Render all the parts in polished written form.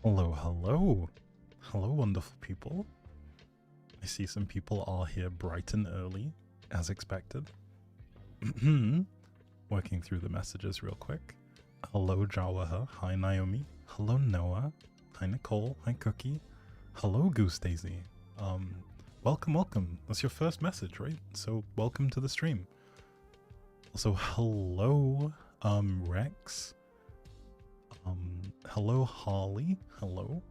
Hello, hello. Hello, wonderful people. I see some people are here bright and early, as expected. Working through the messages real quick. Hello, Jawaha. Hi, Naomi. Hello, Noah. Hi, Nicole. Hi, Cookie. Hello, Goose Daisy. Welcome, welcome. That's your first message, right? So, welcome to the stream. Also, hello, Rex. Hello, Holly. Hello.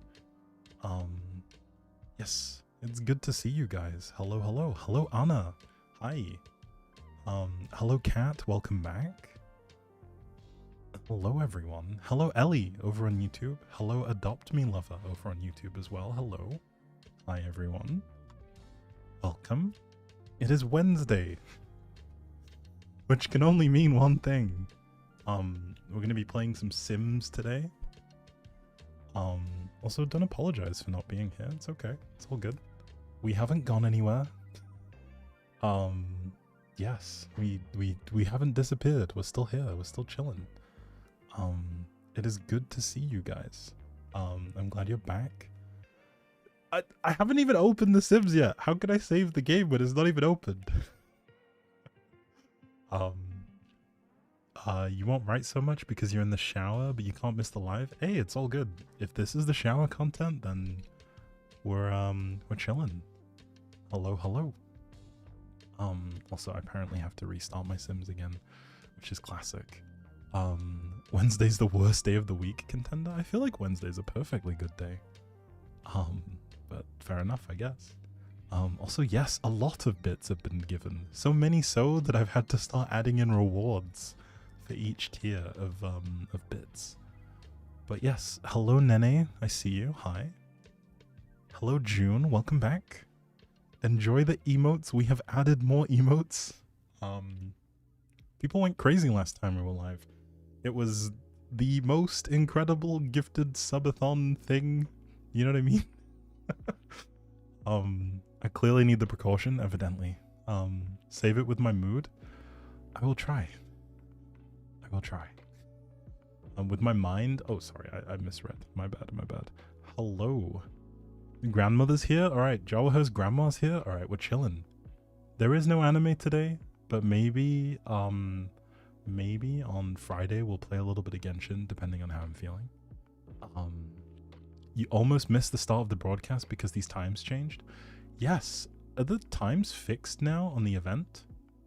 Yes, it's good to see you guys. Hello, hello. Hello, Anna. Hi. Hello, Kat. Welcome back. Hello, everyone. Hello, Ellie over on YouTube. Hello, Adopt Me Lover over on YouTube as well. Hello. Hi, everyone. Welcome. It is Wednesday, which can only mean one thing. We're going to be playing some Sims today. Also, don't apologize for not being here. It's okay. It's all good. We haven't gone anywhere. Yes, we haven't disappeared. We're still here. We're still chilling. It is good to see you guys. I'm glad you're back. I haven't even opened the Sims yet. How can I save the game when it's not even opened? You won't write so much because you're in the shower, but you can't miss the live. Hey, it's all good. If this is the shower content, then we're chilling. Hello, hello. Also, I apparently have to restart my Sims again, which is classic. Wednesday's the worst day of the week, contender. I feel like Wednesday's a perfectly good day. But fair enough, I guess. Also, yes, a lot of bits have been given. So many so that I've had to start adding in rewards for each tier of bits. But yes, hello Nene, I see you. Hi. Hello June, welcome back. Enjoy the emotes. We have added more emotes. People went crazy last time we were live. It was the most incredible gifted subathon thing. You know what I mean? I clearly need the precaution, evidently. Save it with my mood. I will try. I will try. With my mind. Oh, sorry, I misread. My bad, my bad. Hello. Grandmother's here? Alright, Jawaha's grandma's here? Alright, we're chilling. There is no anime today, but maybe on Friday we'll play a little bit of Genshin, depending on how I'm feeling. You almost missed the start of the broadcast because these times changed. Yes. Are the times fixed now on the event?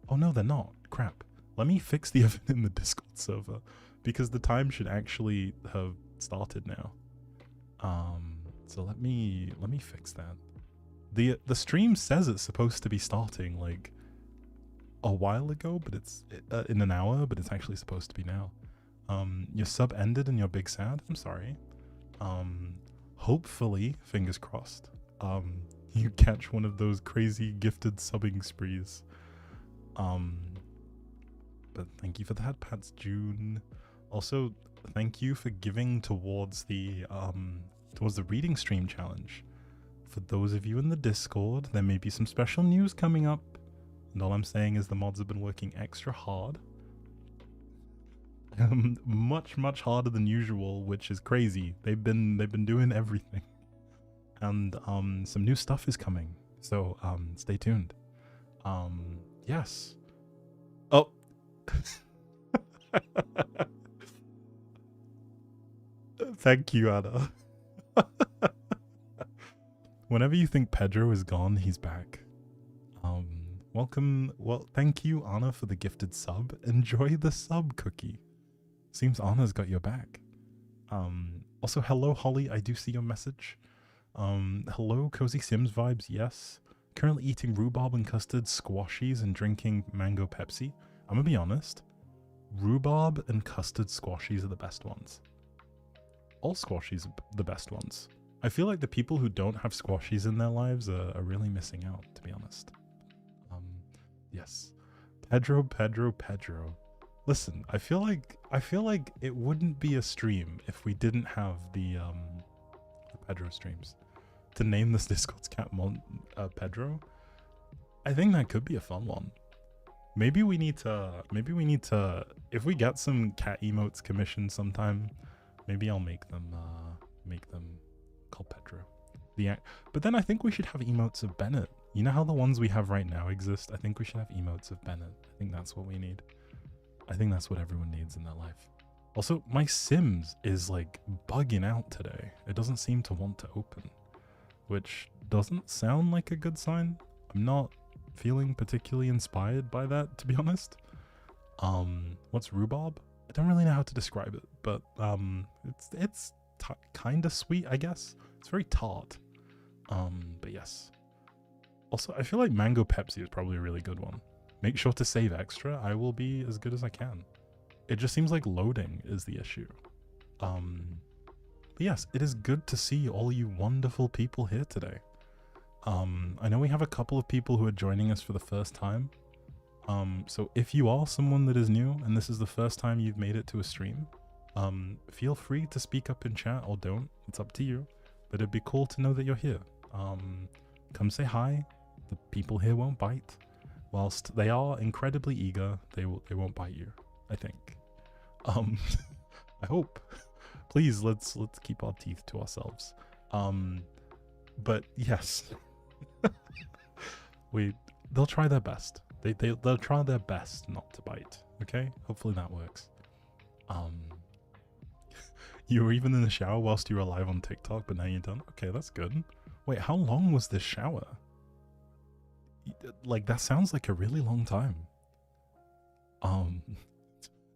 Oh no, they're not. Crap. Let me fix the event in the Discord server because the time should actually have started now. So let me fix that. The stream says it's supposed to be starting like a while ago, but it's in an hour, but it's actually supposed to be now. Your sub ended and you're big sad. I'm sorry. Hopefully, fingers crossed, you catch one of those crazy gifted subbing sprees. But thank you for that, Pats June. Also, thank you for giving towards the reading stream challenge. For those of you in the Discord, there may be some special news coming up, and all I'm saying is the mods have been working extra hard. Much harder than usual, which is crazy. They've been doing everything, and some new stuff is coming. So stay tuned. Yes. Oh. Thank you, Anna. Whenever you think Pedro is gone, he's back. Welcome. Well, thank you, Anna, for the gifted sub. Enjoy the sub, Cookie. Seems Anna's got your back. Also, hello, Holly. I do see your message. Hello, Cozy Sims vibes. Yes. Currently eating rhubarb and custard squashies and drinking mango Pepsi. I'm gonna be honest. Rhubarb and custard squashies are the best ones. All squashies are the best ones. I feel like the people who don't have squashies in their lives are really missing out, to be honest. Yes. Pedro. Listen, I feel like it wouldn't be a stream if we didn't have the Pedro streams. To name this Discord's cat Pedro, I think that could be a fun one. Maybe we need to, if we get some cat emotes commissioned sometime, maybe I'll make them make them called Pedro. But then I think we should have emotes of Bennett. You know how the ones we have right now exist? I think we should have emotes of Bennett. I think that's what we need. I think that's what everyone needs in their life. Also, my Sims is like bugging out today. It doesn't seem to want to open, which doesn't sound like a good sign. I'm not feeling particularly inspired by that, to be honest. What's rhubarb? I don't really know how to describe it, but it's kind of sweet, I guess. It's very tart. But yes. Also, I feel like mango Pepsi is probably a really good one. Make sure to save extra. I will be as good as I can. It just seems like loading is the issue. But yes, it is good to see all you wonderful people here today. I know we have a couple of people who are joining us for the first time. So if you are someone that is new and this is the first time you've made it to a stream, feel free to speak up in chat or don't. It's up to you. But it'd be cool to know that you're here. Come say hi. The people here won't bite. Whilst they are incredibly eager, they won't bite you, I think. I hope. Please, let's keep our teeth to ourselves. But yes. They'll try their best. They'll try their best not to bite, okay? Hopefully that works. You were even in the shower whilst you were live on TikTok, but now you're done? Okay, that's good. Wait, how long was this shower? Like, that sounds like a really long time.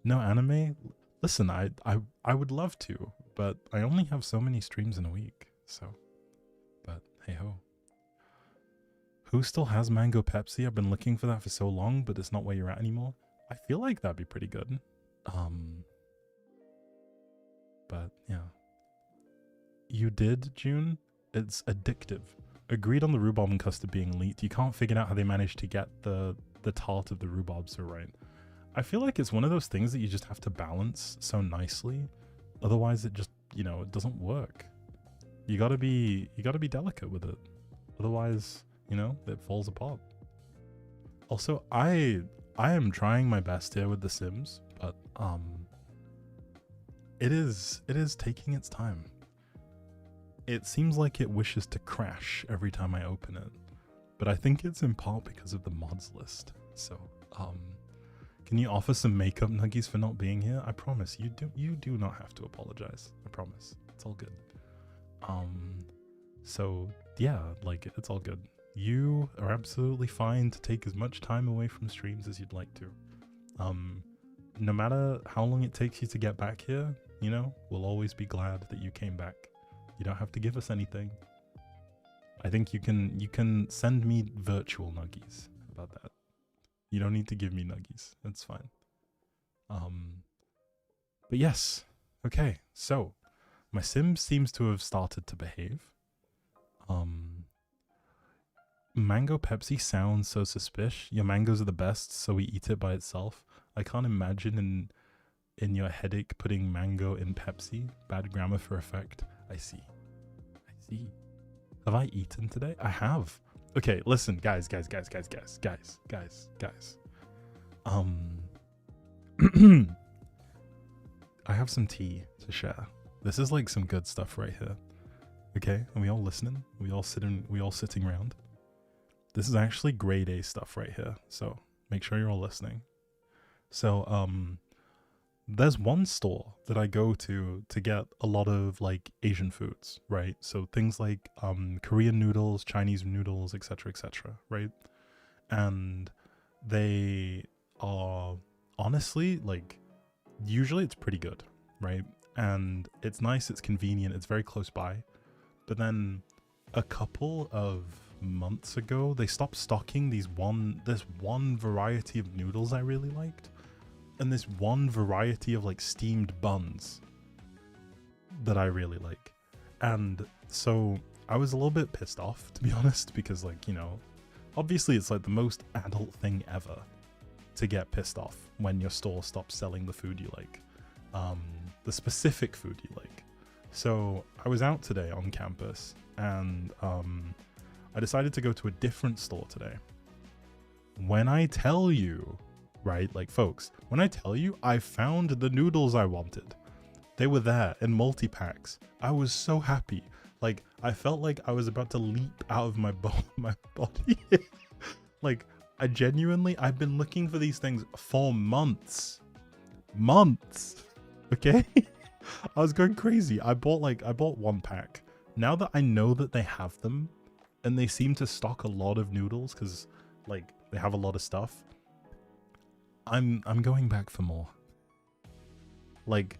No anime? Listen, I would love to, but I only have so many streams in a week, so. But, hey-ho. Who still has mango Pepsi? I've been looking for that for so long, but it's not where you're at anymore. I feel like that'd be pretty good. But yeah. You did, June? It's addictive. Agreed on the rhubarb and custard being leaked. You can't figure out how they managed to get the tart of the rhubarb so right. I feel like it's one of those things that you just have to balance so nicely. Otherwise it just, you know, it doesn't work. You gotta be delicate with it. Otherwise, you know, it falls apart. Also, I am trying my best here with The Sims, but it is taking its time. It seems like it wishes to crash every time I open it, but I think it's in part because of the mods list. So, can you offer some makeup nuggies for not being here? I promise you do not have to apologize. I promise. It's all good. So yeah, like it's all good. You are absolutely fine to take as much time away from streams as you'd like to. No matter how long it takes you to get back here, you know, we'll always be glad that you came back. You don't have to give us anything. I think you can send me virtual nuggies. How about that? You don't need to give me nuggies. That's fine. But yes. Okay, so my sim seems to have started to behave. Mango Pepsi sounds so suspicious. Your mangoes are the best, so we eat it by itself. I can't imagine in your headache putting mango in Pepsi. Bad grammar for effect. I see. Have I eaten today? I have. Okay, listen, guys. I have some tea to share. This is like some good stuff right here. Okay, are we all listening? We all sitting around? This is actually grade A stuff right here, so make sure you're all listening. So, there's one store that I go to get a lot of like Asian foods, right? So things like Korean noodles, Chinese noodles, etc., right? And they are honestly like, usually it's pretty good, right? And it's nice, it's convenient, it's very close by. But then a couple of months ago, they stopped stocking this one variety of noodles I really liked. And this one variety of like steamed buns that I really like. And so I was a little bit pissed off, to be honest, because like, you know, obviously it's like the most adult thing ever to get pissed off when your store stops selling the food you like, the specific food you like. So I was out today on campus and I decided to go to a different store today. When I tell you, right, like folks, when I tell you I found the noodles I wanted, They were there in multi-packs. I was so happy. Like, I felt like I was about to leap out of my body. Like, I've been looking for these things for months. Months. Okay? I was going crazy. I bought 1 pack. Now that I know that they have them, and they seem to stock a lot of noodles, because, like, they have a lot of stuff, I'm going back for more. Like,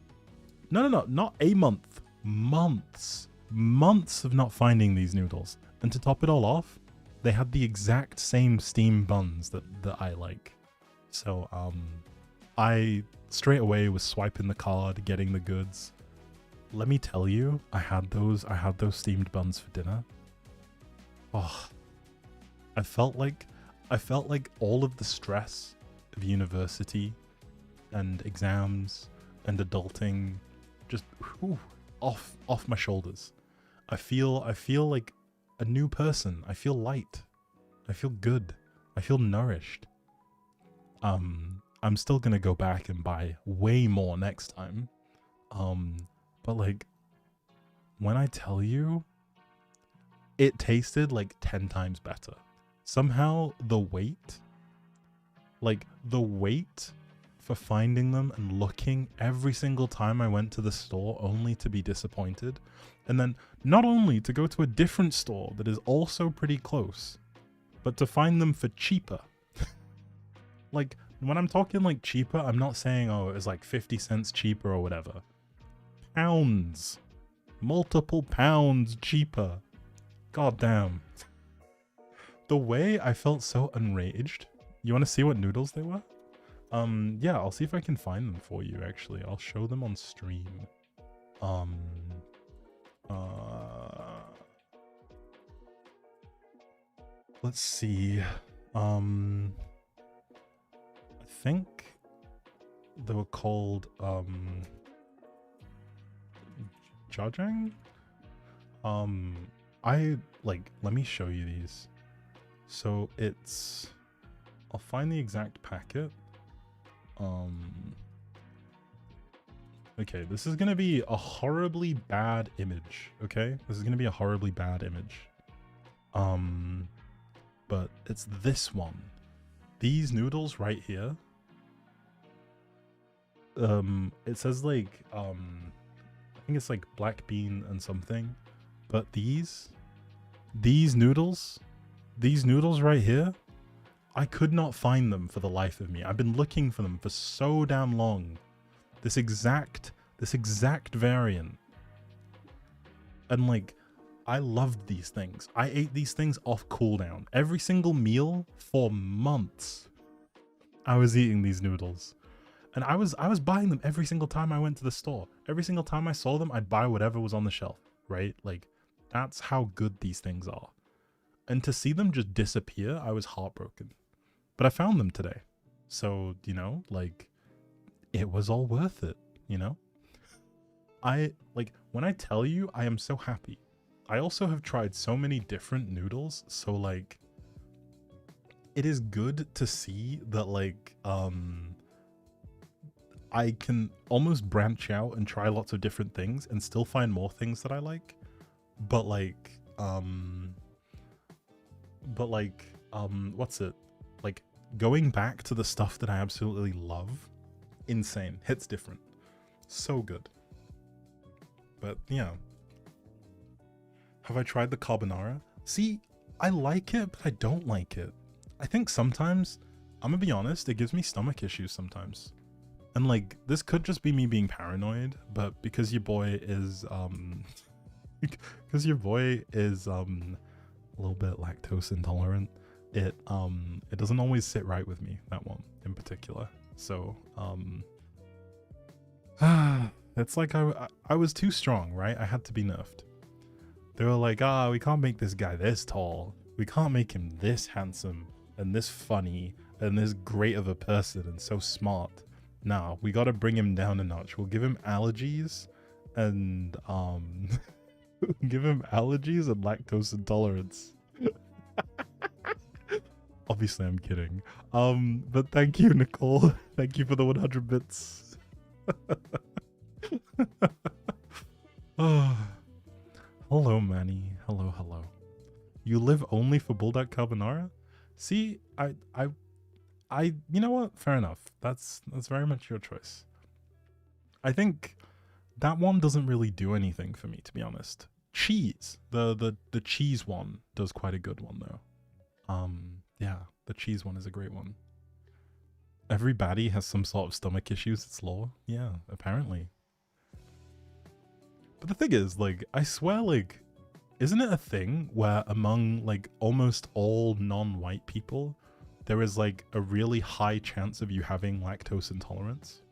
no, not a month. Months of not finding these noodles. And to top it all off, they had the exact same steam buns that I like. So, I straight away was swiping the card, getting the goods. Let me tell you, I had those steamed buns for dinner. Oh, I felt like all of the stress of university and exams and adulting just off my shoulders. I feel like a new person. I feel light. I feel good. I feel nourished. I'm still gonna go back and buy way more next time. But like, when I tell you, it tasted like 10 times better. Somehow the wait for finding them and looking every single time I went to the store only to be disappointed. And then not only to go to a different store that is also pretty close, but to find them for cheaper. Like, when I'm talking like cheaper, I'm not saying, oh, it's like 50 cents cheaper or whatever. Pounds. Multiple pounds cheaper. God damn. The way I felt so enraged. You want to see what noodles they were? Yeah, I'll see if I can find them for you, actually. I'll show them on stream. Let's see. I think they were called, Jajang? Let me show you these. So it's, I'll find the exact packet. Okay, this is gonna be a horribly bad image, okay? This is gonna be a horribly bad image. But it's this one. These noodles right here. It says like, I think it's like black bean and something. But these noodles right here, I could not find them for the life of me. I've been looking for them for so damn long. This exact variant. And like, I loved these things. I ate these things off cooldown. Every single meal for months. I was eating these noodles. And I was buying them every single time I went to the store. Every single time I saw them, I'd buy whatever was on the shelf, right? Like, that's how good these things are. And to see them just disappear, I was heartbroken. But I found them today. So, you know, like, it was all worth it, you know? When I tell you, I am so happy. I also have tried so many different noodles, so, like, it is good to see that, like, I can almost branch out and try lots of different things and still find more things that I like. But, like, what's it? Like, going back to the stuff that I absolutely love, insane. Hits different. So good. But, yeah. Have I tried the carbonara? See, I like it, but I don't like it. I think sometimes, I'm gonna be honest, it gives me stomach issues sometimes. And like, this could just be me being paranoid, but because your boy is, a little bit lactose intolerant, it doesn't always sit right with me, that one in particular. So, it's like I was too strong, right? I had to be nerfed. They were like, we can't make this guy this tall. We can't make him this handsome and this funny and this great of a person and so smart. Nah, we gotta bring him down a notch. We'll give him allergies and give him allergies and lactose intolerance. Obviously, I'm kidding. But thank you, Nicole. Thank you for the 100 bits. Oh, hello, Manny. Hello, hello. You live only for bulldog carbonara? See, you know what? Fair enough. That's very much your choice. I think that one doesn't really do anything for me, to be honest. Cheese, the cheese one does quite a good one though. Yeah, the cheese one is a great one. Every baddie has some sort of stomach issues. It's law. Yeah, apparently. But the thing is, like, I swear, like, isn't it a thing where among, like, almost all non-white people, there is, like, a really high chance of you having lactose intolerance?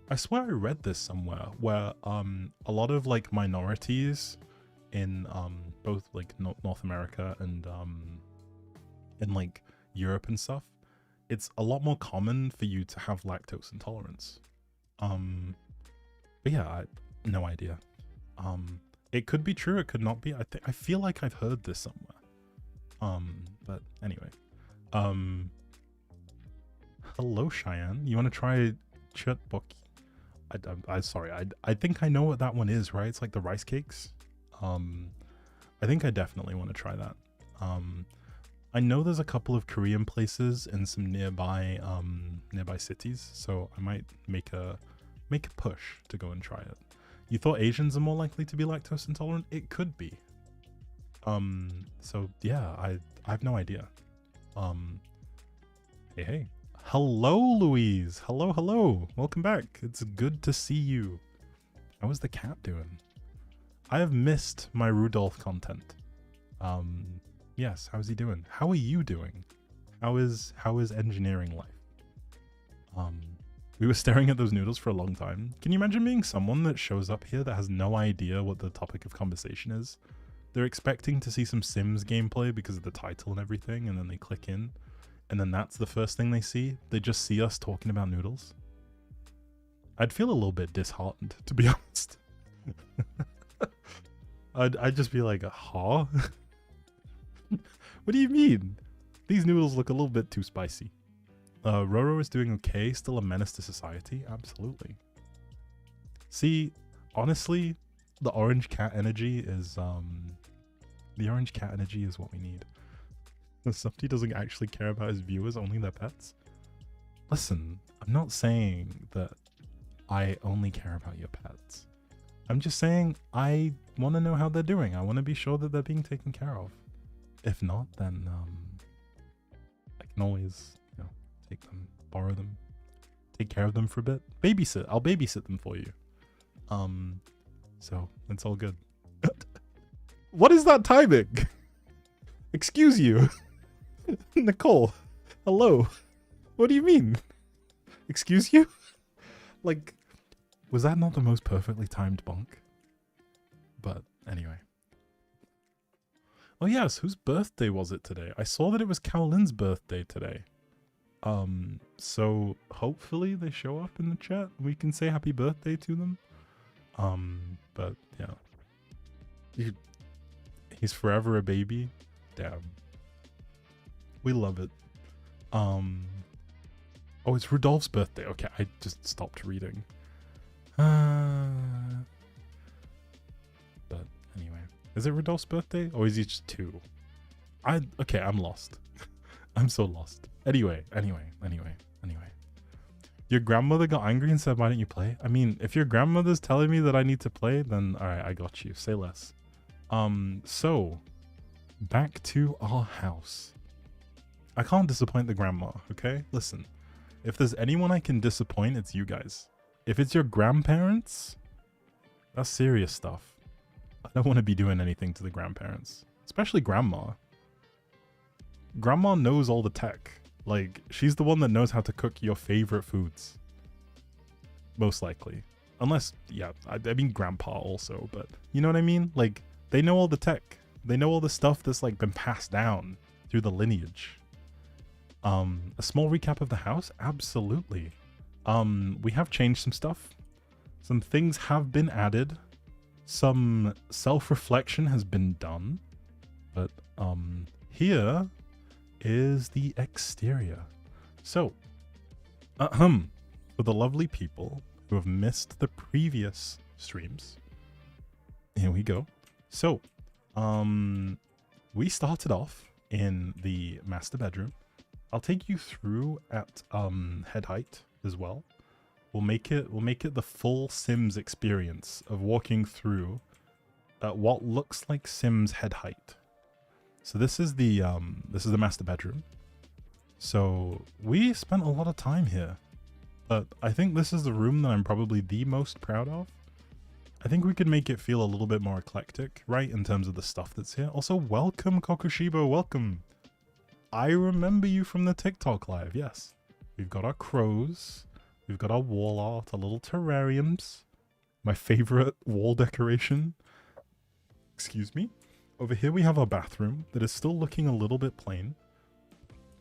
I swear I read this somewhere, where, a lot of, like, minorities in, both, like, North America and, in, like, Europe and stuff, it's a lot more common for you to have lactose intolerance. But yeah, no idea. It could be true, it could not be. I feel like I've heard this somewhere. But anyway. Hello, Cheyenne. You want to try chutbokki? I'm sorry. I think I know what that one is, right? It's like the rice cakes. I think I definitely want to try that. I know there's a couple of Korean places in some nearby cities, so I might make a push to go and try it. You thought Asians are more likely to be lactose intolerant? It could be. So yeah, I have no idea. Hey. Hello, Louise. Hello. Welcome back. It's good to see you. How is the cat doing? I have missed my Rudolph content. Yes, how's he doing? How are you doing? How is engineering life? We were staring at those noodles for a long time. Can you imagine being someone that shows up here that has no idea what the topic of conversation is? They're expecting to see some Sims gameplay because of the title and everything, and then they click in, and then that's the first thing they see. They just see us talking about noodles. I'd feel a little bit disheartened, to be honest. I'd just be like, huh? What do you mean? These noodles look a little bit too spicy. Roro is doing okay, still a menace to society? Absolutely. See, honestly, the orange cat energy is what we need. Somebody doesn't actually care about his viewers, only their pets. Listen, I'm not saying that I only care about your pets. I'm just saying I want to know how they're doing. I want to be sure that they're being taken care of. If not, then I can always, take them, borrow them, take care of them for a bit. Babysit. I'll babysit them for you. So it's all good. What is that timing? Excuse you. Nicole. Hello. What do you mean? Excuse you? Like, was that not the most perfectly timed bonk? But anyway. Oh yes, whose birthday was it today? I saw that it was Kaolin's birthday today. So hopefully they show up in the chat. We can say happy birthday to them. But yeah. He's forever a baby. Damn. We love it. Oh, it's Rudolph's birthday. Okay, I just stopped reading. But anyway. Is it Rudolph's birthday? Or is he just 2? Okay, I'm lost. I'm so lost. Anyway. Your grandmother got angry and said, why don't you play? I mean, if your grandmother's telling me that I need to play, then alright, I got you. Say less. So, back to our house. I can't disappoint the grandma, okay? Listen, if there's anyone I can disappoint, it's you guys. If it's your grandparents, that's serious stuff. I don't want to be doing anything to the grandparents, especially grandma. Grandma knows all the tech. Like, she's the one that knows how to cook your favorite foods. Most likely. Unless, yeah, I mean grandpa also, but you know what I mean? Like, they know all the tech. They know all the stuff that's, like, been passed down through the lineage. A small recap of the house? Absolutely. We have changed some stuff. Some things have been added. Some self-reflection has been done. But, here is the exterior. So, for the lovely people who have missed the previous streams, here we go. So, we started off in the master bedroom. I'll take you through at head height as well. We'll make it the full Sims experience of walking through what looks like Sims head height. So this is the master bedroom. So we spent a lot of time here, but I think this is the room that I'm probably the most proud of. I think we could make it feel a little bit more eclectic, right, in terms of the stuff that's here. Also, welcome, Kokushibo, welcome. I remember you from the TikTok live, yes. We've got our crows, we've got our wall art, our little terrariums, my favorite wall decoration. Excuse me. Over here we have our bathroom that is still looking a little bit plain.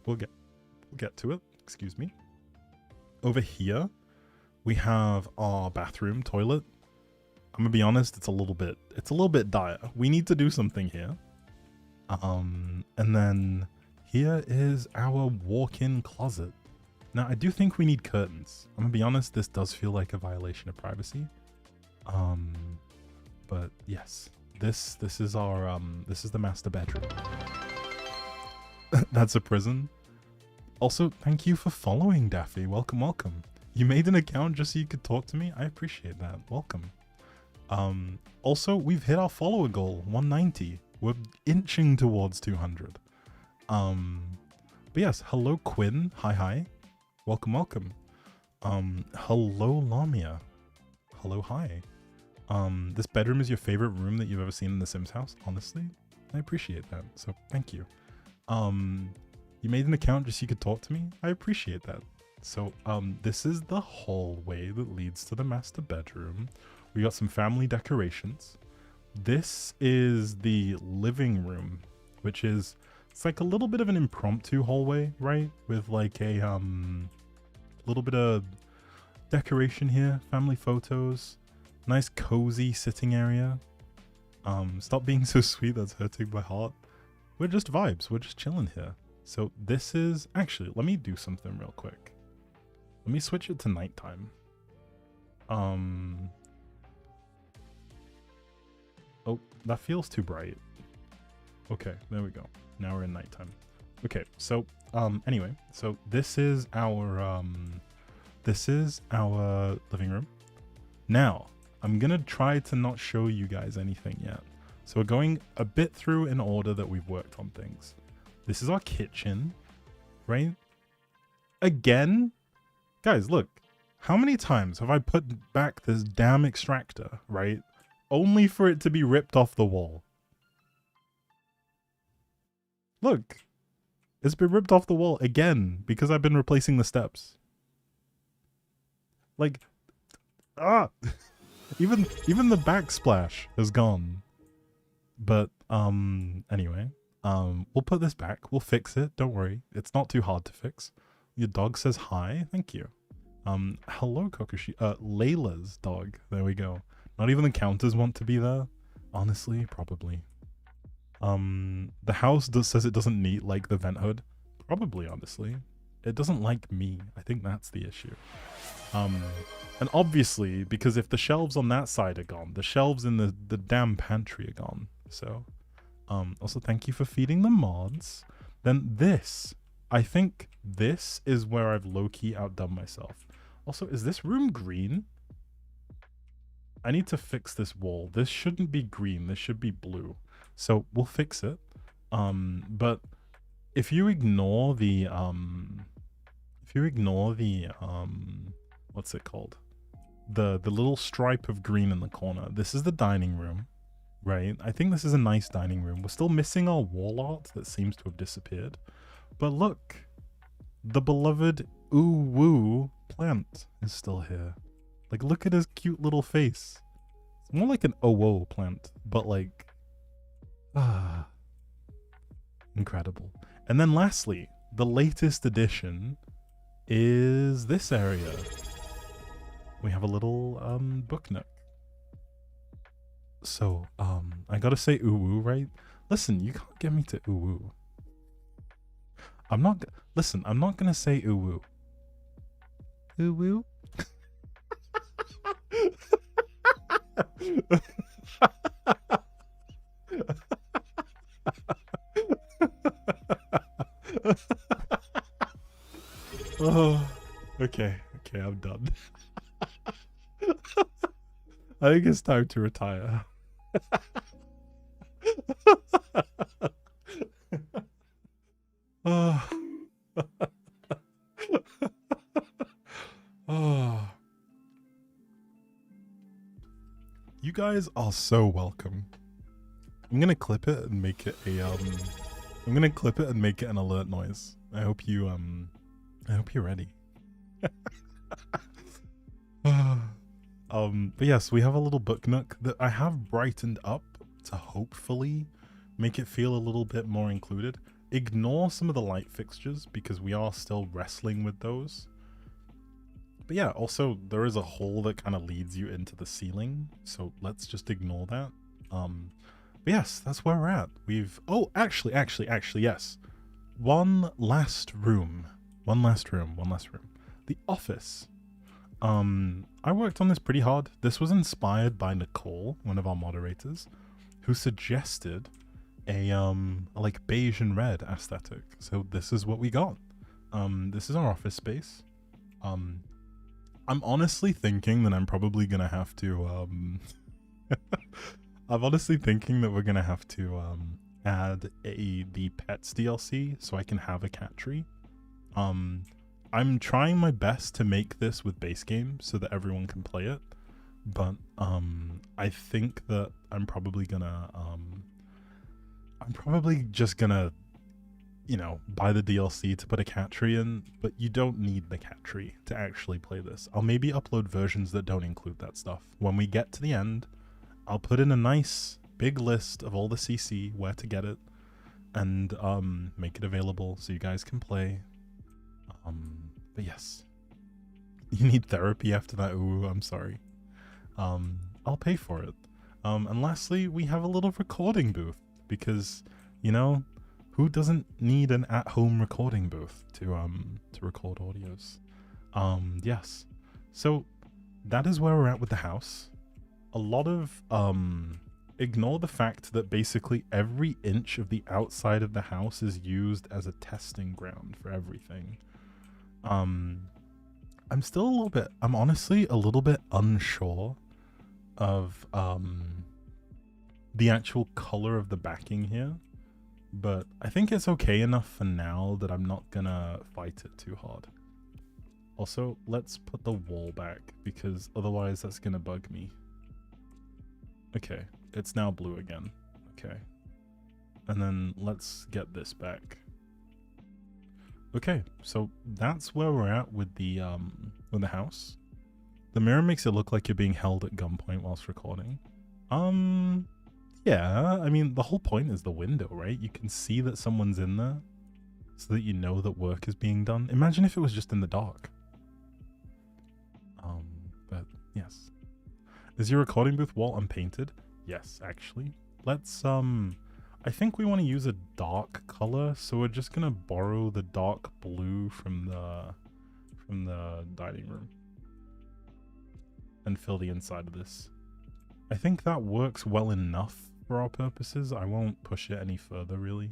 We'll get to it, excuse me. Over here, we have our bathroom toilet. I'm gonna be honest, it's a little bit dire. We need to do something here. And then here is our walk-in closet. Now, I do think we need curtains. I'm gonna be honest, this does feel like a violation of privacy. But yes, this is our this is the master bedroom. That's a prison. Also, thank you for following, Daffy. Welcome, welcome. You made an account just so you could talk to me? I appreciate that. Welcome. Also, we've hit our follower goal, 190. We're inching towards 200. But yes, hello, Quinn. Hi, hi. Welcome, welcome. Hello, Lamia. Hello, hi. This bedroom is your favorite room that you've ever seen in the Sims house? Honestly, I appreciate that. So, thank you. You made an account just so you could talk to me? I appreciate that. So, this is the hallway that leads to the master bedroom. We got some family decorations. This is the living room, which is, it's like a little bit of an impromptu hallway, right? With like a, little bit of decoration here, family photos, nice cozy sitting area. Stop being so sweet, that's hurting my heart. We're just vibes, we're just chilling here. So this is, actually, let me do something real quick. Let me switch it to nighttime. Oh, that feels too bright. Okay, there we go. Now we're in nighttime. Okay, so, anyway, so this is our living room. Now, I'm gonna try to not show you guys anything yet. So we're going a bit through in order that we've worked on things. This is our kitchen, right? Again, guys, look, how many times have I put back this damn extractor, right? Only for it to be ripped off the wall. Look, it's been ripped off the wall again because I've been replacing the steps. Like, even the backsplash has gone. But anyway, we'll put this back. We'll fix it. Don't worry. It's not too hard to fix. Your dog says hi. Thank you. Hello, Kokushi. Layla's dog. There we go. Not even the counters want to be there. Honestly, probably. The house says it doesn't need like the vent hood. Probably, honestly. It doesn't like me. I think that's the issue. And obviously, because if the shelves on that side are gone, the shelves in the damn pantry are gone. So, also thank you for feeding the mods. Then this, I think this is where I've low-key outdone myself. Also, is this room green? I need to fix this wall. This shouldn't be green. This should be blue. So we'll fix it. But if you ignore the what's it called? The little stripe of green in the corner. This is the dining room, right? I think this is a nice dining room. We're still missing our wall art that seems to have disappeared. But look, the beloved ooh-woo plant is still here. Like, look at his cute little face. It's more like an oh-whoa plant, but like, incredible. And then lastly, the latest addition is this area. We have a little book nook. So, I gotta say ooh-woo, right? Listen, you can't get me to ooh-woo. I'm not gonna say ooh-woo. Ooh-woo? Oh, okay, okay, I'm done. I think it's time to retire. Oh. Oh. You guys are so welcome. I'm gonna clip it and make it a I'm gonna clip it and make it an alert noise. I hope you're ready. But yes, we have a little book nook that I have brightened up to hopefully make it feel a little bit more included. Ignore some of the light fixtures because we are still wrestling with those. But yeah, also there is a hole that kind of leads you into the ceiling, so let's just ignore that. But yes, that's where we're at. We've actually yes. One last room. The office. I worked on this pretty hard. This was inspired by Nicole, one of our moderators, who suggested a like beige and red aesthetic. So this is what we got. This is our office space. I'm honestly thinking that I'm probably gonna have to I'm honestly thinking that we're gonna have to add the pets DLC so I can have a cat tree. I'm trying my best to make this with base game so that everyone can play it, but I think that I'm probably just gonna, you know, buy the DLC to put a cat tree in, but you don't need the cat tree to actually play this. I'll maybe upload versions that don't include that stuff. When we get to the end, I'll put in a nice big list of all the CC, where to get it, and make it available so you guys can play. But yes, you need therapy after that. Ooh, I'm sorry. I'll pay for it. And lastly, we have a little recording booth because, you know, who doesn't need an at-home recording booth to record audios? Yes. So that is where we're at with the house. A lot of ignore the fact that basically every inch of the outside of the house is used as a testing ground for everything. I'm honestly a little bit unsure of the actual color of the backing here, but I think it's okay enough for now that I'm not gonna fight it too hard. Also, let's put the wall back because otherwise that's gonna bug me. Okay, it's now blue again. Okay, and then let's get this back. Okay, so that's where we're at with the house. The mirror makes it look like you're being held at gunpoint whilst recording. Yeah, I mean, the whole point is the window, right? You can see that someone's in there so that you know that work is being done. Imagine if it was just in the dark. But yes. Is your recording booth wall unpainted? Yes, actually. Let's, I think we want to use a dark color, so we're just gonna borrow the dark blue from the dining room and fill the inside of this. I think that works well enough for our purposes. I won't push it any further, really.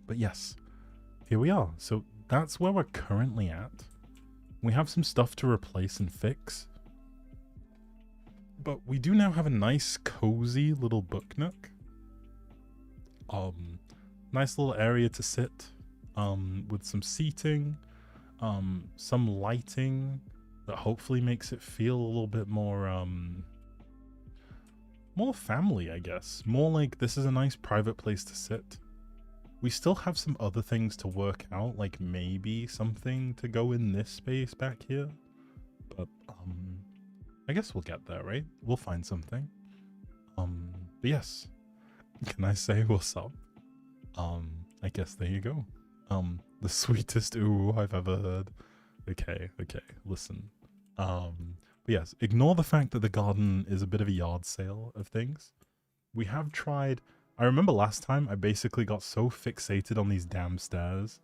But yes, here we are. So that's where we're currently at. We have some stuff to replace and fix, but we do now have a nice cozy little book nook. Nice little area to sit, with some seating, some lighting that hopefully makes it feel a little bit more, more family, I guess. More like this is a nice private place to sit. We still have some other things to work out, like maybe something to go in this space back here, but I guess we'll get there, right? We'll find something. But yes, can I say what's up? I guess there you go. The sweetest ooh I've ever heard. Okay, listen. But yes, ignore the fact that the garden is a bit of a yard sale of things. We have tried. I remember last time I basically got so fixated on these damn stairs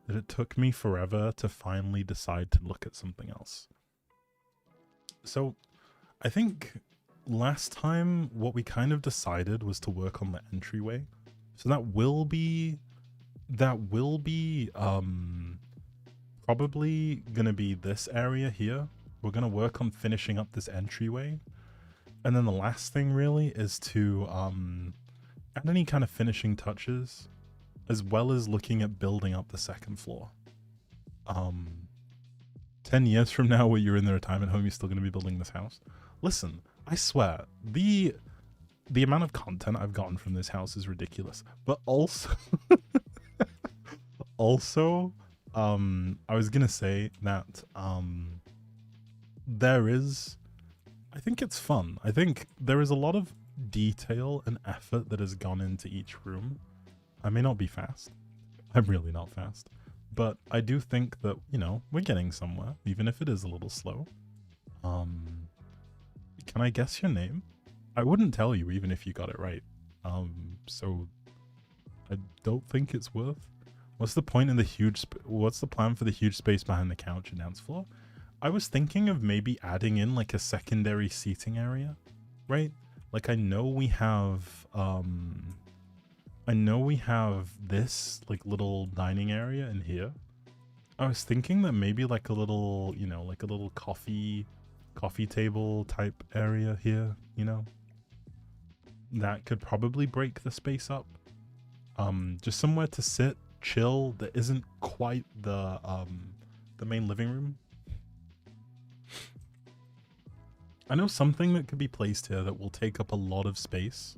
that it took me forever to finally decide to look at something else. So I think last time what we kind of decided was to work on the entryway. So that will be probably gonna be this area here. We're gonna work on finishing up this entryway. And then the last thing really is to add any kind of finishing touches, as well as looking at building up the second floor. 10 years from now, where you're in the retirement home, you're still going to be building this house. Listen, I swear, the amount of content I've gotten from this house is ridiculous. But also, I was going to say that I think it's fun. I think there is a lot of detail and effort that has gone into each room. I may not be fast. I'm really not fast. But I do think that, you know, we're getting somewhere, even if it is a little slow. Can I guess your name? I wouldn't tell you even if you got it right. So I don't think it's worth. What's the point in the what's the plan for the huge space behind the couch and dance floor? I was thinking of maybe adding in like a secondary seating area, right? Like I know we have this like little dining area in here. I was thinking that maybe like a little, you know, like a little coffee table type area here, you know, that could probably break the space up. Just somewhere to sit, chill, that isn't quite the main living room. I know something that could be placed here that will take up a lot of space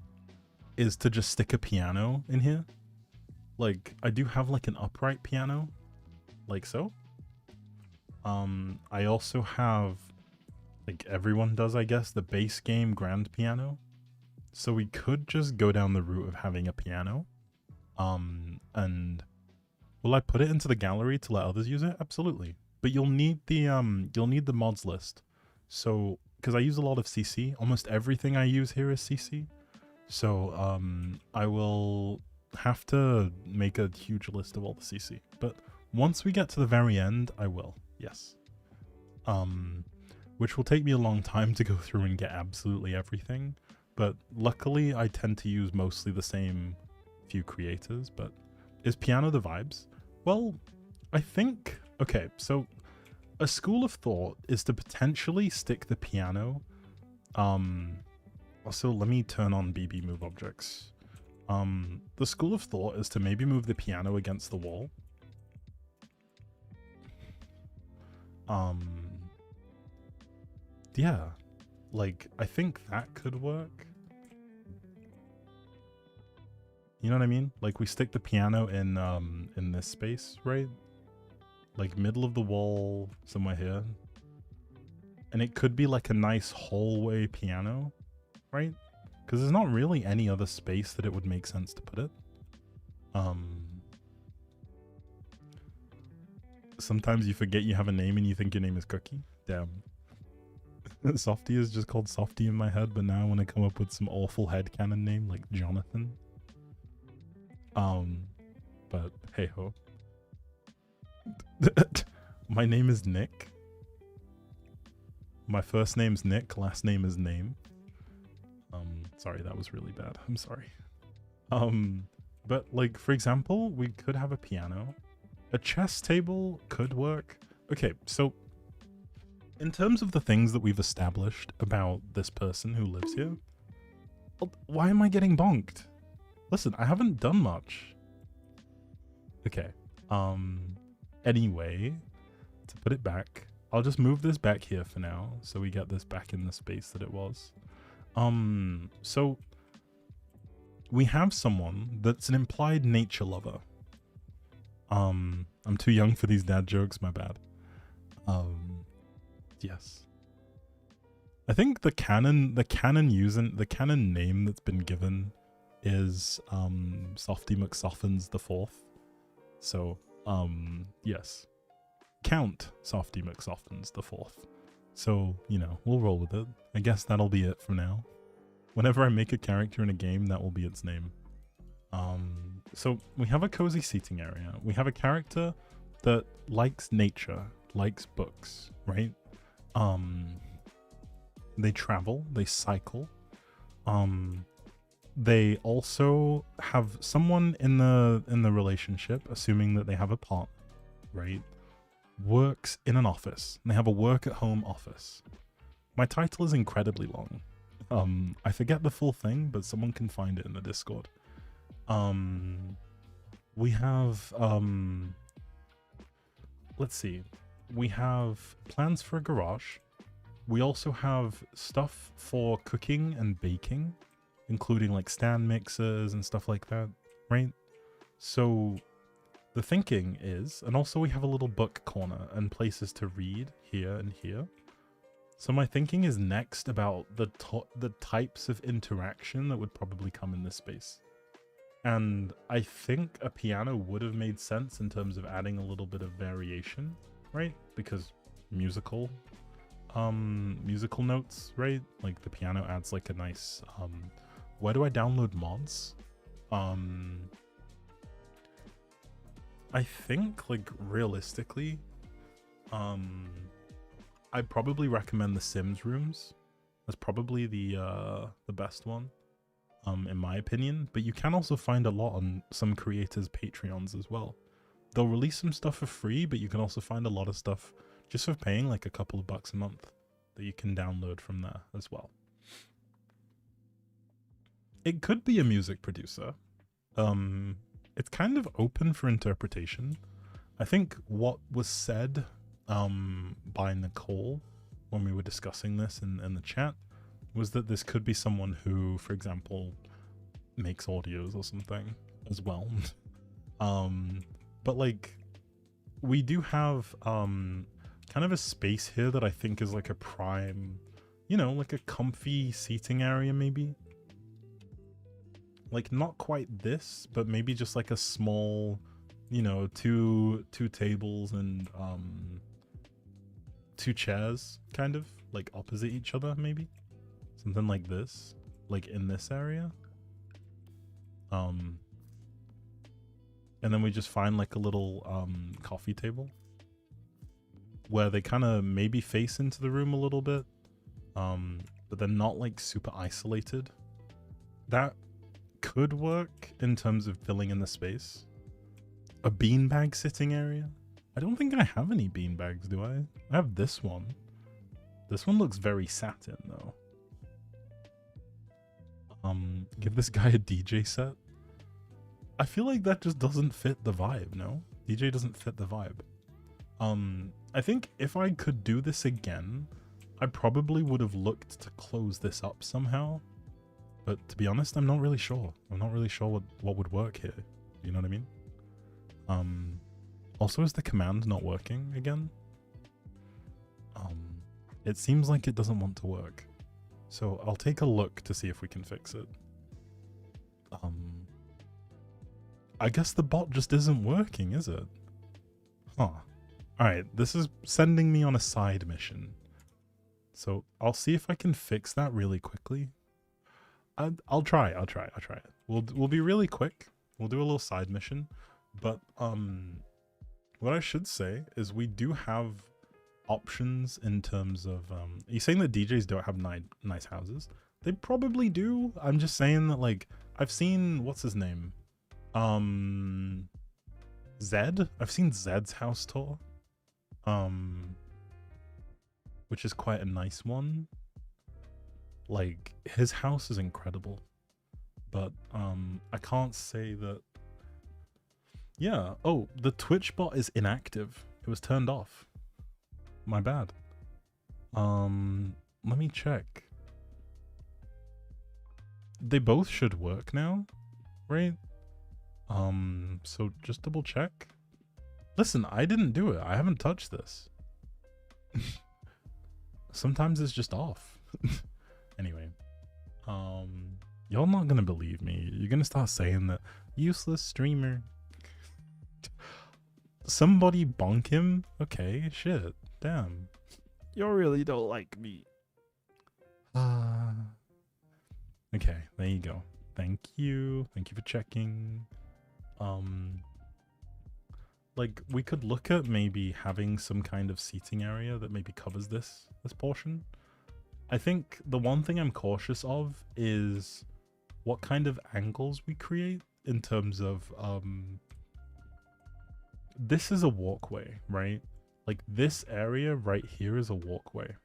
is to just stick a piano in here. Like, I do have like an upright piano, like so. I also have, like everyone does, I guess, the base game grand piano. So we could just go down the route of having a piano. And will I put it into the gallery to let others use it? Absolutely. But you'll need the mods list. So, because I use a lot of CC, almost everything I use here is CC. So, I will have to make a huge list of all the CC. But once we get to the very end, I will. Yes. Which will take me a long time to go through and get absolutely everything. But luckily, I tend to use mostly the same few creators. But is piano the vibes? Well, I think... Okay, so a school of thought is to potentially stick the piano. Also, let me turn on BB move objects. The school of thought is to maybe move the piano against the wall. Yeah, like I think that could work. You know what I mean? Like we stick the piano in this space, right? Like middle of the wall, somewhere here. And it could be like a nice hallway piano, right? Because there's not really any other space that it would make sense to put it. Sometimes you forget you have a name and you think your name is Cookie. Damn. Softy is just called Softy in my head, but now I want to come up with some awful headcanon name like Jonathan. But hey ho. My name is Nick. My first name's Nick, last name is Name. Sorry, that was really bad. I'm sorry. But like, for example, we could have a piano. A chess table could work. Okay, so in terms of the things that we've established about this person who lives here, why am I getting bonked? Listen, I haven't done much. Okay. Anyway, to put it back, I'll just move this back here for now, so we get this back in the space that it was. So we have someone that's an implied nature lover. I'm too young for these dad jokes, my bad. Yes. I think the canon name that's been given is Softy McSoffins the Fourth. So, yes. Count Softy McSoffins the Fourth. So, you know, we'll roll with it. I guess that'll be it for now. Whenever I make a character in a game, that will be its name. So we have a cozy seating area. We have a character that likes nature, likes books, right? they travel, they cycle. They also have someone in the relationship, assuming that they have a partner, right? Works in an office. And they have a work at home office. My title is incredibly long. I forget the full thing, but someone can find it in the Discord. We have let's see. We have plans for a garage. We also have stuff for cooking and baking, including like stand mixers and stuff like that, right? So the thinking is, and also we have a little book corner and places to read here and here. So my thinking is next about the types of interaction that would probably come in this space. And I think a piano would have made sense in terms of adding a little bit of variation, right? Because musical notes, right? Like the piano adds like a nice, where do I download mods? I think like realistically, I'd probably recommend the Sims rooms. That's probably the best one. In my opinion, but you can also find a lot on some creators' Patreons as well. They'll release some stuff for free, but you can also find a lot of stuff just for paying like a couple of bucks a month that you can download from there as well. It could be a music producer. It's kind of open for interpretation. I think what was said by Nicole when we were discussing this in the chat was that this could be someone who, for example, makes audios or something as well. But like, we do have kind of a space here that I think is like a prime, you know, like a comfy seating area maybe. Like not quite this, but maybe just like a small, you know, two tables and 2 chairs kind of like opposite each other maybe. Something like this, like in this area. And then we just find like a little coffee table where they kind of maybe face into the room a little bit, but they're not like super isolated. That could work in terms of filling in the space. A beanbag sitting area. I don't think I have any beanbags, do I? I have this one. This one looks very satin though. Give this guy a DJ set. I feel like that just doesn't fit the vibe, no? DJ doesn't fit the vibe. I think if I could do this again, I probably would have looked to close this up somehow. But to be honest, I'm not really sure. I'm not really sure what would work here. You know what I mean? Also, is the command not working again? It seems like it doesn't want to work. So I'll take a look to see if we can fix it. I guess the bot just isn't working, is it? Huh. Alright, this is sending me on a side mission. So I'll see if I can fix that really quickly. I'll try it. We'll be really quick. We'll do a little side mission. But what I should say is we do have options in terms of are you saying that DJs don't have nice houses? They probably do. I'm just saying that, like, I've seen, what's his name, Zed. I've seen Zed's house tour, which is quite a nice one. Like, his house is incredible, but I can't say that. Yeah. Oh, the Twitch bot is inactive. It was turned off. My bad. Let me check. They both should work now, right? So just double check. Listen, I didn't do it. I haven't touched this. Sometimes it's just off. Anyway, y'all not gonna believe me. You're gonna start saying that useless streamer. Somebody bonk him? Okay, shit. Damn. You really don't like me. Okay, there you go. Thank you. Thank you for checking. Like, we could look at maybe having some kind of seating area that maybe covers this portion. I think the one thing I'm cautious of is what kind of angles we create in terms of this is a walkway, right? Like this area right here is a walkway.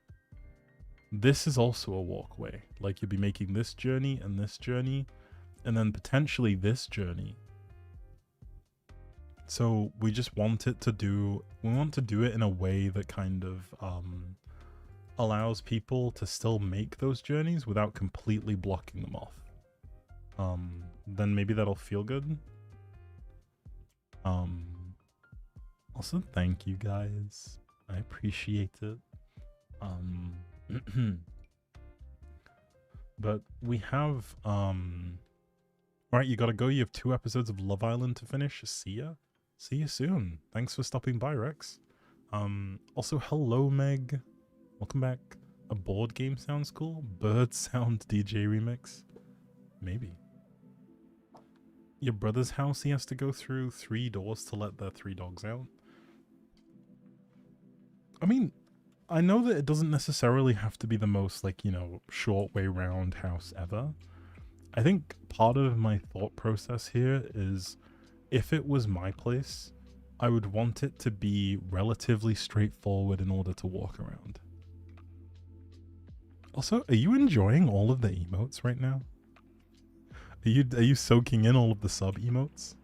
This is also a walkway. Like you'll be making this journey, and then potentially this journey. So we just want it to do, we want to do it in a way that kind of allows people to still make those journeys without completely blocking them off. Then maybe that'll feel good. Also, thank you guys. I appreciate it. But we have alright, you gotta go. You have 2 episodes of Love Island to finish. See ya. See you soon. Thanks for stopping by, Rex. Also, hello, Meg. Welcome back. A board game sounds cool. Bird sound DJ remix. Maybe. Your brother's house, he has to go through 3 doors to let their 3 dogs out. I mean, I know that it doesn't necessarily have to be the most, like, you know, short way round house ever. I think part of my thought process here is, if it was my place, I would want it to be relatively straightforward in order to walk around. Also, are you enjoying all of the emotes right now? Are you soaking in all of the sub emotes?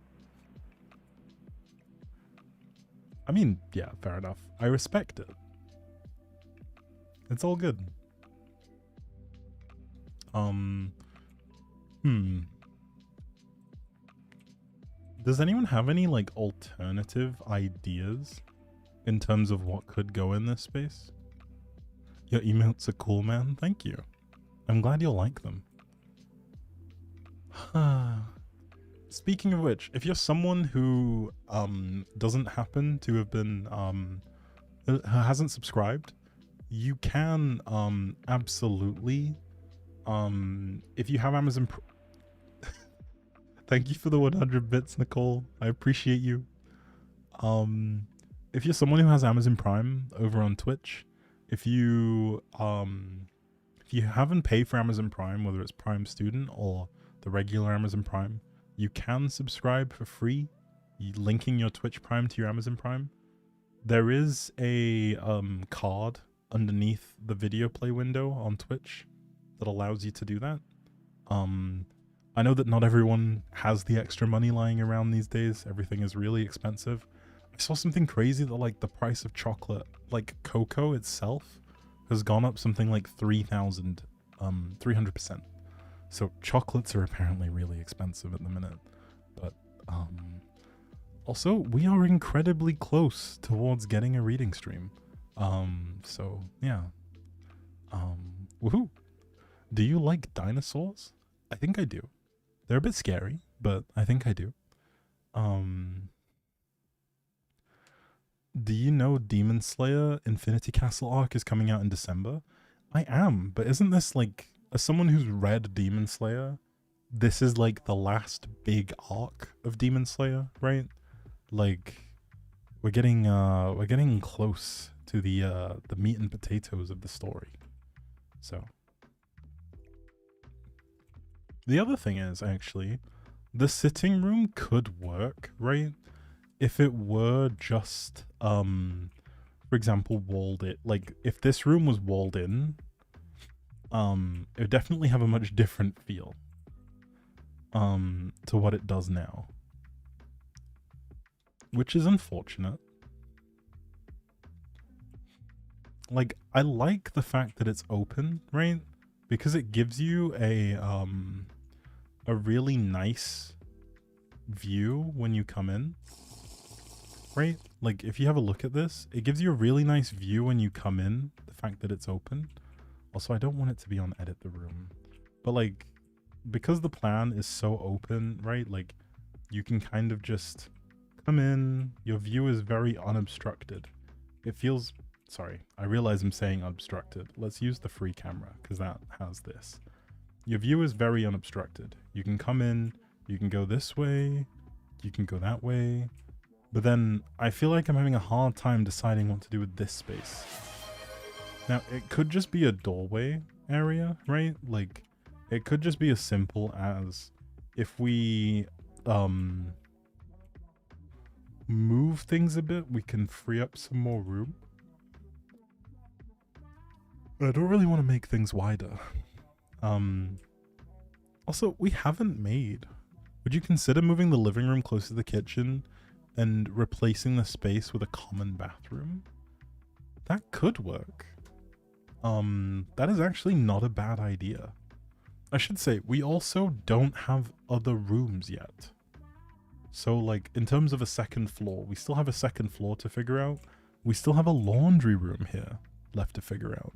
I mean, yeah, fair enough. I respect it. It's all good. Does anyone have any, like, alternative ideas in terms of what could go in this space? Your emotes are cool, man. Thank you. I'm glad you'll like them. Speaking of which, if you're someone who doesn't happen to have been hasn't subscribed, you can absolutely if you have Amazon thank you for the 100 bits, Nicole. I appreciate you. If you're someone who has Amazon Prime over on Twitch, if you haven't paid for Amazon Prime, whether it's Prime Student or the regular Amazon Prime, you can subscribe for free, linking your Twitch Prime to your Amazon Prime. There is a card underneath the video play window on Twitch that allows you to do that. I know that not everyone has the extra money lying around these days. Everything is really expensive. I saw something crazy that, like, the price of chocolate, like cocoa itself, has gone up something like 300%. So chocolates are apparently really expensive at the minute. But also, we are incredibly close towards getting a reading stream. So yeah. Woohoo! Do you like dinosaurs? I think I do. They're a bit scary, but I think I do. Do you know Demon Slayer Infinity Castle arc is coming out in December? I am, but isn't this, like, as someone who's read Demon Slayer, this is like the last big arc of Demon Slayer, right? Like, we're getting close to the meat and potatoes of the story. So the other thing is, actually, the sitting room could work, right? If it were just, for example, walled it. Like, if this room was walled in, it would definitely have a much different feel, to what it does now. Which is unfortunate. Like, I like the fact that it's open, right? Because it gives you a really nice view when you come in, right? Like, if you have a look at this, it gives you a really nice view when you come in, the fact that it's open. Also, I don't want it to be on edit the room, but, like, because the plan is so open, right? Like, you can kind of just come in, your view is very unobstructed. It feels, sorry, I realize I'm saying unobstructed. Let's use the free camera, because that has this. Your view is very unobstructed. You can come in, you can go this way, you can go that way, but then I feel like I'm having a hard time deciding what to do with this space. Now, it could just be a doorway, area, right? Like, it could just be as simple as if we move things a bit, we can free up some more room. But I don't really want to make things wider. Also, we haven't made. Would you consider moving the living room closer to the kitchen and replacing the space with a common bathroom? That could work. That is actually not a bad idea. I should say, we also don't have other rooms yet. So, like, in terms of a second floor, we still have a second floor to figure out. We still have a laundry room here left to figure out.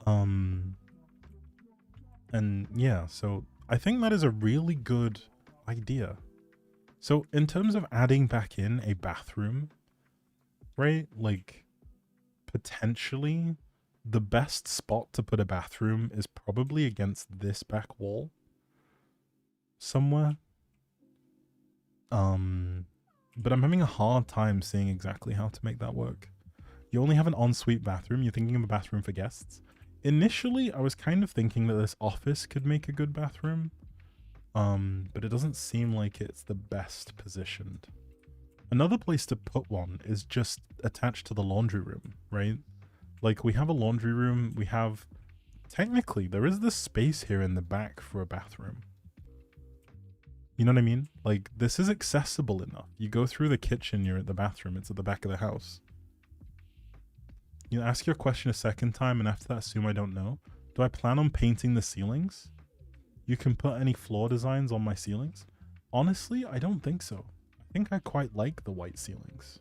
And yeah, so I think that is a really good idea. So in terms of adding back in a bathroom, right? Like, potentially the best spot to put a bathroom is probably against this back wall somewhere. But I'm having a hard time seeing exactly how to make that work. You only have an ensuite bathroom. You're thinking of a bathroom for guests. Initially, I was kind of thinking that this office could make a good bathroom. But it doesn't seem like it's the best positioned. Another place to put one is just attached to the laundry room, right? Like, we have a laundry room, we have... Technically, there is this space here in the back for a bathroom. You know what I mean? Like, this is accessible enough. You go through the kitchen, you're at the bathroom, it's at the back of the house. You ask your question a second time, and after that, assume I don't know. Do I plan on painting the ceilings? You can put any floor designs on my ceilings? Honestly, I don't think so. I think I quite like the white ceilings.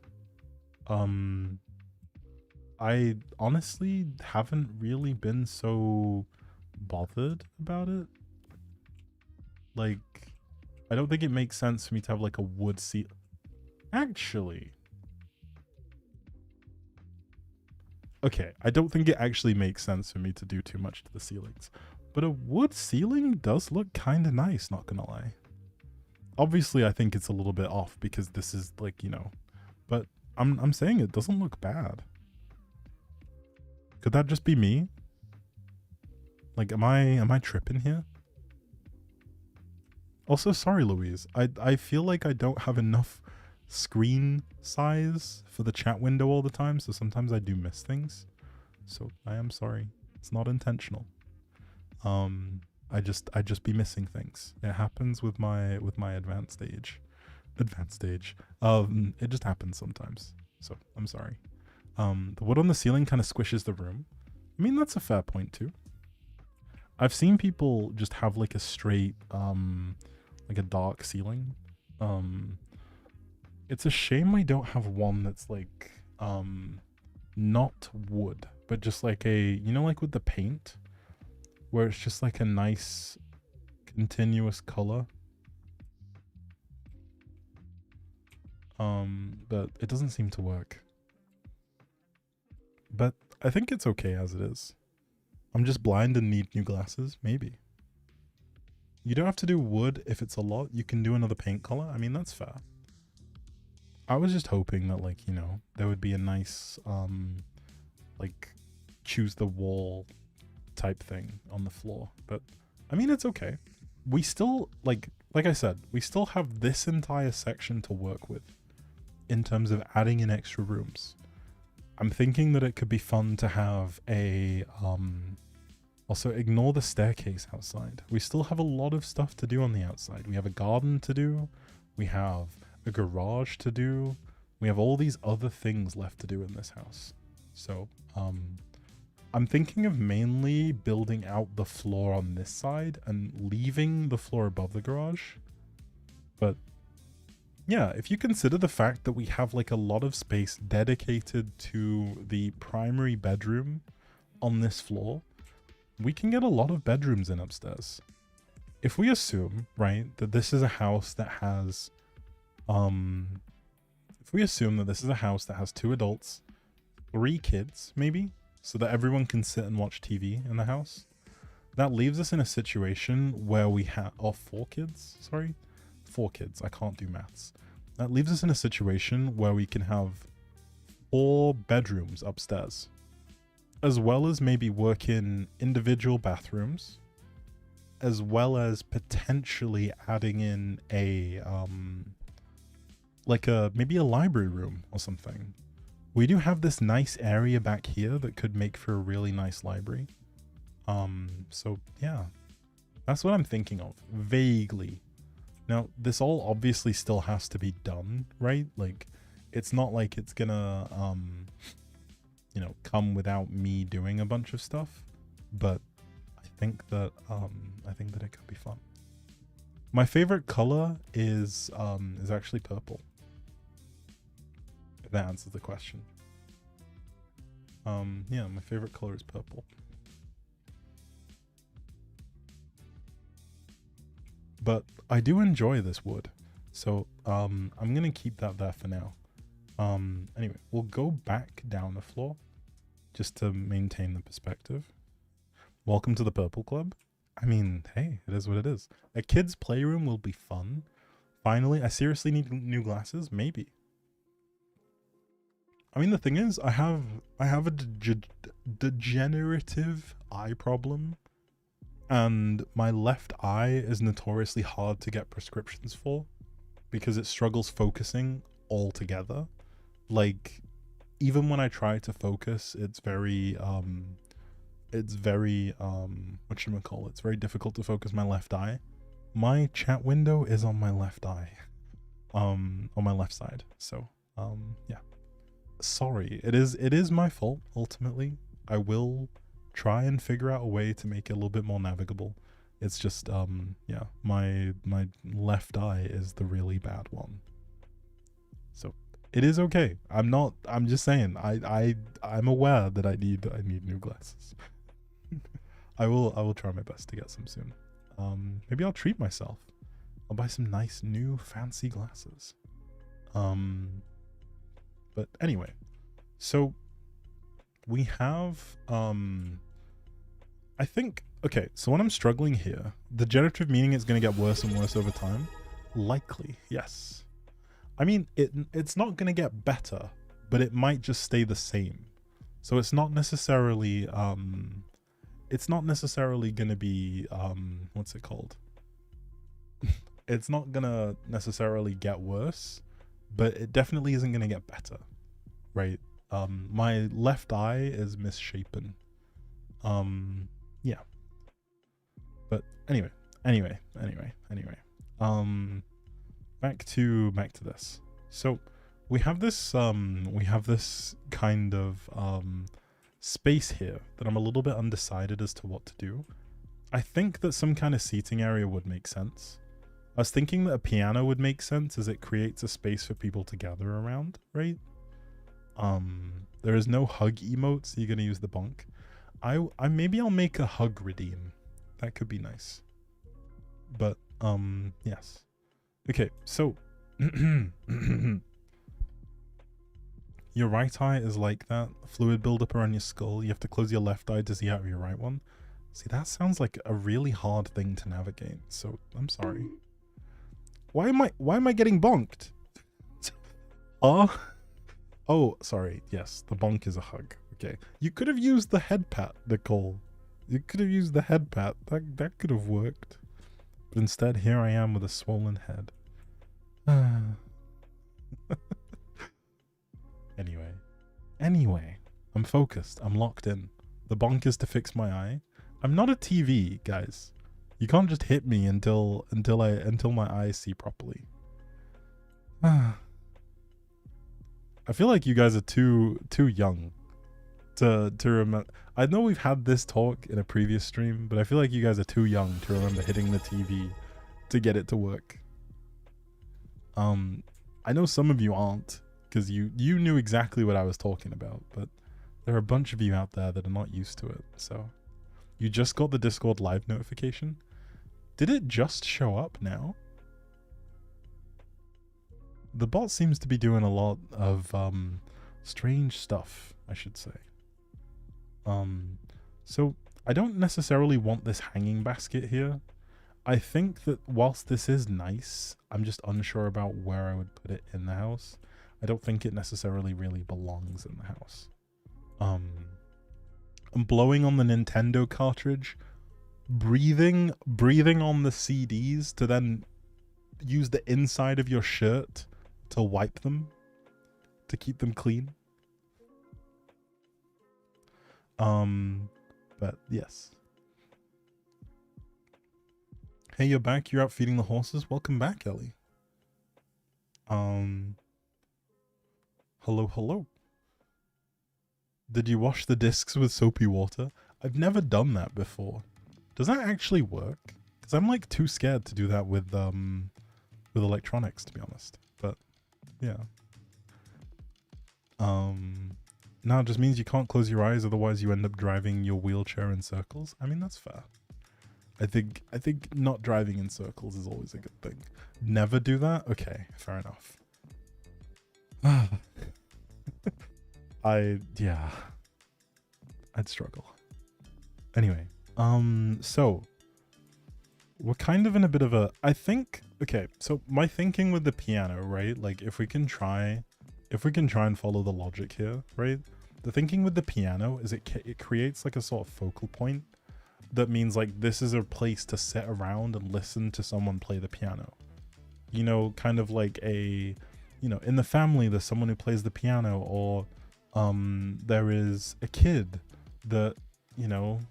I honestly haven't really been so bothered about it. Like, I don't think it makes sense for me to have like a wood ceiling. Actually. Okay, I don't think it actually makes sense for me to do too much to the ceilings. But a wood ceiling does look kind of nice, not gonna lie. Obviously, I think it's a little bit off because this is like, you know, but I'm saying it doesn't look bad. Could that just be me? Like, am I tripping here? Also, sorry, Louise. I feel like I don't have enough screen size for the chat window all the time, so sometimes I do miss things. So I am sorry. It's not intentional. I just be missing things. It happens with my advanced stage. It just happens sometimes. So I'm sorry. The wood on the ceiling kind of squishes the room. I mean, that's a fair point too. I've seen people just have like a straight, like a dark ceiling. It's a shame we don't have one that's like, not wood, but just like a, you know, like with the paint, where it's just like a nice continuous color. But it doesn't seem to work. But I think it's okay as it is. I'm just blind and need new glasses, maybe. You don't have to do wood if it's a lot. You can do another paint color. I mean, that's fair. I was just hoping that, like, you know, there would be a nice, like, choose the wall type thing on the floor. But, I mean, it's okay. We still, like I said, we still have this entire section to work with in terms of adding in extra rooms. I'm thinking that it could be fun to have a, also ignore the staircase outside. We still have a lot of stuff to do on the outside. We have a garden to do. We have a garage to do. We have all these other things left to do in this house. So, I'm thinking of mainly building out the floor on this side and leaving the floor above the garage. But yeah, if you consider the fact that we have like a lot of space dedicated to the primary bedroom on this floor, we can get a lot of bedrooms in upstairs. If we assume, right, that this is a house that has, if we assume that this is a house that has 2 adults, 3 kids, maybe, so that everyone can sit and watch TV in the house, that leaves us in a situation where we have, 4 kids, sorry, 4 kids, I can't do maths. That leaves us in a situation where we can have 4 bedrooms upstairs. as well as maybe work in individual bathrooms, as well as potentially adding in a like maybe a library room or something. We do have this nice area back here that could make for a really nice library. So yeah, that's what I'm thinking of vaguely. Now this all obviously still has to be done, right? Like it's not like it's gonna you know, come without me doing a bunch of stuff, but I think that it could be fun. My favorite color is actually purple. If that answers the question. Yeah, my favorite color is purple. But I do enjoy this wood, so I'm gonna keep that there for now. Anyway, we'll go back down the floor just to maintain the perspective. Welcome to the Purple Club. I mean, hey, it is what it is. A kid's playroom will be fun. Finally, I seriously need new glasses? Maybe. I mean, the thing is, I have a degenerative eye problem, and my left eye is notoriously hard to get prescriptions for because it struggles focusing altogether. Like, even when I try to focus, it's very it's very difficult to focus my left eye. My chat window is on my left eye, on my left side. So yeah, sorry, it is my fault. Ultimately, I will try and figure out a way to make it a little bit more navigable. It's just yeah, my left eye is the really bad one. So it is okay. I'm just saying, I'm aware that I need new glasses. I will try my best to get some soon. Maybe I'll treat myself. I'll buy some nice new fancy glasses. But anyway, so we have I think, okay, so when I'm struggling here, the generative meaning is going to get worse and worse over time. Likely, yes. I mean, it's not going to get better, but it might just stay the same. So it's not necessarily going to be what's it called? It's not going to necessarily get worse, but it definitely isn't going to get better, right? My left eye is misshapen. Yeah. But anyway. Back to this. So we have this kind of space here that I'm a little bit undecided as to what to do. I think that some kind of seating area would make sense. I was thinking that a piano would make sense as it creates a space for people to gather around, right? There is no hug emote, so you're gonna use the bunk. Maybe I'll make a hug redeem. That could be nice. But yes. Okay, so your right eye is like that fluid buildup around your skull. You have to close your left eye to see out of your right one. See, that sounds like a really hard thing to navigate. So I'm sorry. Why am I getting bonked? Oh, sorry. Yes, the bonk is a hug. Okay, you could have used the head pat, Nicole. You could have used the head pat. That could have worked. But instead, here I am with a swollen head. Anyway, I'm focused. I'm locked in. The bonk is to fix my eye. I'm not a TV, guys. You can't just hit me until my eyes see properly. I feel like you guys are too young to remember. I know we've had this talk in a previous stream, but I feel like you guys are too young to remember hitting the TV to get it to work. I know some of you aren't, because you knew exactly what I was talking about, but there are a bunch of you out there that are not used to it. So you just got the Discord live notification. Did it just show up now? The bot seems to be doing a lot of strange stuff, I should say. So I don't necessarily want this hanging basket here. I think that whilst this is nice, I'm just unsure about where I would put it in the house. I don't think it necessarily really belongs in the house. and blowing on the Nintendo cartridge, breathing on the CDs to then use the inside of your shirt to wipe them, to keep them clean. But yes. Hey, you're back. You're out feeding the horses. Welcome back, Ellie. Hello. Did you wash the discs with soapy water? I've never done that before. Does that actually work? Because I'm like too scared to do that with electronics, to be honest. But yeah. No, it just means you can't close your eyes, otherwise you end up driving your wheelchair in circles. I mean, that's fair. I think not driving in circles is always a good thing. Never do that? Okay, fair enough. Yeah. I'd struggle. Anyway, so we're kind of in a bit of a, okay, so my thinking with the piano, right? Like if we can try and follow the logic here, right? The thinking with the piano is it creates like a sort of focal point that means like this is a place to sit around and listen to someone play the piano. You know, kind of like a, you know, in the family there's someone who plays the piano, or there is a kid that, you know,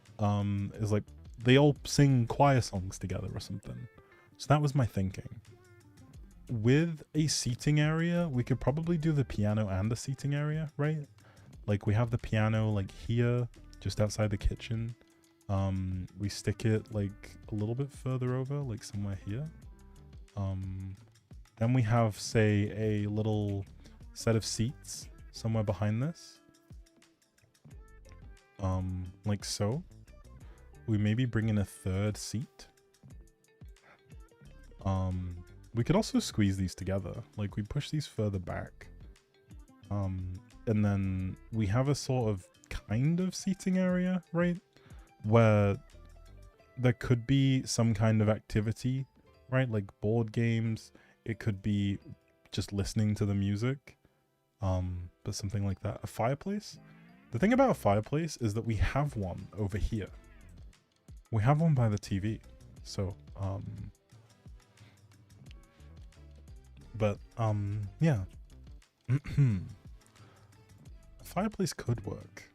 is like, they all sing choir songs together or something. So that was my thinking. With a seating area, we could probably do the piano and the seating area, right? Like we have the piano like here, just outside the kitchen. We stick it like a little bit further over, like somewhere here. Then we have, say, a little set of seats somewhere behind this. Like so. We maybe bring in a third seat. We could also squeeze these together. Like we push these further back. And then we have a sort of kind of seating area, right? Where there could be some kind of activity, right? Like board games. It could be just listening to the music. But something like that. A fireplace? The thing about a fireplace is that we have one over here. We have one by the TV. So, yeah. A fireplace could work.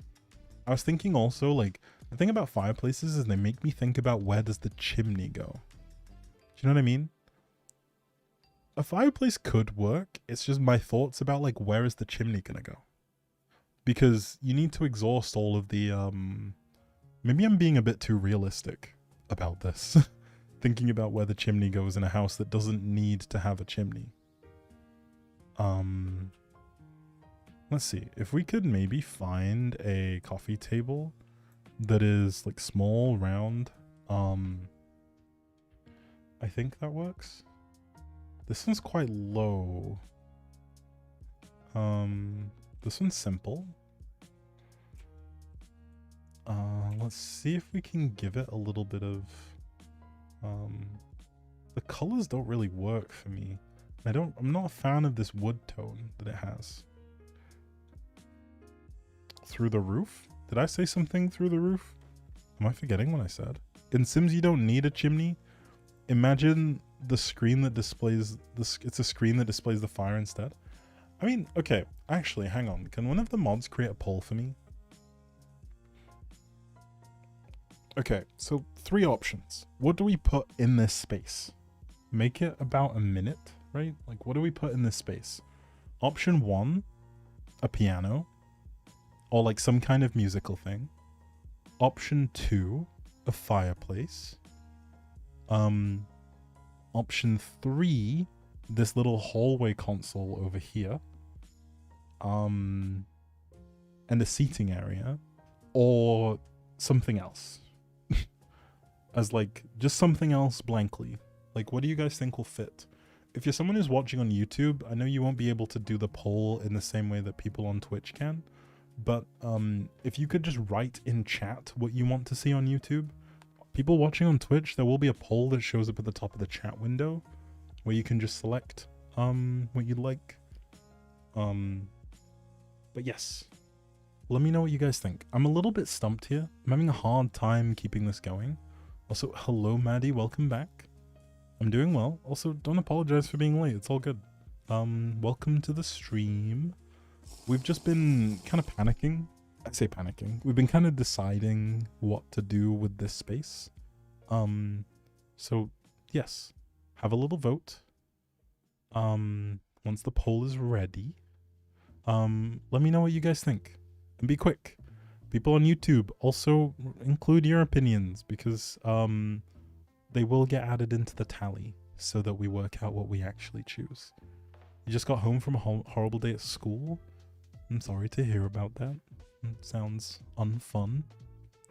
I was thinking also, like, the thing about fireplaces is they make me think about where does the chimney go? Do you know what I mean? A fireplace could work. It's just my thoughts about, like, where is the chimney gonna go? Because you need to exhaust all of the, maybe I'm being a bit too realistic about this. Thinking about where the chimney goes in a house that doesn't need to have a chimney. Let's see. If we could maybe find a coffee table that is like small, round. I think that works. This one's quite low. This one's simple. Let's see if we can give it a little bit of, the colors don't really work for me. I'm not a fan of this wood tone that it has. Through the roof? Did I say something through the roof? Am I forgetting what I said? In Sims, you don't need a chimney. Imagine the screen that displays this. It's a screen that displays the fire instead. I mean, okay, actually, hang on. Can one of the mods create a poll for me? Okay, so 3 options. What do we put in this space? Make it about a minute, right? Like, what do we put in this space? Option 1, a piano. Or like some kind of musical thing. Option 2, a fireplace. Option 3, this little hallway console over here. And a seating area. Or something else. As like, just something else blankly. Like, what do you guys think will fit? If you're someone who's watching on YouTube, I know you won't be able to do the poll in the same way that people on Twitch can. But if you could just write in chat what you want to see on YouTube. People watching on Twitch, there will be a poll that shows up at the top of the chat window where you can just select what you'd like. But yes. let me know what you guys think. I'm a little bit stumped here. I'm having a hard time keeping this going. Also, hello Maddie, welcome back. I'm doing well. Also, don't apologize for being late. It's all good. Welcome to the stream. We've just been kind of panicking. I say panicking. We've been kind of deciding what to do with this space. So yes, have a little vote. Once the poll is ready, let me know what you guys think. And be quick. People on YouTube, also include your opinions because they will get added into the tally so that we work out what we actually choose. You just got home from a horrible day at school? I'm sorry to hear about that. It sounds unfun.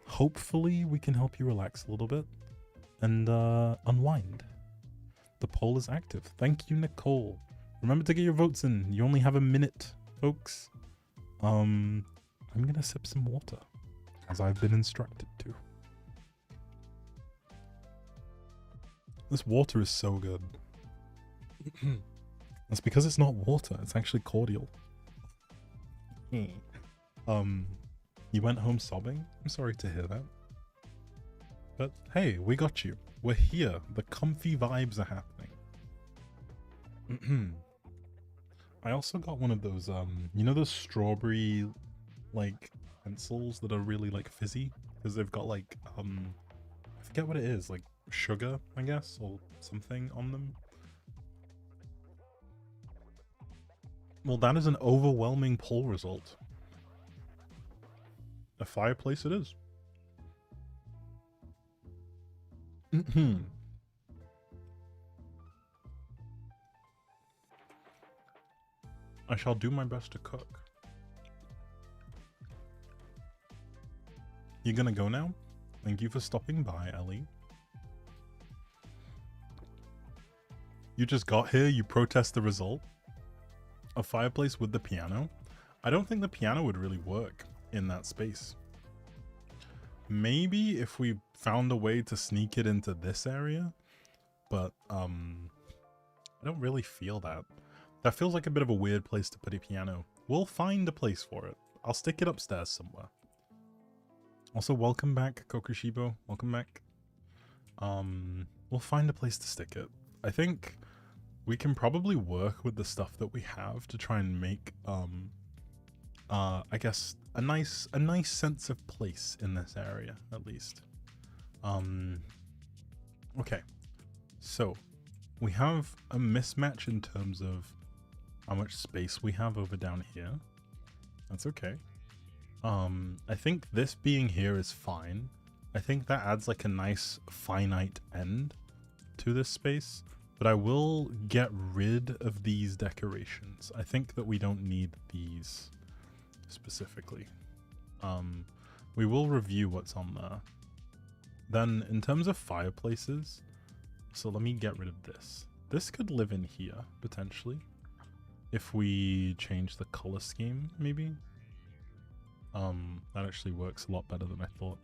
Hopefully we can help you relax a little bit and unwind. The poll is active. Thank you, Nicole. Remember to get your votes in. You only have a minute, folks. I'm gonna sip some water, as I've been instructed to. This water is so good. That's because it's not water, it's actually cordial. You went home sobbing? I'm sorry to hear that. But hey, we got you. We're here. The comfy vibes are happening. I also got one of those, you know those strawberry, like, pencils that are really, like, fizzy? Because they've got, like, I forget what it is, like, sugar, I guess, or something on them. Well, that is an overwhelming poll result. A fireplace it is. I shall do my best to cook. You gonna go now? Thank you for stopping by, Ellie. You just got here, you protest the result? A fireplace with the piano? I don't think the piano would really work in that space. Maybe if we found a way to sneak it into this area, but I don't really feel that. That feels like a bit of a weird place to put a piano. We'll find a place for it. I'll stick it upstairs somewhere. Also, welcome back, Kokushibo. Welcome back. We'll find a place to stick it. I think we can probably work with the stuff that we have to try and make I guess a nice sense of place in this area, at least. Okay, so we have a mismatch in terms of how much space we have over down here. That's okay. I think this being here is fine. I think that adds like a nice finite end to this space, but I will get rid of these decorations. I think that we don't need these specifically. We will review what's on there. Then in terms of fireplaces, so let me get rid of this. This could live in here potentially if we change the color scheme, maybe. That actually works a lot better than I thought.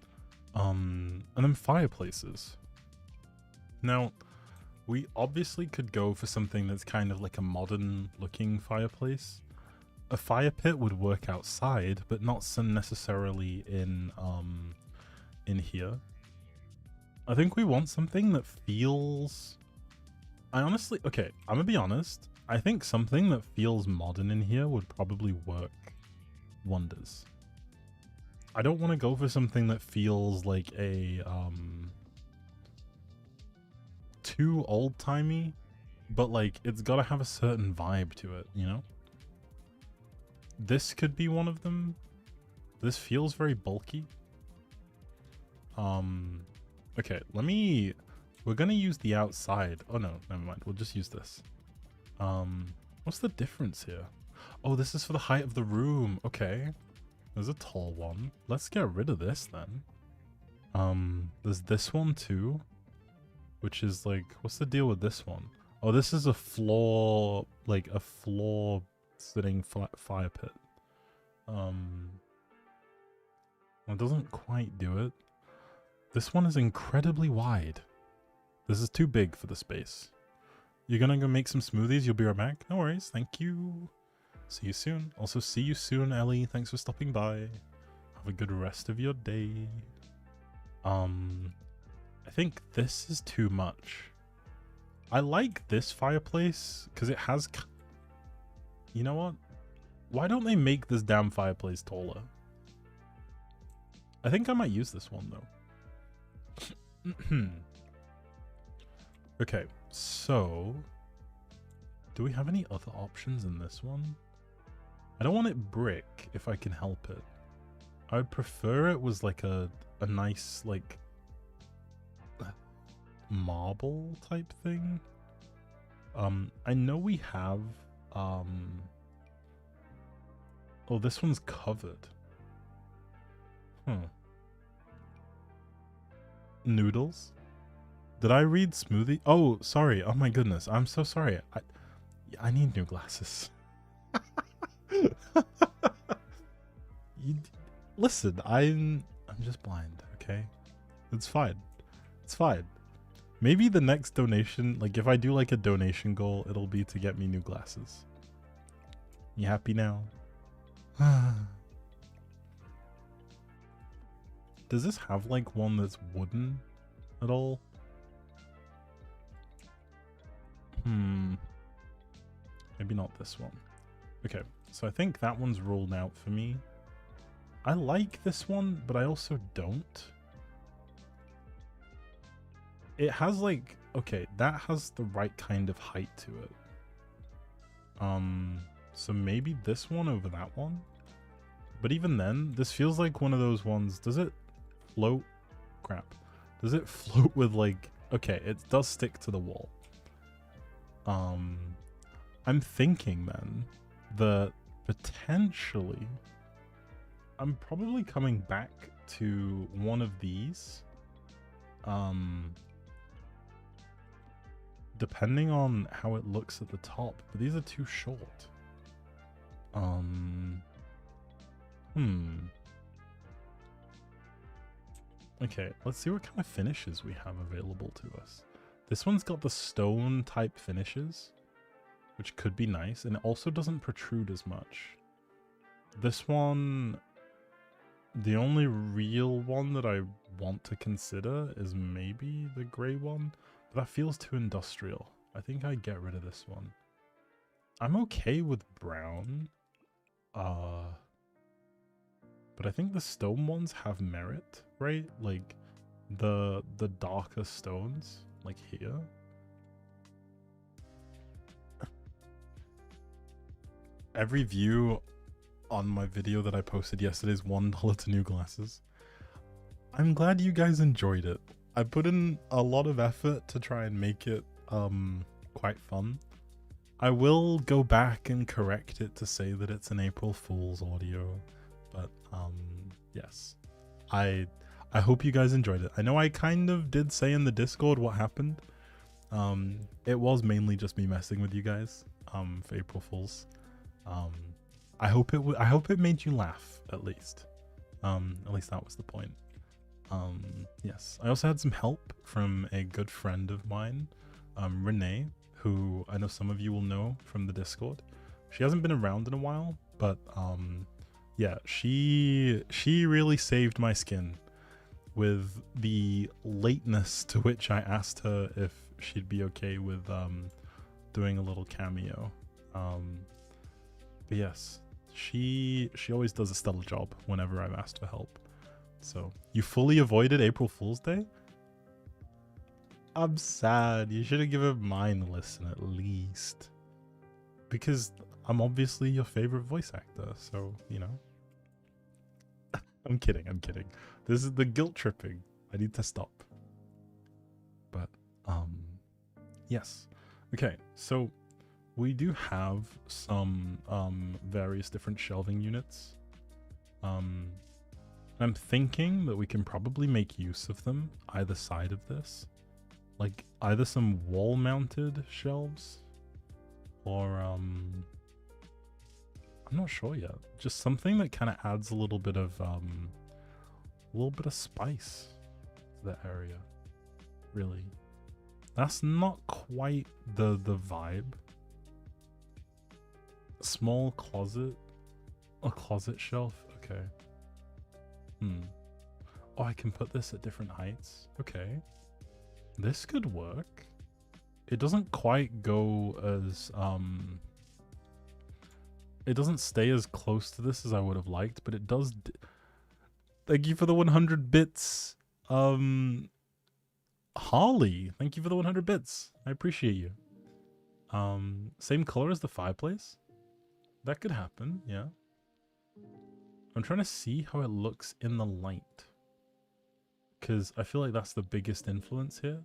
And then fireplaces. Now, we obviously could go for something that's kind of like a modern looking fireplace. A fire pit would work outside, but not so necessarily in here. I think we want something that feels... okay, I'm gonna be honest. I think something that feels modern in here would probably work wonders. I don't want to go for something that feels like a too old-timey, but like it's got to have a certain vibe to it, you know? This could be one of them. This feels very bulky. Okay, we're gonna use the outside. Oh no, never mind. We'll just use this. What's the difference here? Oh, this is for the height of the room. Okay. There's a tall one. Let's get rid of this then. There's this one too, which is like, what's the deal with this one? Oh, this is a floor, like a floor sitting fire pit. It doesn't quite do it. This one is incredibly wide. This is too big for the space. You're gonna go make some smoothies? You'll be right back? No worries, thank you. See you soon. Also, see you soon, Ellie. Thanks for stopping by. Have a good rest of your day. I think this is too much. I like this fireplace because it has... You know what? Why don't they make this damn fireplace taller? I think I might use this one, though. Okay, so... Do we have any other options in this one? I don't want it brick if I can help it. I would prefer it was like a nice, like... marble type thing. I know we have... Oh, this one's covered. Noodles? Did I read smoothie? Oh, sorry. Oh my goodness. I'm so sorry. I need new glasses. Listen, I'm just blind, okay? It's fine. It's fine. Maybe the next donation, like if I do like a donation goal, it'll be to get me new glasses. You happy now? Does this have like one that's wooden at all? Maybe not this one. Okay, so I think that one's ruled out for me. I like this one, but I also don't. It has like, okay, that has the right kind of height to it. So maybe this one over that one. But even then, this feels like one of those ones. Does it float? Crap. Does it float with like, okay, it does stick to the wall. I'm thinking then that potentially I'm probably coming back to one of these. Depending on how it looks at the top, but these are too short. Okay, let's see what kind of finishes we have available to us. This one's got the stone type finishes, which could be nice, and it also doesn't protrude as much. This one, the only real one that I want to consider is maybe the grey one, but that feels too industrial. I think I'd get rid of this one. I'm okay with brown, but I think the stone ones have merit, right? Like the darker stones, like here. Every view on my video that I posted yesterday is $1 to new glasses. I'm glad you guys enjoyed it. I put in a lot of effort to try and make it quite fun. I will go back and correct it to say that it's an April Fool's audio, but yes. I hope you guys enjoyed it. I know I kind of did say in the Discord what happened. It was mainly just me messing with you guys for April Fool's. I hope it made you laugh at least. At least that was the point. Yes, I also had some help from a good friend of mine, Renee, who I know some of you will know from the Discord. She hasn't been around in a while, but yeah, she really saved my skin with the lateness to which I asked her if she'd be okay with doing a little cameo. But yes, she always does a stellar job whenever I've asked for help. So you fully avoided April Fool's Day? I'm sad. You should have given mine a listen at least, because I'm obviously your favorite voice actor, so you know. I'm kidding. This is the guilt tripping. I need to stop. But yes. Okay, so we do have some various different shelving units. I'm thinking that we can probably make use of them either side of this. Like either some wall mounted shelves or I'm not sure yet. Just something that kind of adds a little bit of spice to that area. Really. That's not quite the vibe. Small closet. A closet shelf. Okay. Oh, I can put this at different heights. Okay. This could work. It doesn't quite go as, it doesn't stay as close to this as I would have liked, but it does. Thank you for the 100 bits. Harley, thank you for the 100 bits. I appreciate you. Same color as the fireplace? That could happen, yeah. I'm trying to see how it looks in the light, because I feel like that's the biggest influence here.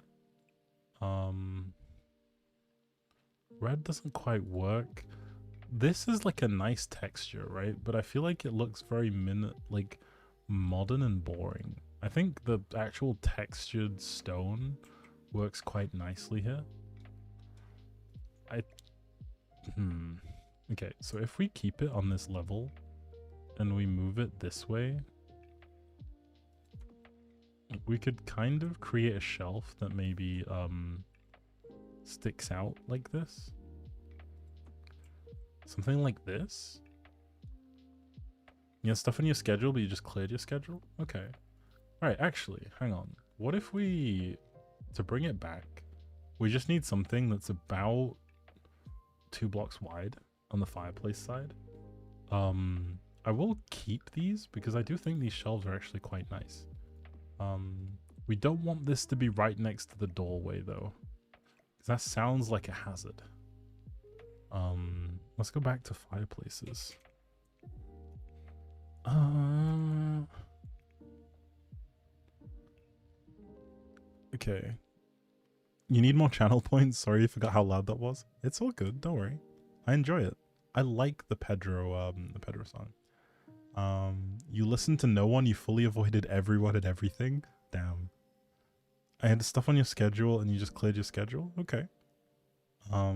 Red doesn't quite work. This is like a nice texture, right? But I feel like it looks very modern and boring. I think the actual textured stone works quite nicely here. Okay, so if we keep it on this level and we move it this way, we could kind of create a shelf that maybe sticks out like this. Something like this. You have stuff in your schedule, but you just cleared your schedule? Okay. Alright, actually, hang on. What if we, to bring it back, we just need something that's about 2 blocks wide on the fireplace side. I will keep these because I do think these shelves are actually quite nice. We don't want this to be right next to the doorway though, because that sounds like a hazard. Let's go back to fireplaces. Okay. You need more channel points? Sorry, I forgot how loud that was. It's all good, don't worry. I enjoy it. I like the Pedro song. You listened to no one, you fully avoided everyone and everything. Damn. I had stuff on your schedule and you just cleared your schedule? Okay. I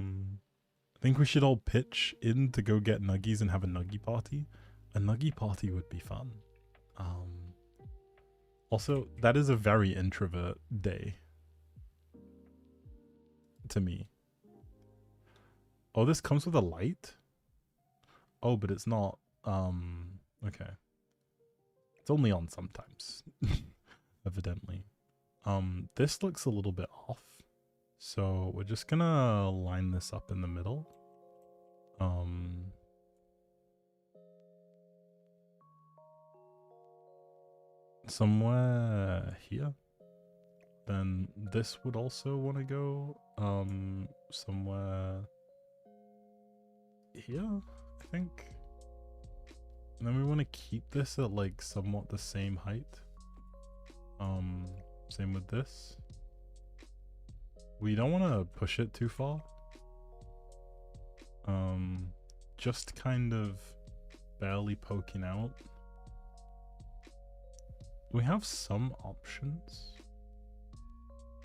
think we should all pitch in to go get nuggies and have a nuggie party. A nuggie party would be fun. Also, that is a very introvert day. To me. Oh, this comes with a light? Oh, but it's not, okay. It's only on sometimes, evidently. This looks a little bit off. So we're just gonna line this up in the middle. Somewhere here. Then this would also want to go, somewhere here, I think. And then we want to keep this at like somewhat the same height. Same with this. We don't want to push it too far. Just kind of barely poking out. We have some options.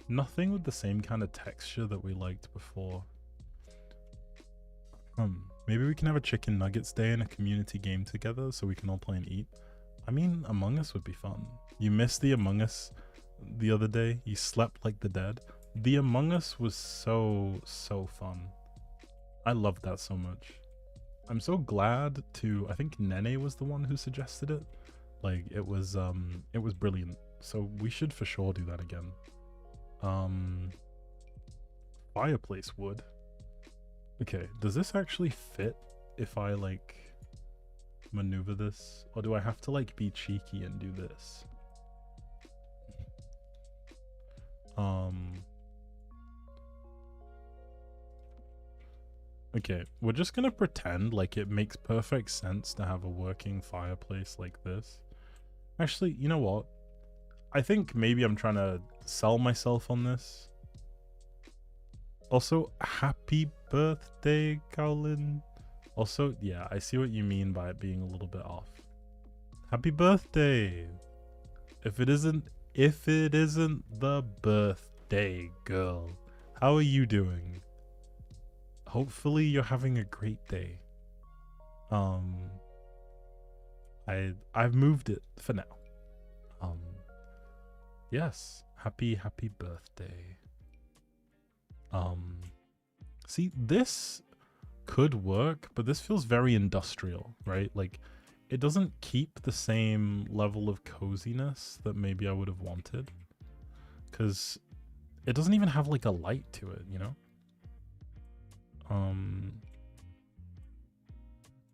Nothing with the same kind of texture that we liked before. Maybe we can have a chicken nuggets day and a community game together so we can all play and eat. I mean, Among Us would be fun. You missed the Among Us the other day. You slept like the dead. The Among Us was so fun. I loved that so much. I'm so glad to, I think Nene was the one who suggested it. Like, it was brilliant. So we should for sure do that again. Fireplace wood. Okay, does this actually fit if I like maneuver this? Or do I have to like be cheeky and do this? Okay, we're just gonna pretend like it makes perfect sense to have a working fireplace like this. Actually, you know what? I think maybe I'm trying to sell myself on this. Also, happy birthday, Colin. Also, yeah, I see what you mean by it being a little bit off. Happy birthday. If it isn't the birthday girl, how are you doing? Hopefully you're having a great day. I've moved it for now. Yes, happy birthday. See, this could work, but this feels very industrial, right? Like, it doesn't keep the same level of coziness that maybe I would have wanted. Because it doesn't even have, like, a light to it, you know?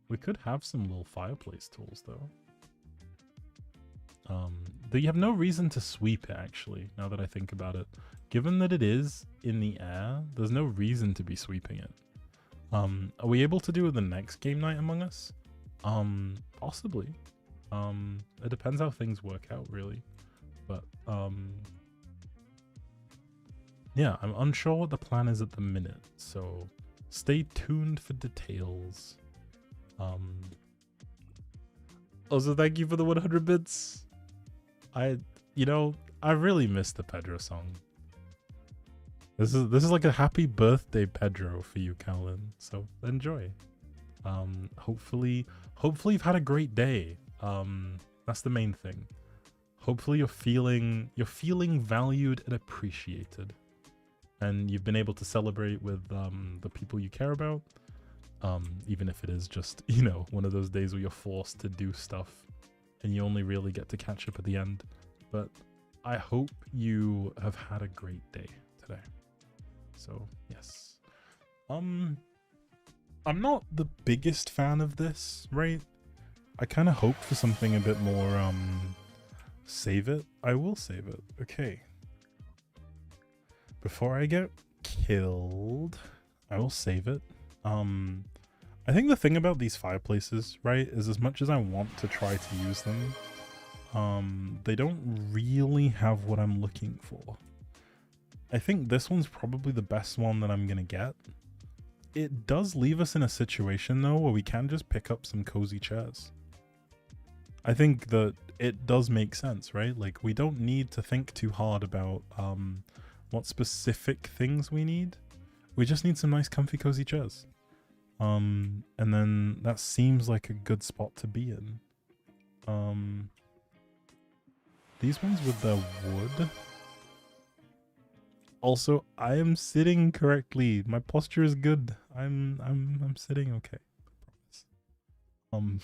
We could have some little fireplace tools, though. Though you have no reason to sweep it, actually, now that I think about it. Given that it is in the air, there's no reason to be sweeping it. Are we able to do it the next game night Among Us? Possibly. It depends how things work out, really. But, yeah, I'm unsure what the plan is at the minute, so stay tuned for details. Also, thank you for the 100 bits. I really missed the Pedro song. This is like a happy birthday Pedro for you, Calvin. So enjoy. Hopefully you've had a great day. That's the main thing. Hopefully you're feeling valued and appreciated, and you've been able to celebrate with the people you care about. Even if it is just, one of those days where you're forced to do stuff and you only really get to catch up at the end. But I hope you have had a great day today. So, yes. I'm not the biggest fan of this, right? I kind of hoped for something a bit more, save it. I will save it. Okay. Before I get killed, I will save it. I think the thing about these fireplaces, right, is as much as I want to try to use them, they don't really have what I'm looking for. I think this one's probably the best one that I'm gonna get. It does leave us in a situation, though, where we can just pick up some cozy chairs. I think that it does make sense, right? Like, we don't need to think too hard about what specific things we need. We just need some nice comfy cozy chairs. And then that seems like a good spot to be in. These ones with the wood. Also, I am sitting correctly. My posture is good. I'm sitting okay. I promise.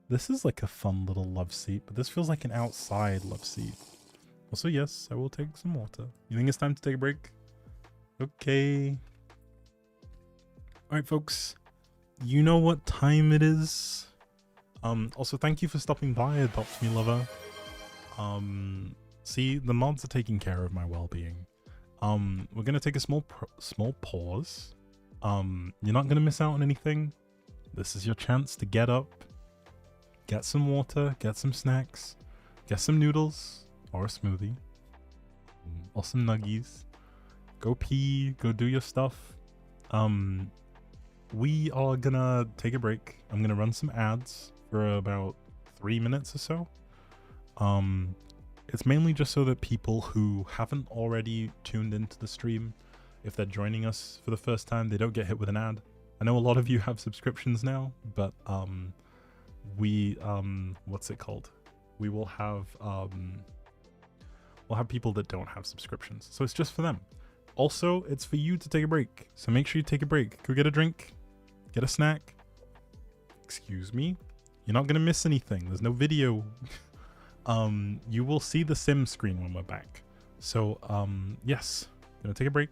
This is like a fun little love seat, but this feels like an outside love seat. Also, yes, I will take some water. You think it's time to take a break? Okay. Alright, folks. You know what time it is. Also, thank you for stopping by, Adopt Me Lover. See, the mods are taking care of my well-being. We're gonna take a small pause. You're not gonna miss out on anything. This is your chance to get up, get some water, get some snacks, get some noodles or a smoothie, or some nuggies. Go pee, go do your stuff. We are gonna take a break. I'm gonna run some ads for about 3 minutes or so. It's mainly just so that people who haven't already tuned into the stream, if they're joining us for the first time, they don't get hit with an ad. I know a lot of you have subscriptions now, but what's it called? We will have we'll have people that don't have subscriptions, so it's just for them. Also, it's for you to take a break, so make sure you take a break. Go get a drink, get a snack. Excuse me, you're not gonna miss anything. There's no video. You will see the sim screen when we're back. So yes, gonna take a break.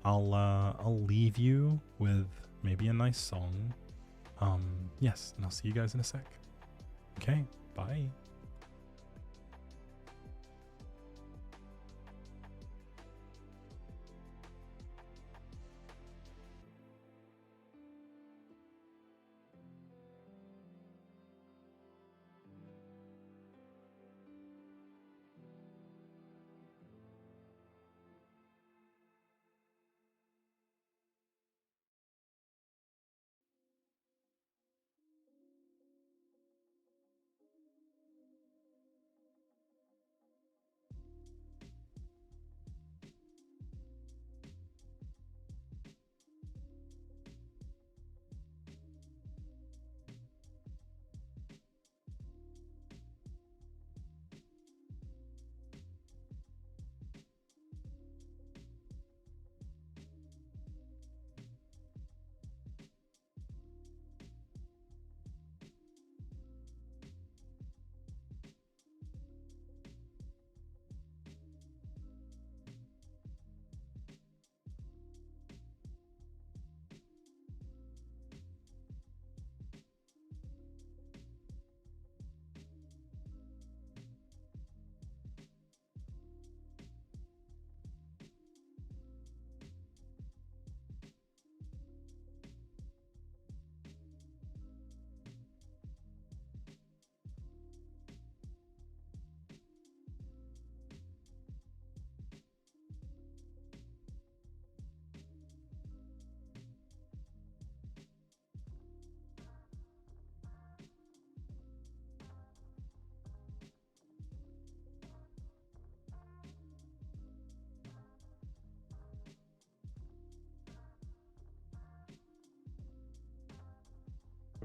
I'll leave you with maybe a nice song. Yes, and I'll see you guys in a sec. Okay, bye.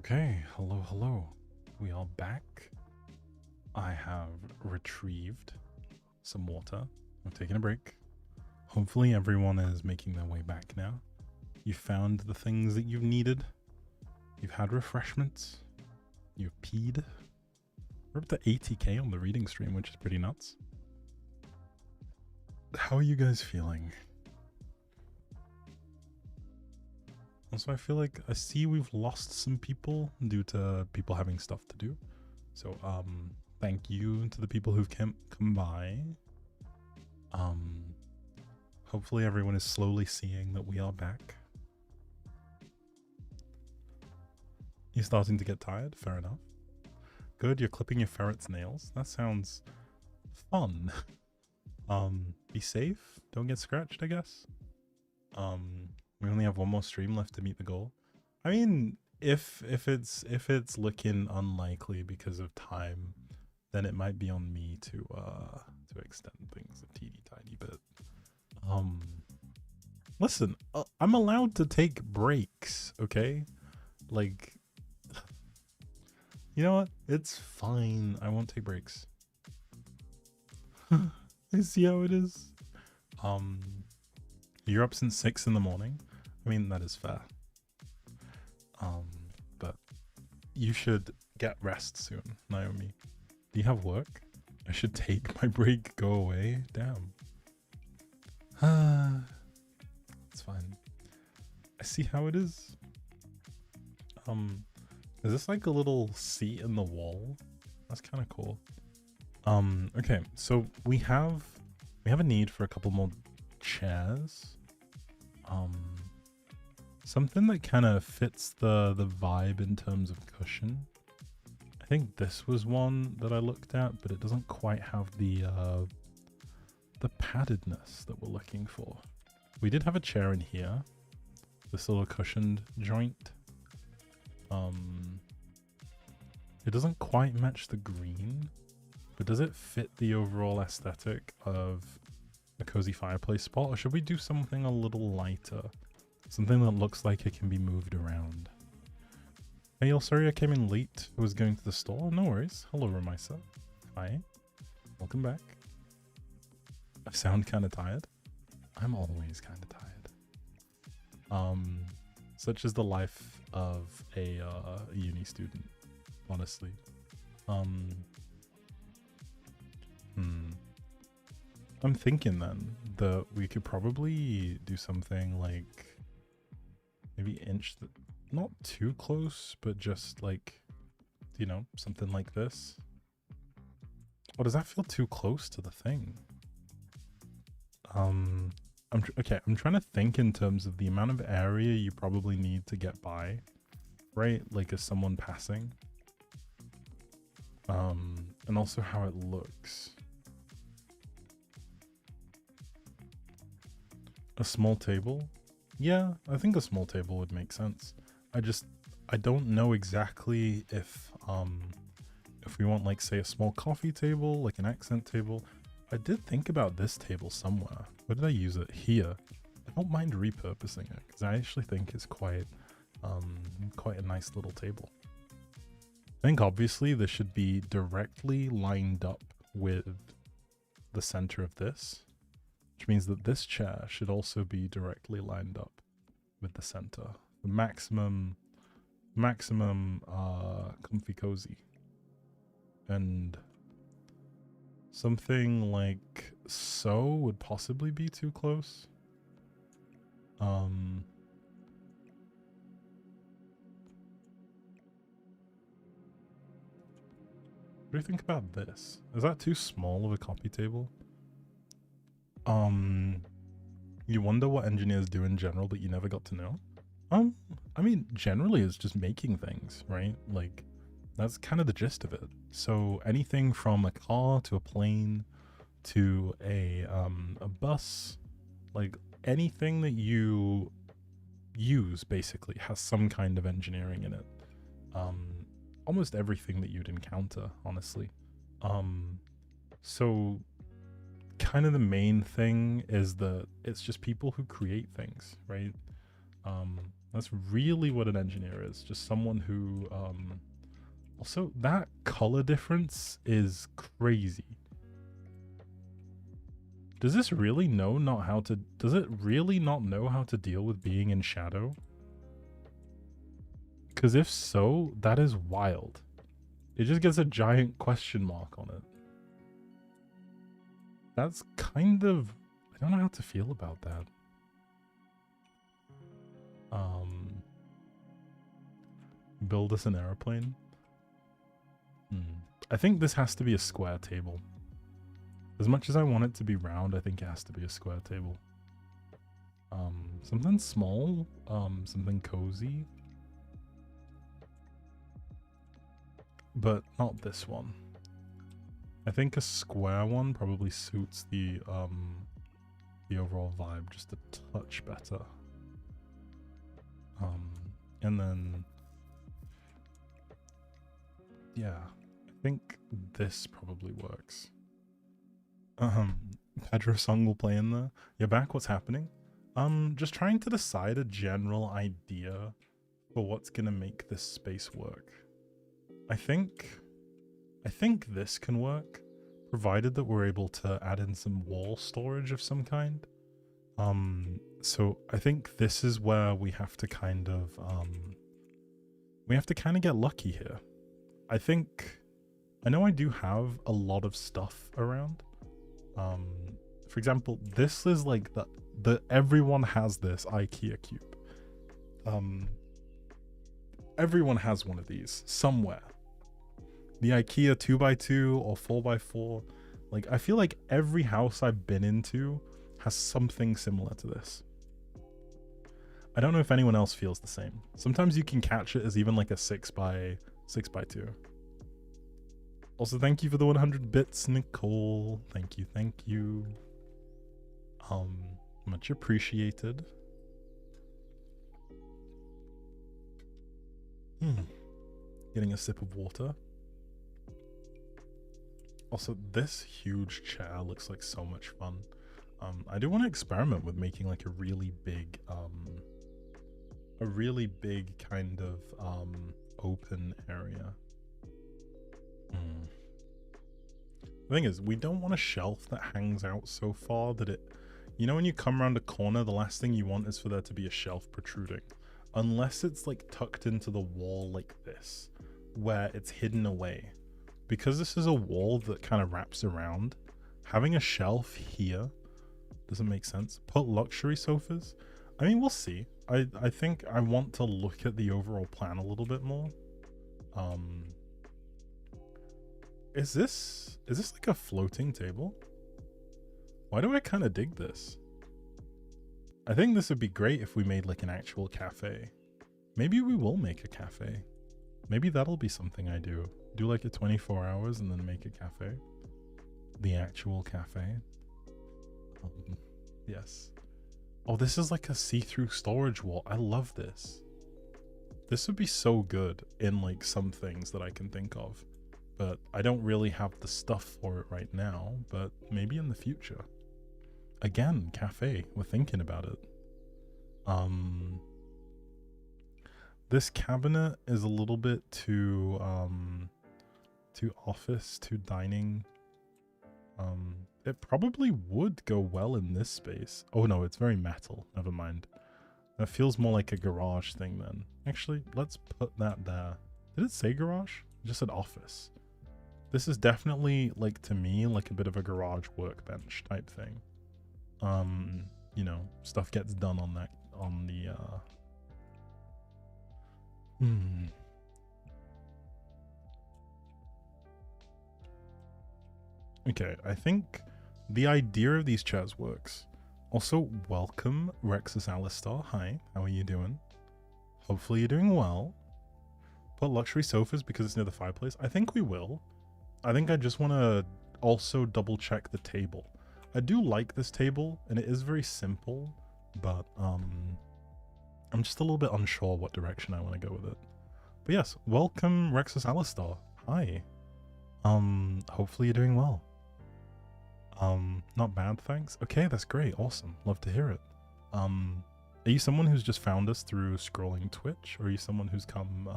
Okay, hello, hello. We are back. I have retrieved some water. I'm taking a break. Hopefully everyone is making their way back now. You found the things that you've needed. You've had refreshments. You've peed. We're up to 80k on the reading stream, which is pretty nuts. How are you guys feeling? Also, I feel like I see we've lost some people due to people having stuff to do. So, thank you to the people who've come by. Hopefully everyone is slowly seeing that we are back. You're starting to get tired? Fair enough. Good, you're clipping your ferret's nails. That sounds fun. Be safe. Don't get scratched, I guess. We only have one more stream left to meet the goal. I mean, if it's looking unlikely because of time, then it might be on me to extend things a teeny tiny bit. Listen, I'm allowed to take breaks, okay? Like, you know what? It's fine. I won't take breaks. I see how it is. You're up since 6 in the morning. I mean, that is fair. But you should get rest soon, Naomi. Do you have work? I should take my break, go away. Damn. It's fine. I see how it is. Is this like a little seat in the wall? That's kind of cool. Okay, so we have a need for a couple more chairs. Something that kind of fits the vibe in terms of cushion. I think this was one that I looked at, but it doesn't quite have the paddedness that we're looking for. We did have a chair in here, this little cushioned joint. It doesn't quite match the green, but does it fit the overall aesthetic of a cozy fireplace spot, or should we do something a little lighter? Something that looks like it can be moved around. Hey, y'all, sorry I came in late. I was going to the store. No worries. Hello, Ramisa. Hi. Welcome back. I sound kind of tired. I'm always kind of tired. Such is the life of a uni student, honestly. I'm thinking then that we could probably do something like maybe not too close, but just like, you know, something like this. Or does that feel too close to the thing? Okay, I'm trying to think in terms of the amount of area you probably need to get by, right? Like as someone passing. And also how it looks. A small table? Yeah, I think a small table would make sense. I don't know exactly if we want, like, say a small coffee table, like an accent table. I did think about this table somewhere. Where did I use it? Here. I don't mind repurposing it because I actually think it's quite a nice little table. I think obviously this should be directly lined up with the center of this, which means that this chair should also be directly lined up with the center. The maximum comfy cozy. And something like so would possibly be too close. What do you think about this? Is that too small of a coffee table? You wonder what engineers do in general, but you never got to know? I mean, generally it's just making things, right? Like, that's kind of the gist of it. So anything from a car to a plane to a bus, like anything that you use basically has some kind of engineering in it. Almost everything that you'd encounter, honestly. So kind of the main thing is that it's just people who create things, right? That's really what an engineer is. Just someone who, also that color difference is crazy. Does this really know not how to, does it really not know how to deal with being in shadow? Because if so, that is wild. It just gets a giant question mark on it. That's kind of, I don't know how to feel about that. Build us an airplane. I think this has to be a square table. As much as I want it to be round, I think it has to be a square table. Something small, something cozy. But not this one. I think a square one probably suits the overall vibe just a touch better. And then, yeah, I think this probably works. Pedro song will play in there. You're back, what's happening? Just trying to decide a general idea for what's gonna make this space work. I think this can work, provided that we're able to add in some wall storage of some kind. So I think this is where we have to kind of get lucky here. I know I do have a lot of stuff around. For example, this is like the everyone has this IKEA cube. Everyone has one of these somewhere. The IKEA 2x2 or 4x4. Like, I feel like every house I've been into has something similar to this. I don't know if anyone else feels the same. Sometimes you can catch it as even like a 6x2. Also, thank you for the 100 bits, Nicole. Thank you. Much appreciated. Getting a sip of water. Also, this huge chair looks like so much fun. I do want to experiment with making like a really big kind of open area. The thing is, we don't want a shelf that hangs out so far that it, you know, when you come around a corner, the last thing you want is for there to be a shelf protruding. Unless it's like tucked into the wall like this, where it's hidden away. Because this is a wall that kind of wraps around, having a shelf here doesn't make sense. Put luxury sofas. I mean, we'll see. I think I want to look at the overall plan a little bit more. Is this like a floating table? Why do I kind of dig this? I think this would be great if we made like an actual cafe. Maybe we will make a cafe. Maybe that'll be something I do. Do like a 24 hours and then make a cafe. The actual cafe. Yes. Oh, this is like a see-through storage wall. I love this. This would be so good in like some things that I can think of. But I don't really have the stuff for it right now, but maybe in the future. Again, cafe. We're thinking about it. This cabinet is a little bit too office, too dining. It probably would go well in this space. Oh no, it's very metal. Never mind. That feels more like a garage thing then. Actually, let's put that there. Did it say garage? It just said office. This is definitely, like, to me, like a bit of a garage workbench type thing. You know, stuff gets done on that, on the, Okay, I think the idea of these chairs works. Also, welcome, Rexus Alistar. Hi, how are you doing? Hopefully you're doing well. Put luxury sofas because it's near the fireplace. I think we will. I think I just want to also double check the table. I do like this table, and it is very simple, but I'm just a little bit unsure what direction I want to go with it. But yes, welcome, Rexus Alistar. Hi. Hopefully you're doing well. Not bad, thanks. Okay, that's great. Awesome. Love to hear it. Are you someone who's just found us through scrolling Twitch, or are you someone who's come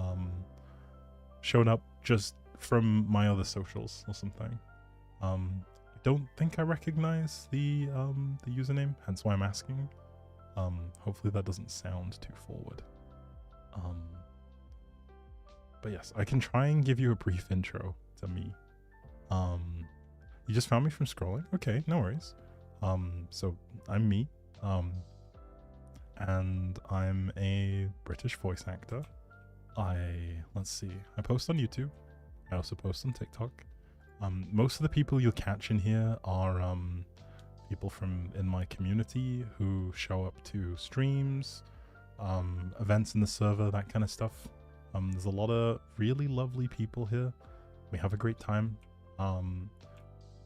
shown up just from my other socials or something? I don't think I recognize the username, hence why I'm asking. Hopefully that doesn't sound too forward. But yes, I can try and give you a brief intro to me. You just found me from scrolling? Okay, no worries. So I'm me. And I'm a British voice actor. Let's see, I post on YouTube. I also post on TikTok. Most of the people you'll catch in here are people from in my community who show up to streams, events in the server, that kind of stuff. There's a lot of really lovely people here. We have a great time.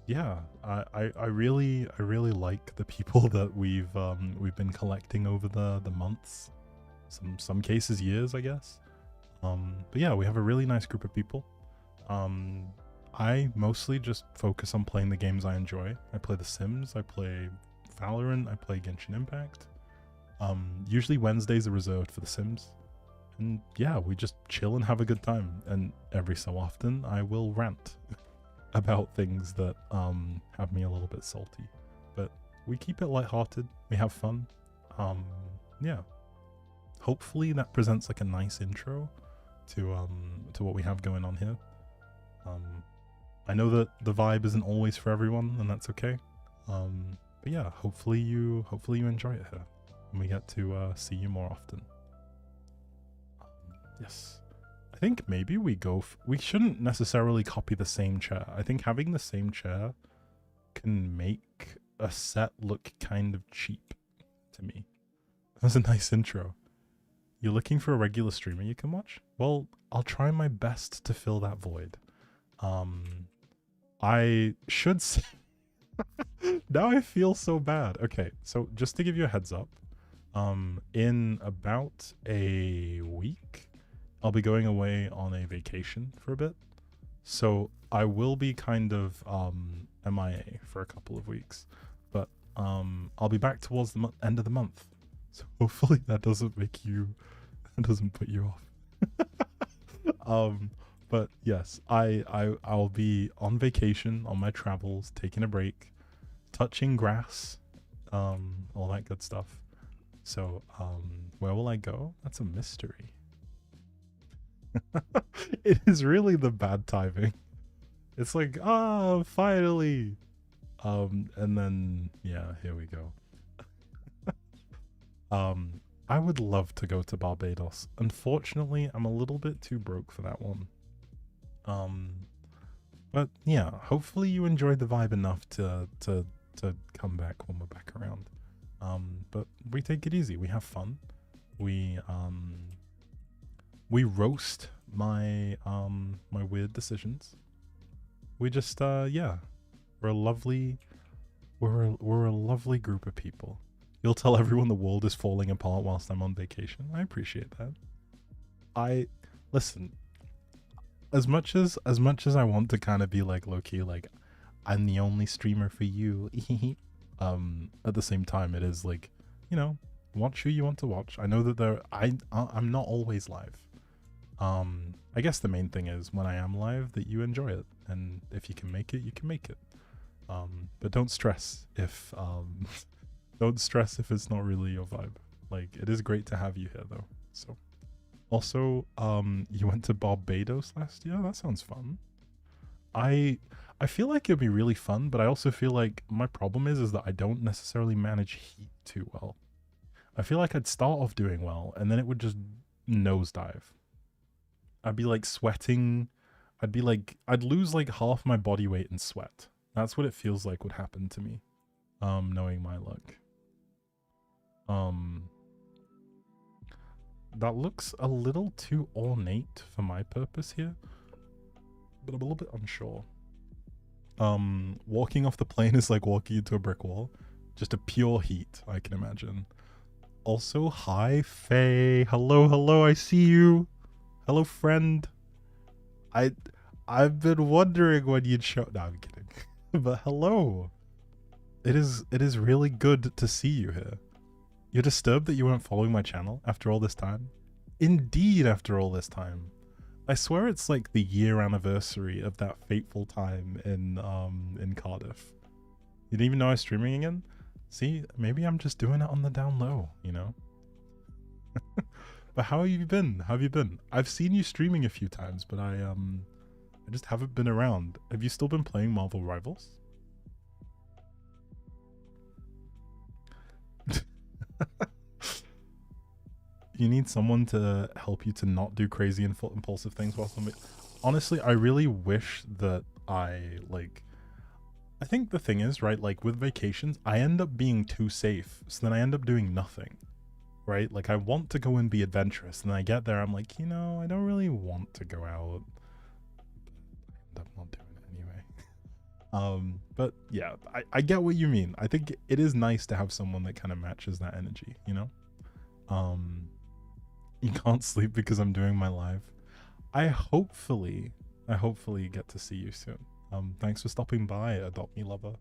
Yeah, I really like the people that we've been collecting over the months, some cases years, I guess. But yeah, we have a really nice group of people. I mostly just focus on playing the games I enjoy. I play The Sims, I play Valorant, I play Genshin Impact. Usually Wednesdays are reserved for The Sims. And yeah, we just chill and have a good time. And every so often I will rant about things that have me a little bit salty. But we keep it lighthearted, we have fun. Yeah. Hopefully that presents like a nice intro to what we have going on here. I know that the vibe isn't always for everyone, and that's okay. But yeah, hopefully you enjoy it here, and we get to see you more often. Yes, I think maybe we shouldn't necessarily copy the same chair. I think having the same chair can make a set look kind of cheap to me. That was a nice intro. You're looking for a regular streamer you can watch? Well, I'll try my best to fill that void. I should say... Now I feel so bad. Okay, so just to give you a heads up, in about a week, I'll be going away on a vacation for a bit. So I will be kind of MIA for a couple of weeks. But I'll be back towards the end of the month. So hopefully that doesn't put you off. But yes, I'll be on vacation, on my travels, taking a break, touching grass, all that good stuff. So where will I go? That's a mystery. It is really the bad timing. It's like, finally. And then yeah, here we go. I would love to go to Barbados. Unfortunately, I'm a little bit too broke for that one. But yeah, hopefully you enjoyed the vibe enough to come back when we're back around. But we take it easy. We have fun. We roast my my weird decisions. We just yeah, we're a lovely group of people. You'll tell everyone the world is falling apart whilst I'm on vacation. I appreciate that. Listen, as much as I want to kind of be like low-key, like I'm the only streamer for you, at the same time it is like, you know, watch who you want to watch. I know that I'm not always live. I guess the main thing is when I am live that you enjoy it, and if you can make it, you can make it. But don't stress if don't stress if it's not really your vibe. Like, it is great to have you here though. So also, you went to Barbados last year? That sounds fun. I feel like it'd be really fun, but I also feel like my problem is that I don't necessarily manage heat too well. I feel like I'd start off doing well, and then it would just nosedive. I'd be like sweating. I'd lose like half my body weight in sweat. That's what it feels like would happen to me, knowing my luck. That looks a little too ornate for my purpose here, but I'm a little bit unsure. Walking off the plane is like walking into a brick wall. Just a pure heat, I can imagine. Also, hi, Faye. Hello, I see you. Hello, friend. I've been wondering when you'd show... No, I'm kidding. But hello. It is really good to see you here. You're disturbed that you weren't following my channel after all this time? Indeed, after all this time. I swear it's like the year anniversary of that fateful time in Cardiff. You didn't even know I was streaming again? See, maybe I'm just doing it on the down low, you know? But how have you been? How have you been? I've seen you streaming a few times, but I just haven't been around. Have you still been playing Marvel Rivals? You need someone to help you to not do crazy and impulsive things while somebody... Honestly, I really wish that I think the thing is, right, like with vacations, I end up being too safe. So then I end up doing nothing, right? Like I want to go and be adventurous. And then I get there, I'm like, you know, I don't really want to go out. I end up not doing it anyway. But yeah, I get what you mean. I think it is nice to have someone that kind of matches that energy, you know? You can't sleep because I'm doing my live. I hopefully get to see you soon. Thanks for stopping by, Adopt Me Lover.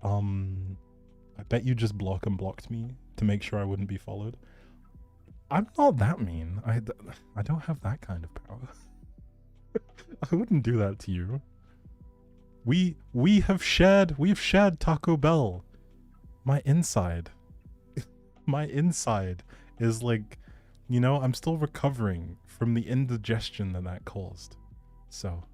I bet you just blocked me to make sure I wouldn't be followed. I'm not that mean. I don't have that kind of power. I wouldn't do that to you. We've shared Taco Bell. My inside is like, you know, I'm still recovering from the indigestion that caused. So,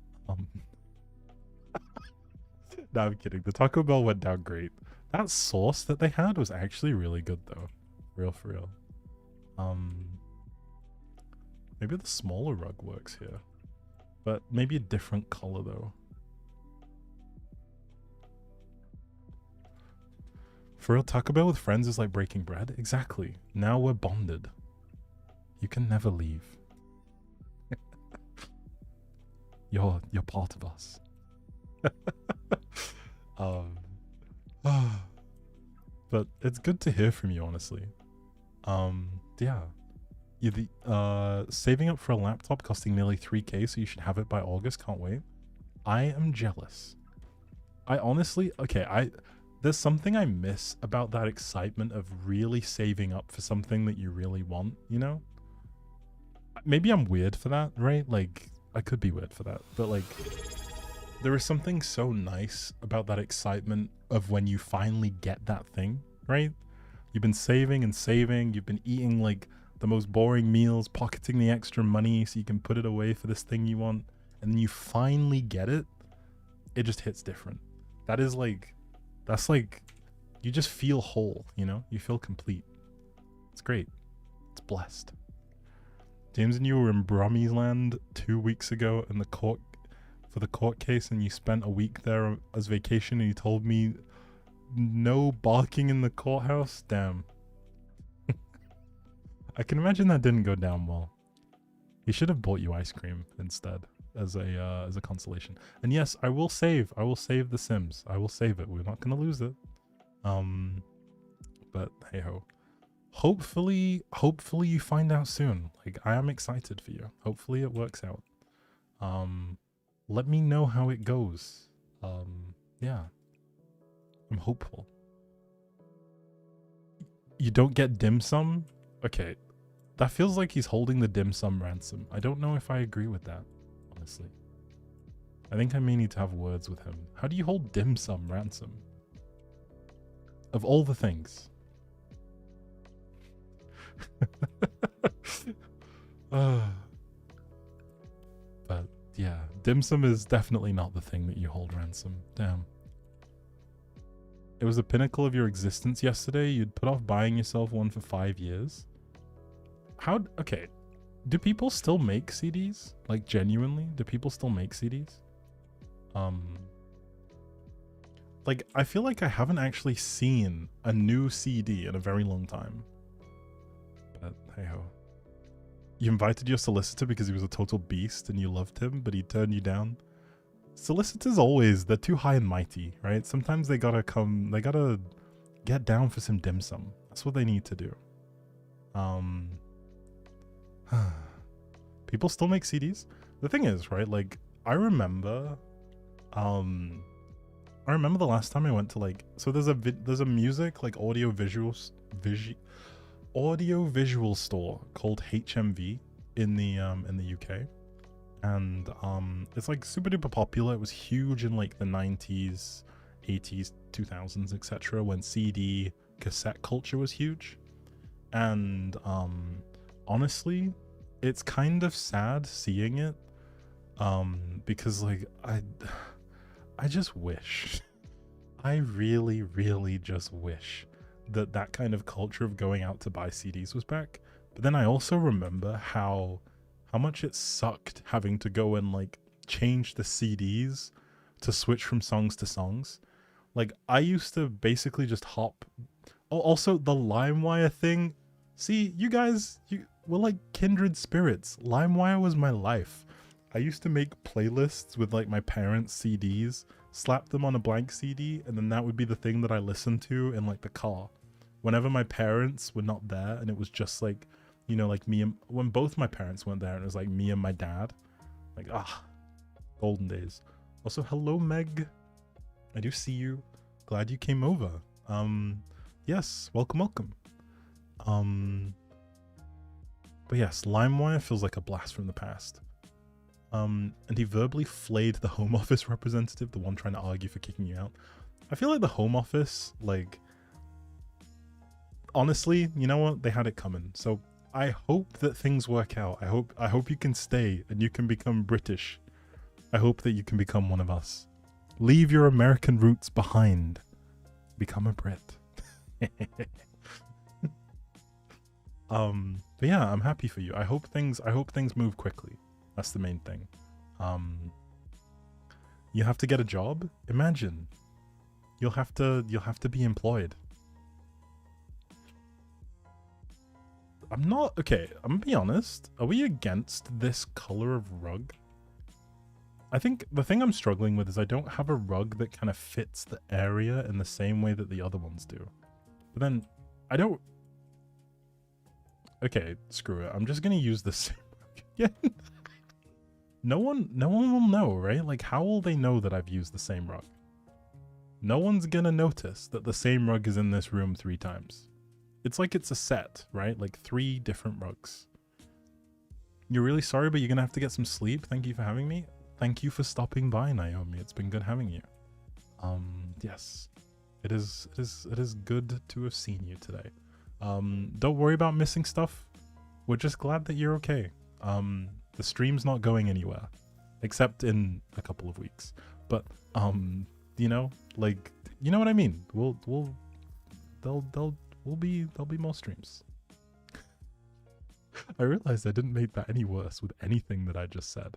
no, I'm kidding. The Taco Bell went down great. That sauce that they had was actually really good though. Real for real. Maybe the smaller rug works here. But maybe a different color though. For real, Taco Bell with friends is like breaking bread. Exactly. Now we're bonded. You can never leave. You're part of us. But it's good to hear from you, honestly. Yeah. Saving up for a laptop costing nearly 3K, so you should have it by August. Can't wait. I am jealous. I honestly, there's something I miss about that excitement of really saving up for something that you really want, you know? Maybe I'm weird for that, right? Like, I could be weird for that, but like, there is something so nice about that excitement of when you finally get that thing, right? You've been saving and saving, you've been eating like the most boring meals, pocketing the extra money so you can put it away for this thing you want, and then you finally get it. It just hits different. That's like, you just feel whole, you know? You feel complete. It's great. It's blessed. James and you were in Brummy's Land 2 weeks ago in the court for the court case, and you spent a week there as vacation, and you told me no barking in the courthouse. Damn. I can imagine that didn't go down well. He should have bought you ice cream instead as a consolation. And yes, I will save The Sims. I will save it. We're not gonna lose it. But hey ho. Hopefully you find out soon. Like, I am excited for you. Hopefully it works out. Let me know how it goes. Yeah. I'm hopeful. You don't get dim sum? Okay. That feels like he's holding the dim sum ransom. I don't know if I agree with that, honestly. I think I may need to have words with him. How do you hold dim sum ransom? Of all the things. But yeah, dim sum is definitely not the thing that you hold ransom. Damn. It was the pinnacle of your existence yesterday. You'd put off buying yourself one for 5 years. Okay, do people still make CDs? Like, genuinely, do people still make CDs? Like, I feel like I haven't actually seen a new CD in a very long time. But hey ho. You invited your solicitor because he was a total beast and you loved him, but he turned you down. Solicitors they're too high and mighty, right? Sometimes they gotta get down for some dim sum. That's what they need to do. People still make CDs. The thing is, right, like, I remember the last time I went to, like, so there's a music, like, audio visual audio visual store called HMV in the UK, and it's like super duper popular. It was huge in like the 90s, 80s, 2000s, etc. when CD cassette culture was huge. And honestly, it's kind of sad seeing it, because like I just wish, I really, really just wish that that kind of culture of going out to buy CDs was back. But then I also remember how much it sucked having to go and like change the CDs to switch from songs to songs. Like I used to basically just hop. Also the LimeWire thing. See, you guys, we're like kindred spirits. LimeWire was my life. I used to make playlists with like my parents' CDs, slap them on a blank CD, and then that would be the thing that I listened to in like the car. Whenever my parents were not there and it was just like, you know, like me and when both my parents weren't there and it was like me and my dad, like, golden days. Also, hello, Meg. I do see you. Glad you came over. Yes, welcome. But yes, LimeWire feels like a blast from the past. And he verbally flayed the Home Office representative, the one trying to argue for kicking you out. I feel like the Home Office, like, honestly, you know what? They had it coming. So I hope that things work out. I hope you can stay and you can become British. I hope that you can become one of us. Leave your American roots behind. Become a Brit. But yeah, I'm happy for you. I hope things move quickly. That's the main thing. You have to get a job? Imagine. You'll have to be employed. I'm gonna be honest. Are we against this color of rug? I think the thing I'm struggling with is I don't have a rug that kind of fits the area in the same way that the other ones do. But then I don't. Okay, screw it. I'm just gonna use the same rug again. No one will know, right? Like, how will they know that I've used the same rug? No one's gonna notice that the same rug is in this room 3 times. It's like it's a set, right? Like 3 different rugs. You're really sorry, but you're gonna have to get some sleep. Thank you for having me. Thank you for stopping by, Naomi. It's been good having you. Yes. It is good to have seen you today. Don't worry about missing stuff. We're just glad that you're okay. The stream's not going anywhere, except in a couple of weeks. But you know, like, you know what I mean. There'll be more streams. I realized I didn't make that any worse with anything that I just said.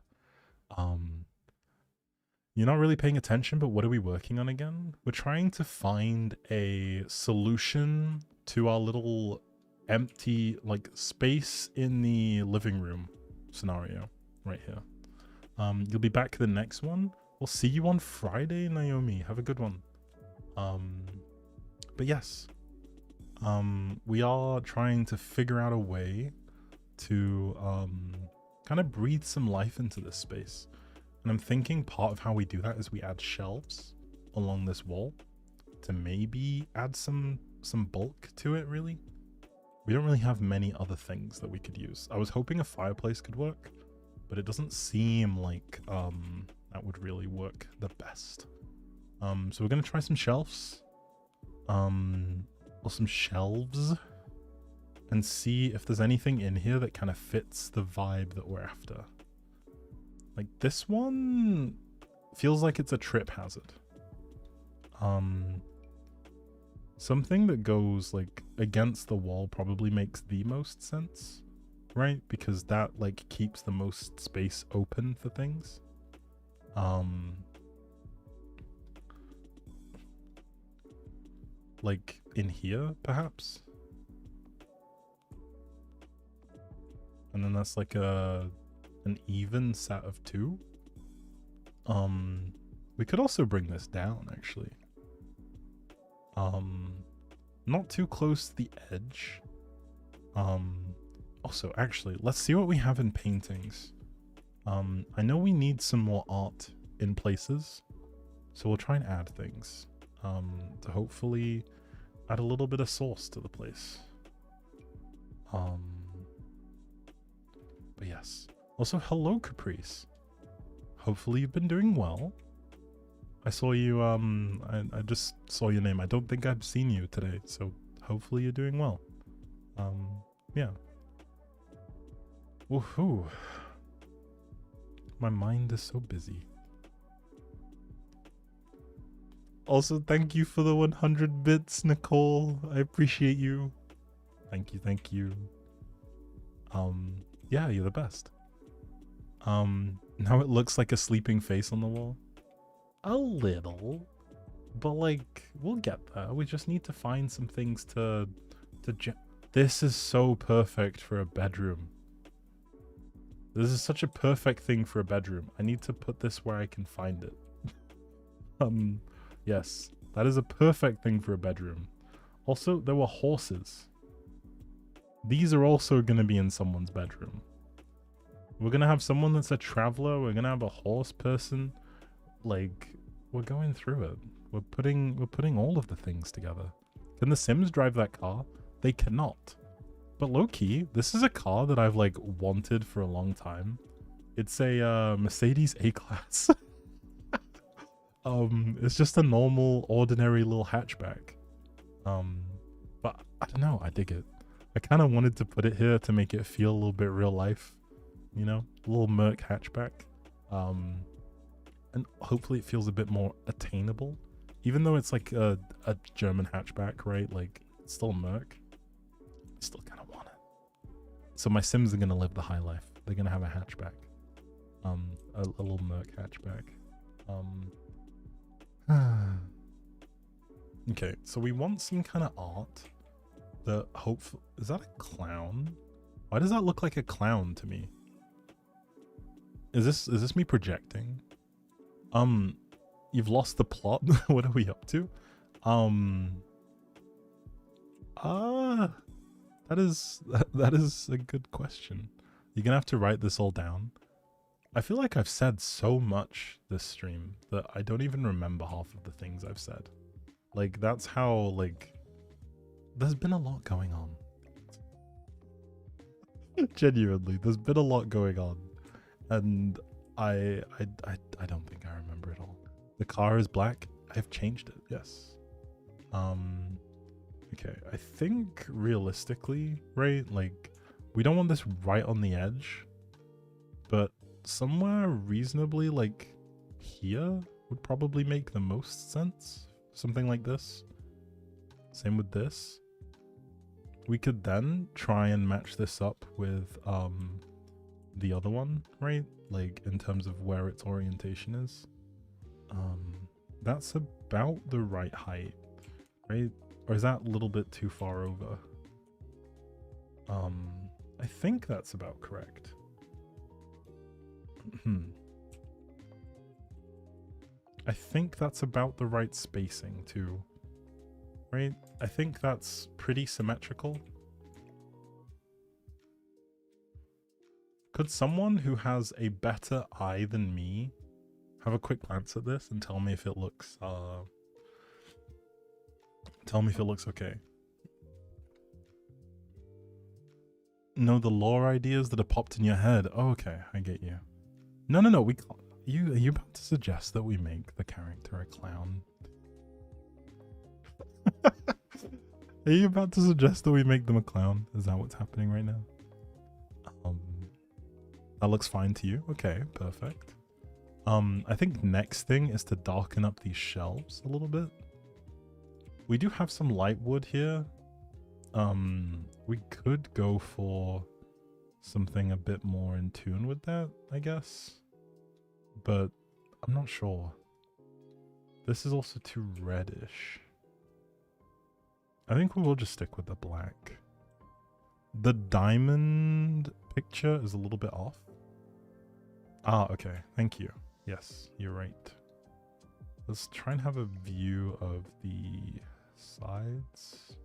You're not really paying attention, but what are we working on again? We're trying to find a solution to our little empty, like, space in the living room scenario right here. You'll be back the next one. We'll see you on Friday, Naomi. Have a good one. But yes, we are trying to figure out a way to kind of breathe some life into this space. And I'm thinking part of how we do that is we add shelves along this wall to maybe add some bulk to it, really. We don't really have many other things that we could use. I was hoping a fireplace could work, but it doesn't seem like that would really work the best. So we're going to try some shelves. Or some shelves. And see if there's anything in here that kind of fits the vibe that we're after. Like, this one feels like it's a trip hazard. Something that goes, like, against the wall probably makes the most sense, right? Because that, like, keeps the most space open for things. Like, in here, perhaps? And then that's like an even set of 2. We could also bring this down, actually. Not too close to the edge. Also, actually, let's see what we have in paintings. I know we need some more art in places, so we'll try and add things to hopefully add a little bit of sauce to the place. Um, but yes. Also, hello, Caprice. Hopefully you've been doing well. I saw you, I just saw your name. I don't think I've seen you today, so hopefully you're doing well. Yeah. Woohoo. My mind is so busy. Also, thank you for the 100 bits, Nicole. I appreciate you. Thank you, thank you. Yeah, you're the best. Now it looks like a sleeping face on the wall. A little. But like, we'll get there. We just need to find some things to this is so perfect for a bedroom. This is such a perfect thing for a bedroom. I need to put this where I can find it. Yes, that is a perfect thing for a bedroom. Also, there were horses. These are also going to be in someone's bedroom. We're going to have someone that's a traveler. We're going to have a horse person. Like, we're going through it. We're putting all of the things together. Can the Sims drive that car? They cannot. But low-key, this is a car that I've like wanted for a long time. It's a Mercedes A-Class. It's just a normal, ordinary little hatchback. But I don't know, I dig it. I kind of wanted to put it here to make it feel a little bit real life, you know, a little Merc hatchback. And hopefully it feels a bit more attainable, even though it's like a German hatchback, right? Like, it's still Merc. I still kind of want it. So my Sims are gonna live the high life. They're gonna have a hatchback, a little Merc hatchback. Okay, so we want some kind of art that hopefully... Is that a clown? Why does that look like a clown to me? Is this me projecting? You've lost the plot. What are we up to? That is a good question. You're gonna have to write this all down. I feel like I've said so much this stream that I don't even remember half of the things I've said. Like, that's how, like, there's been a lot going on. Genuinely, there's been a lot going on. And I don't think I remember it all. The car is black. I've changed it, yes. Okay, I think realistically, right, like, we don't want this right on the edge, but somewhere reasonably like here would probably make the most sense. Something like this. Same with this. We could then try and match this up with the other one, right? Like in terms of where its orientation is. That's about the right height, right? Or is that a little bit too far over? I think that's about correct. I think that's about the right spacing too, right? I think that's pretty symmetrical. Could someone who has a better eye than me have a quick glance at this and tell me if it looks okay? No, the lore ideas that are popped in your head. Oh, okay, I get you. No, we can't. Are you about to suggest that we make the character a clown? Are you about to suggest that we make them a clown? Is that what's happening right now? That looks fine to you? Okay, perfect. I think next thing is to darken up these shelves a little bit. We do have some light wood here. We could go for something a bit more in tune with that, I guess. But I'm not sure. This is also too reddish. I think we will just stick with the black. The diamond picture is a little bit off. Ah, okay. Thank you. Yes, you're right. Let's try and have a view of the sides.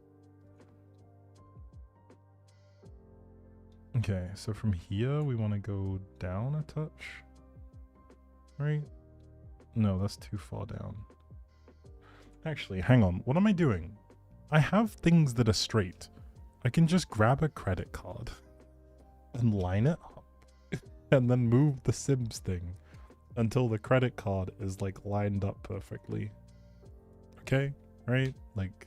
Okay, so from here we want to go down a touch. Right? No, that's too far down. Actually, hang on. What am I doing? I have things that are straight. I can just grab a credit card and line it up and then move the Sims thing until the credit card is like lined up perfectly. Okay, right? Like,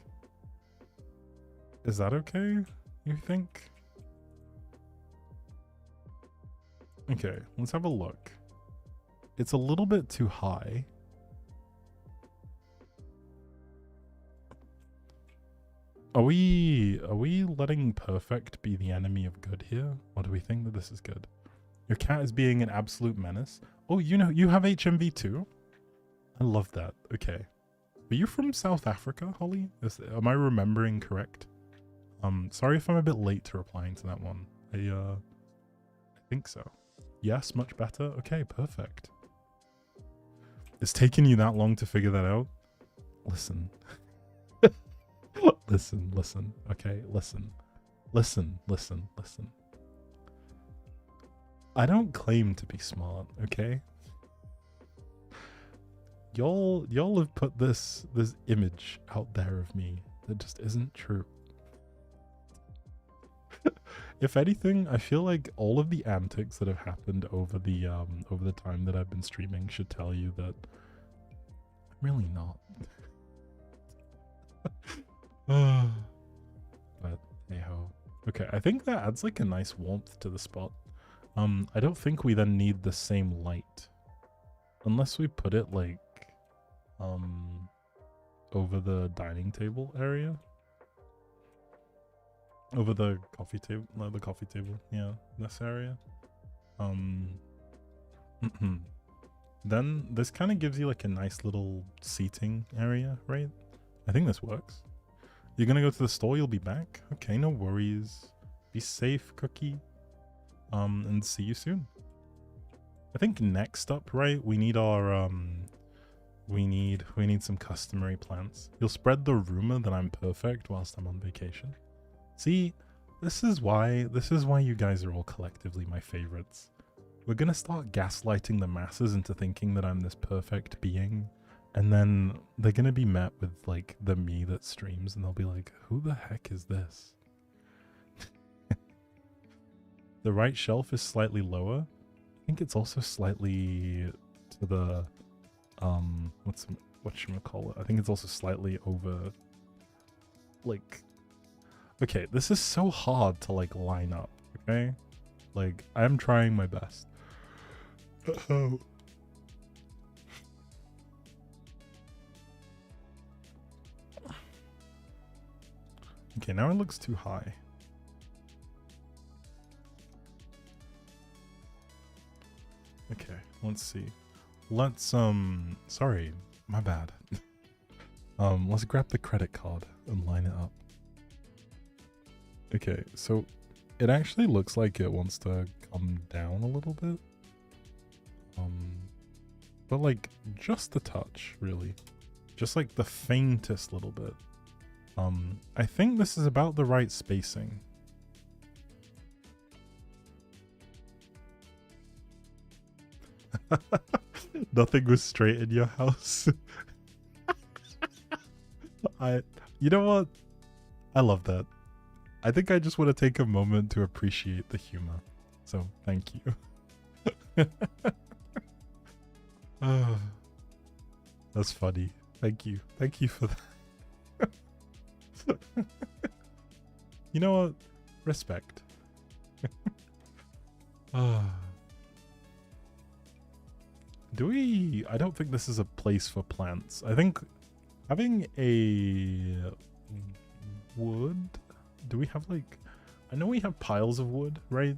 is that okay, you think? Okay, let's have a look. It's a little bit too high. Are we letting perfect be the enemy of good here? Or do we think that this is good? Your cat is being an absolute menace. Oh, you know, you have HMV too? I love that. Okay. Are you from South Africa, Holly? Am I remembering correct? Sorry if I'm a bit late to replying to that one. I think so. Yes, much better. Okay, perfect. It's taken you that long to figure that out? Listen. Listen. Okay, listen. Listen. I don't claim to be smart, okay? Y'all have put this image out there of me that just isn't true. If anything, I feel like all of the antics that have happened over the time that I've been streaming should tell you that I'm really not. But hey ho. Okay, I think that adds like a nice warmth to the spot. I don't think we then need the same light. Unless we put it like over the dining table area. Over the coffee table, no, the coffee table, yeah, this area. Then this kind of gives you like a nice little seating area, right? I think this works. You're gonna go to the store, you'll be back? Okay, no worries. Be safe, Cookie. And see you soon. I think next up, right, we need our, we need some customary plants. You'll spread the rumor that I'm perfect whilst I'm on vacation. See, this is why you guys are all collectively my favorites. We're gonna start gaslighting the masses into thinking that I'm this perfect being, and then they're gonna be met with like the me that streams, and they'll be like, who the heck is this? The right shelf is slightly lower. I think it's also slightly to the whatchamacallit? I think it's also slightly over, like, okay, this is so hard to like line up, okay? Like, I'm trying my best. Oh. Okay, now it looks too high. Okay, let's see. Let's sorry, my bad. Let's grab the credit card and line it up. Okay, so it actually looks like it wants to come down a little bit. But like just a touch, really. Just like the faintest little bit. I think this is about the right spacing. Nothing was straight in your house. You know what? I love that. I think I just want to take a moment to appreciate the humor. So, thank you. That's funny. Thank you. Thank you for that. You know what? Respect. Do we... I don't think this is a place for plants. I think having a wood... Do we have like... I know we have piles of wood, right?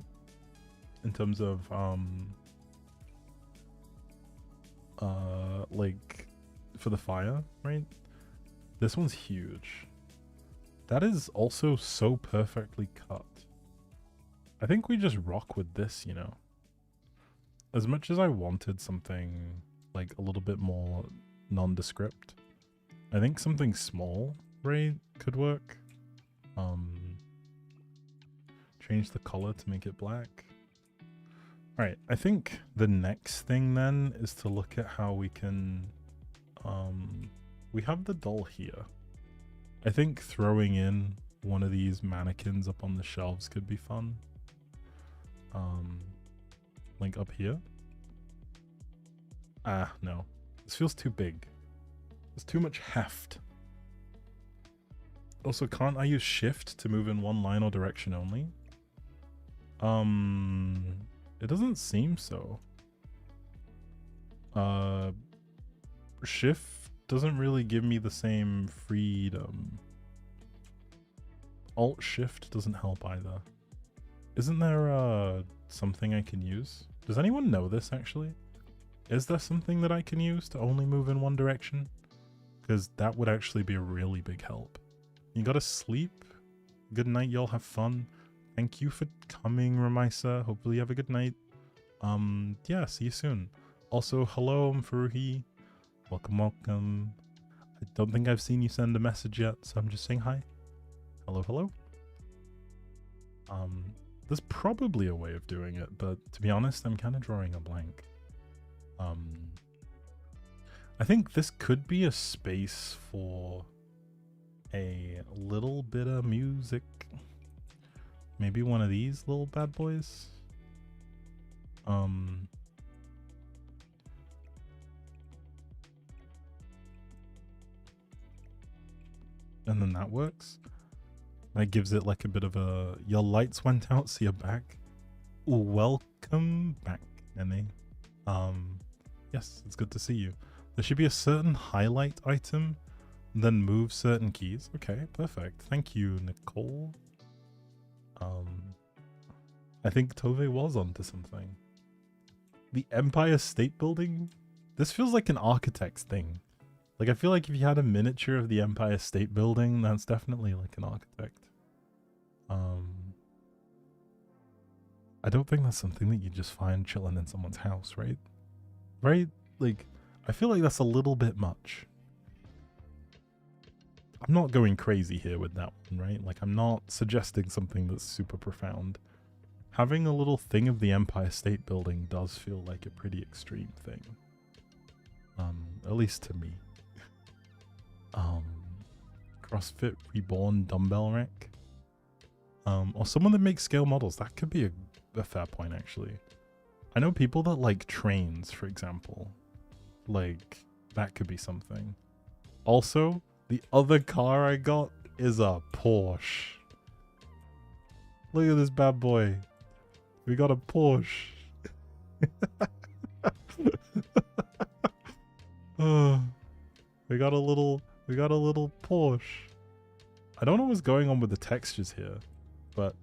In terms of, like, for the fire, right? This one's huge. That is also so perfectly cut. I think we just rock with this, you know? As much as I wanted something, like, a little bit more nondescript, I think something small, right, could work. Change the color to make it black. Alright, I think the next thing then is to look at how we can, we have the doll here. I think throwing in one of these mannequins up on the shelves could be fun. Like up here. Ah, no. This feels too big. There's too much heft. Also, can't I use shift to move in one line or direction only? It doesn't seem so. Shift doesn't really give me the same freedom. Alt shift doesn't help either. Isn't there something I can use? Does anyone know this actually? Is there something that I can use to only move in one direction? Because that would actually be a really big help. You gotta sleep. Good night, y'all. Have fun. Thank you for coming, Ramisa. Hopefully you have a good night. Yeah, see you soon. Also, hello, I'm Faruhi. Welcome, welcome. I don't think I've seen you send a message yet, so I'm just saying hi. Hello, hello. There's probably a way of doing it, but to be honest, I'm kind of drawing a blank. I think this could be a space for a little bit of music. Maybe one of these little bad boys. And then that works. That gives it like a bit of a, your lights went out, so you're back. Welcome back, Nene. Yes, it's good to see you. There should be a certain highlight item, then move certain keys. Okay, perfect. Thank you, Nicole. I think Tove was onto something. The Empire State Building? This feels like an architect's thing. Like, I feel like if you had a miniature of the Empire State Building, that's definitely like an architect. I don't think that's something that you just find chilling in someone's house, right? Right? Like, I feel like that's a little bit much. I'm not going crazy here with that one, right? Like, I'm not suggesting something that's super profound. Having a little thing of the Empire State Building does feel like a pretty extreme thing. At least to me. CrossFit Reborn dumbbell rack. Or someone that makes scale models. That could be a fair point, actually. I know people that like trains, for example. Like, that could be something. Also, the other car I got is a Porsche. Look at this bad boy. We got a Porsche. We got a little Porsche. I don't know what's going on with the textures here, but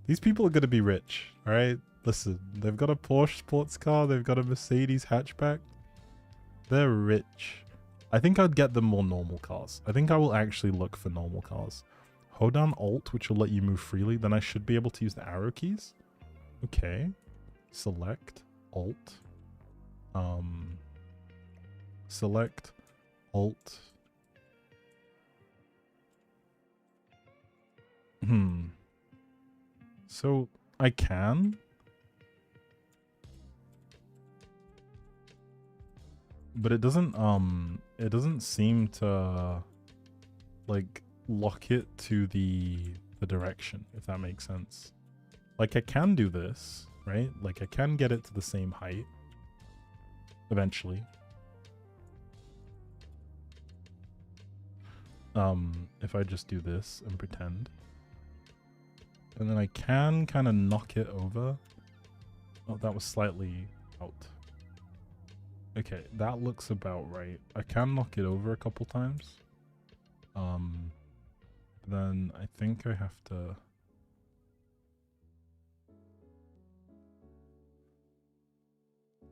these people are going to be rich, all right? Listen, they've got a Porsche sports car, they've got a Mercedes hatchback. They're rich. I think I'd get them more normal cars. I think I will actually look for normal cars. Hold down Alt, which will let you move freely. Then I should be able to use the arrow keys. Okay. Select Alt. Select Alt. So I can. But it doesn't seem to like lock it to the direction, if that makes sense. Like, I can do this, right? Like, I can get it to the same height eventually. If I just do this and pretend. And then I can kind of knock it over. Oh, that was slightly out. Okay, that looks about right. I can knock it over a couple times. Then I think I have to...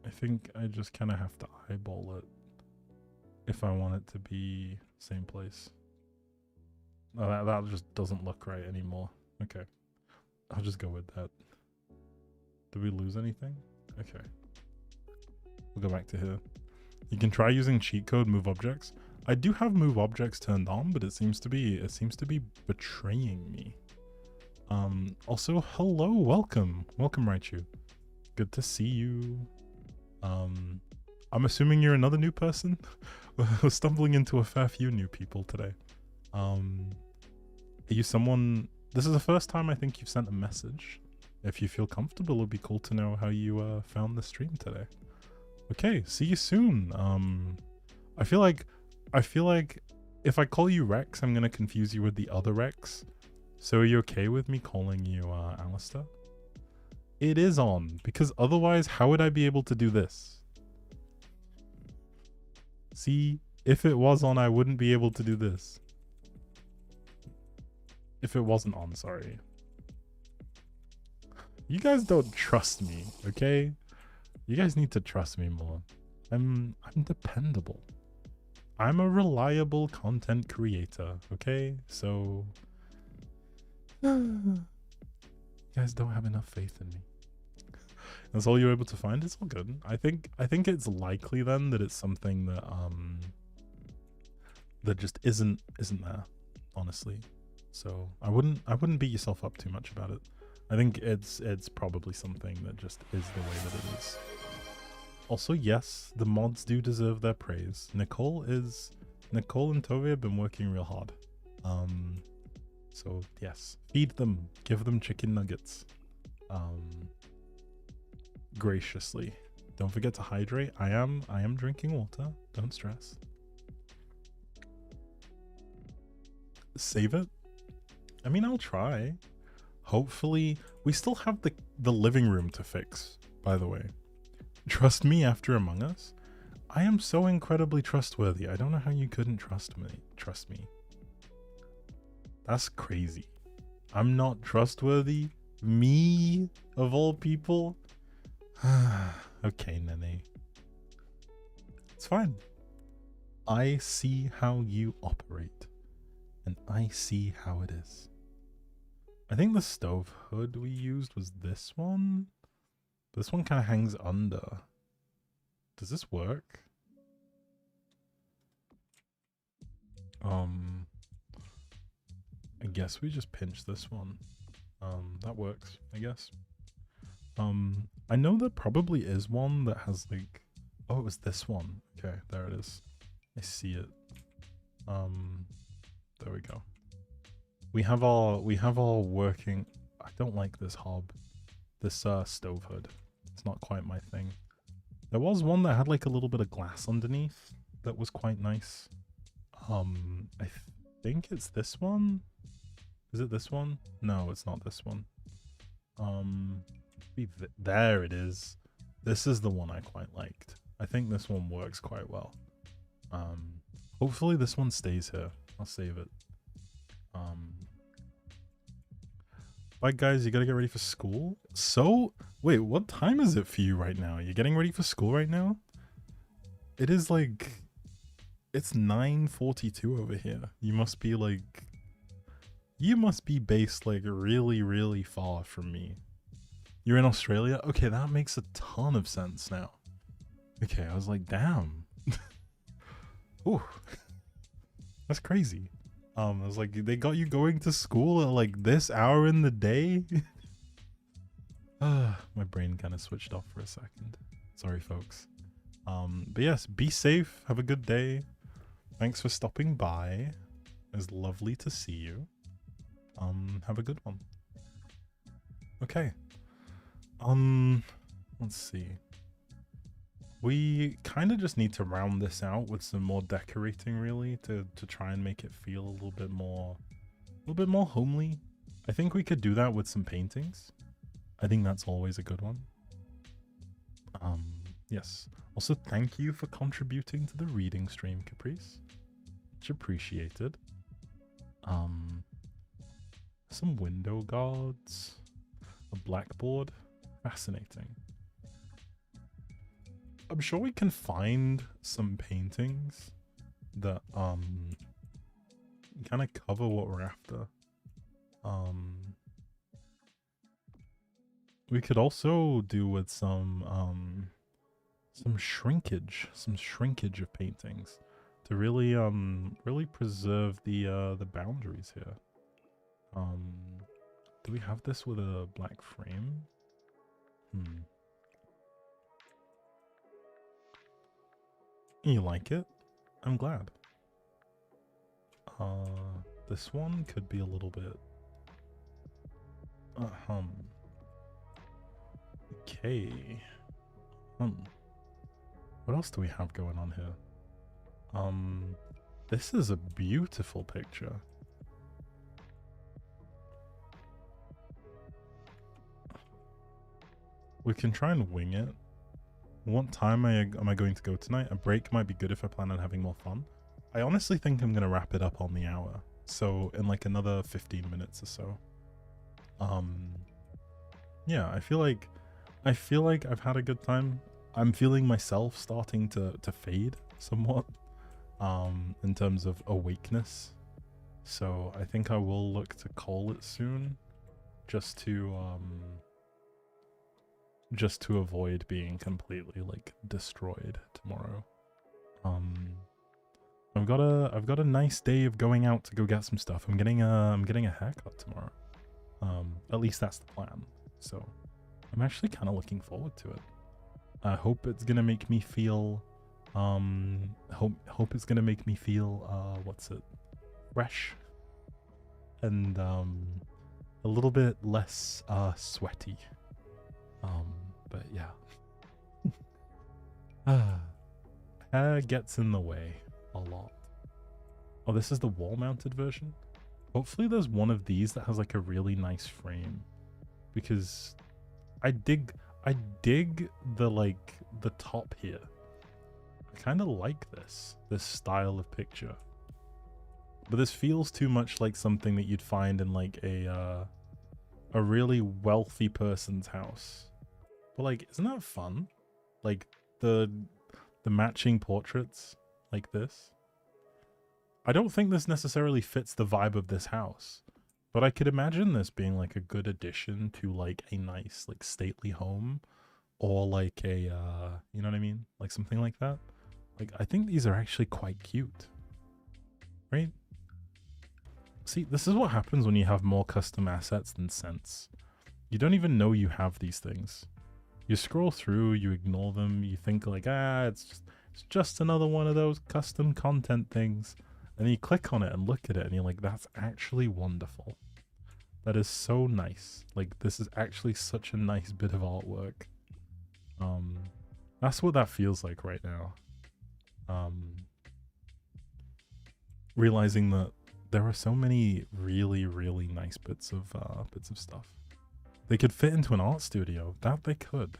I think I just kind of have to eyeball it if I want it to be same place. Oh, that just doesn't look right anymore. Okay. I'll just go with that. Did we lose anything? Okay. We'll go back to here. You can try using cheat code move objects. I do have move objects turned on, but it seems to be betraying me. Also, hello, welcome, Raichu. Good to see you. I'm assuming you're another new person. We're stumbling into a fair few new people today. Are you someone... This is the first time I think you've sent a message. If you feel comfortable, it'd be cool to know how you found the stream today. Okay, see you soon. I feel like if I call you Rex, I'm gonna confuse you with the other Rex. So are you okay with me calling you Alistair? It is on, because otherwise how would I be able to do this? See, if it was on, I wouldn't be able to do this. If it wasn't on, sorry. You guys don't trust me, okay? You guys need to trust me more. I'm dependable. I'm a reliable content creator, okay? So you guys don't have enough faith in me. That's all you're able to find. It's all good. I think it's likely then that it's something that that just isn't there, honestly. So I wouldn't beat yourself up too much about it. I think it's probably something that just is the way that it is. Also, yes, the mods do deserve their praise. Nicole and Toby have been working real hard. So yes, feed them, give them chicken nuggets. Graciously. Don't forget to hydrate. I am drinking water. Don't stress. Save it. I mean, I'll try. Hopefully, we still have the living room to fix, by the way. Trust me after Among Us. I am so incredibly trustworthy. I don't know how you couldn't trust me. That's crazy. I'm not trustworthy? Me, of all people? Okay, Nene. It's fine. I see how you operate. And I see how it is. I think the stove hood we used was this one. This one kind of hangs under. Does this work? I guess we just pinch this one. That works, I guess. I know there probably is one that has like... Oh, it was this one. Okay, there it is. I see it. There we go. We have our working... I don't like this hob. This stove hood. It's not quite my thing. There was one that had like a little bit of glass underneath that was quite nice. I think it's this one. Is it this one? No, it's not this one. There it is. This is the one I quite liked. I think this one works quite well. Hopefully this one stays here. I'll save it. Bye guys, you gotta get ready for school? So, wait, what time is it for you right now? You're getting ready for school right now? It is like... It's 9:42 over here. You must be like... You must be based like really, really far from me. You're in Australia? Okay, that makes a ton of sense now. Okay, I was like, damn. Ooh. That's crazy. I was like, they got you going to school at like this hour in the day? My brain kind of switched off for a second. Sorry, folks. But yes, be safe. Have a good day. Thanks for stopping by. It was lovely to see you. Have a good one. Okay. Let's see. We kind of just need to round this out with some more decorating, really, to try and make it feel a little bit more homely. I think we could do that with some paintings. I think that's always a good one. Yes. Also, thank you for contributing to the reading stream, Caprice. Much appreciated. Some window guards, a blackboard. Fascinating. I'm sure we can find some paintings that kind of cover what we're after. We could also do with some shrinkage of paintings to really really preserve the boundaries here. Do we have this with a black frame? You like it? I'm glad. this one could be a little bit... Okay. What else do we have going on here? This is a beautiful picture. We can try and wing it. What time am I going to go tonight? A break might be good if I plan on having more fun. I honestly think I'm going to wrap it up on the hour. So in like another 15 minutes or so. Yeah, I feel like I've had a good time. I'm feeling myself starting to fade somewhat in terms of awakeness. So I think I will look to call it soon just to avoid being completely like destroyed tomorrow. I've got a nice day of going out to go get some stuff. I'm getting a haircut tomorrow. At least that's the plan. So I'm actually kind of looking forward to it. I hope it's gonna make me feel hope it's gonna make me feel fresh and a little bit less sweaty. But yeah. Hair gets in the way a lot. Oh, this is the wall-mounted version? Hopefully there's one of these that has like a really nice frame. Because I dig the top here. I kind of like this style of picture. But this feels too much like something that you'd find in like a really wealthy person's house. But like, isn't that fun? Like the matching portraits like this. I don't think this necessarily fits the vibe of this house, but I could imagine this being like a good addition to like a nice like stately home, or like a you know what I mean, like something like that. Like I think these are actually quite cute, right? See, this is what happens when you have more custom assets than sense. You don't even know you have these things. You scroll through, you ignore them, you think like, it's just another one of those custom content things. And you click on it and look at it and you're like, that's actually wonderful. That is so nice. Like, this is actually such a nice bit of artwork. That's what that feels like right now. Realizing that there are so many really, really nice bits of stuff. They could fit into an art studio. That they could.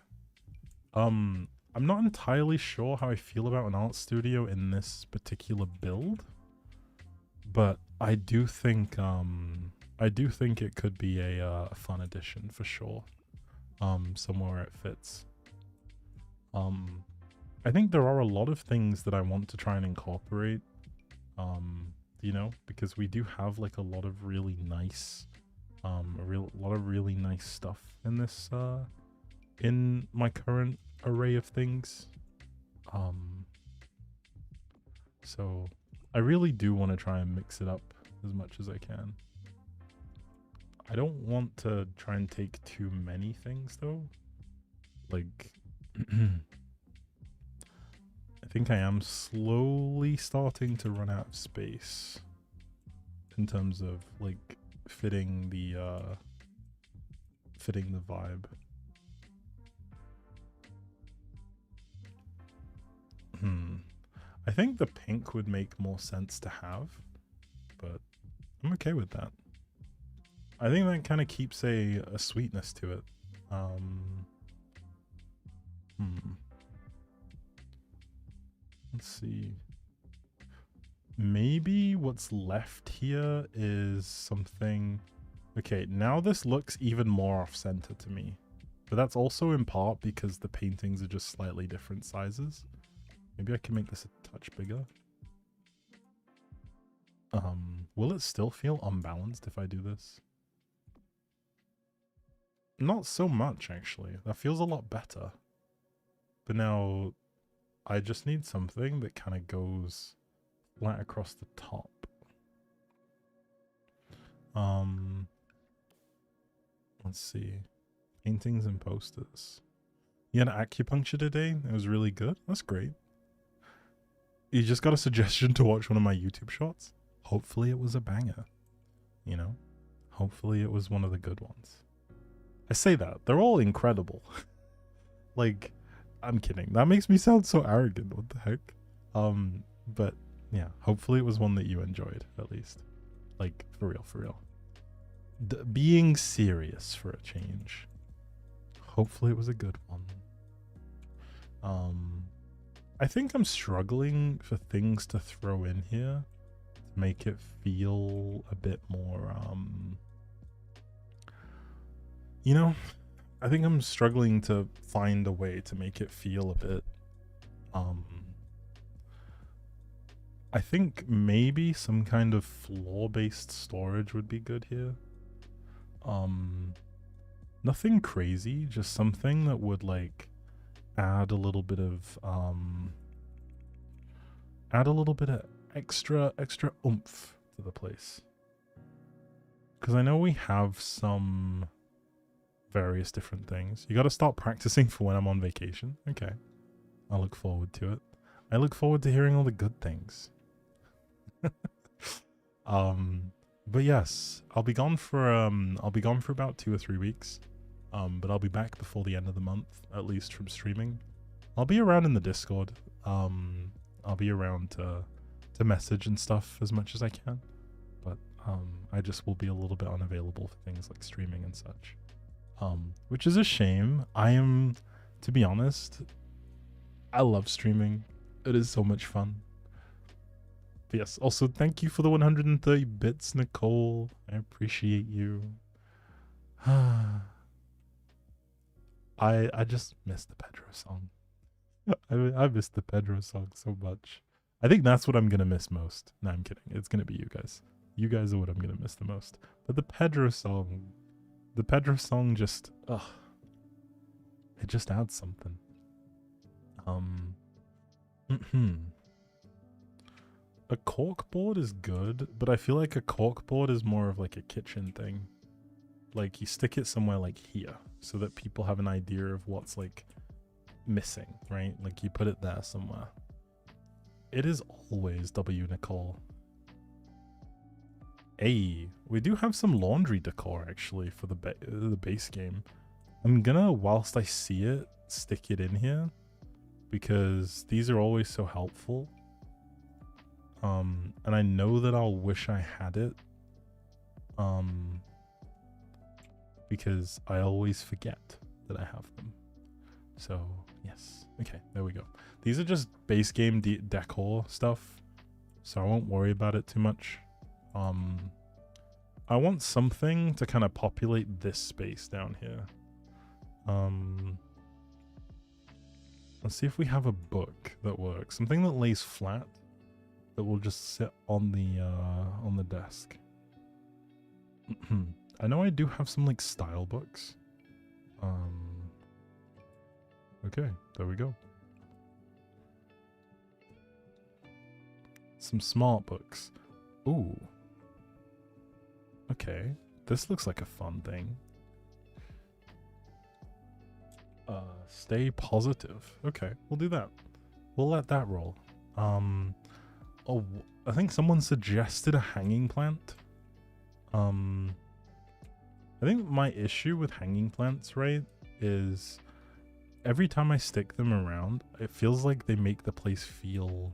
I'm not entirely sure how I feel about an art studio in this particular build, but I do think it could be a fun addition for sure. Somewhere it fits. I think there are a lot of things that I want to try and incorporate. You know, because we do have like a lot of really nice, lot of really nice stuff in this, in my current array of things. So I really do want to try and mix it up as much as I can. I don't want to try and take too many things though. Like, I think I am slowly starting to run out of space in terms of like fitting the vibe. I think the pink would make more sense to have, but I'm okay with that. I think that kind of keeps a sweetness to it. Let's see. Maybe what's left here is something... Okay, now this looks even more off-center to me. But that's also in part because the paintings are just slightly different sizes. Maybe I can make this a touch bigger. Will it still feel unbalanced if I do this? Not so much, actually. That feels a lot better. But now, I just need something that kind of goes flat across the top. Let's see. Paintings and posters. You had acupuncture today? It was really good? That's great. You just got a suggestion to watch one of my YouTube shorts? Hopefully it was a banger. you know? Hopefully it was one of the good ones. I say that. They're all incredible. Like, I'm kidding. That makes me sound so arrogant. What the heck? But yeah, hopefully it was one that you enjoyed, at least. Like, for real, for real. Being serious for a change. Hopefully it was a good one. I think I'm struggling for things to throw in here to make it feel a bit more, you know, I think I'm struggling to find a way to make it feel a bit, I think maybe some kind of floor-based storage would be good here. Nothing crazy, just something that would like add a little bit of extra oomph to the place. Because I know we have some various different things. You got to start practicing for when I'm on vacation. Okay. I look forward to it. I look forward to hearing all the good things. But yes, I'll be gone for about 2 or 3 weeks. But I'll be back before the end of the month, at least from streaming. I'll be around in the Discord. I'll be around to message and stuff as much as I can. But I just will be a little bit unavailable for things like streaming and such. Which is a shame. To be honest, I love streaming. It is so much fun. But yes, also thank you for the 130 bits, Nicole. I appreciate you. I just missed the Pedro song. I missed the Pedro song so much. I think that's what I'm gonna miss most. No, I'm kidding. It's gonna be you guys. You guys are what I'm gonna miss the most. But the Pedro song just, it just adds something. A corkboard is good, but I feel like a corkboard is more of like a kitchen thing. Like you stick it somewhere like here so that people have an idea of what's like missing, right? Like you put it there somewhere. It is always W Nicole. Hey, we do have some laundry decor actually for the base game. I'm gonna, whilst I see it, stick it in here because these are always so helpful. And I know that I'll wish I had it. Because I always forget that I have them. So, yes. Okay, there we go. These are just base game decor stuff, so I won't worry about it too much. I want something to kind of populate this space down here. Let's see if we have a book that works. Something that lays flat that will just sit on the desk. I know I do have some like style books. Okay, there we go. Some smart books. Ooh. Okay, this looks like a fun thing. Stay positive. Okay, we'll do that. We'll let that roll. Oh, I think someone suggested a hanging plant. I think my issue with hanging plants, right, is every time I stick them around, it feels like they make the place feel,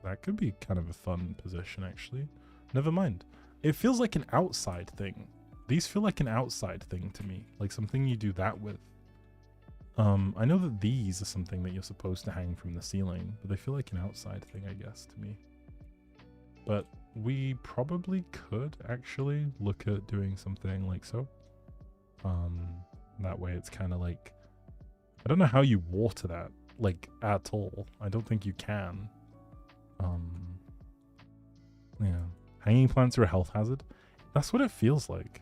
that could be kind of a fun position, actually. Never mind. It feels like an outside thing. These feel like an outside thing to me, like something you do that with. I know that these are something that you're supposed to hang from the ceiling, but they feel like an outside thing, I guess, to me. But we probably could actually look at doing something like so. That way it's kind of like, I don't know how you water that, like, at all. I don't think you can. Yeah. Hanging plants are a health hazard. That's what it feels like.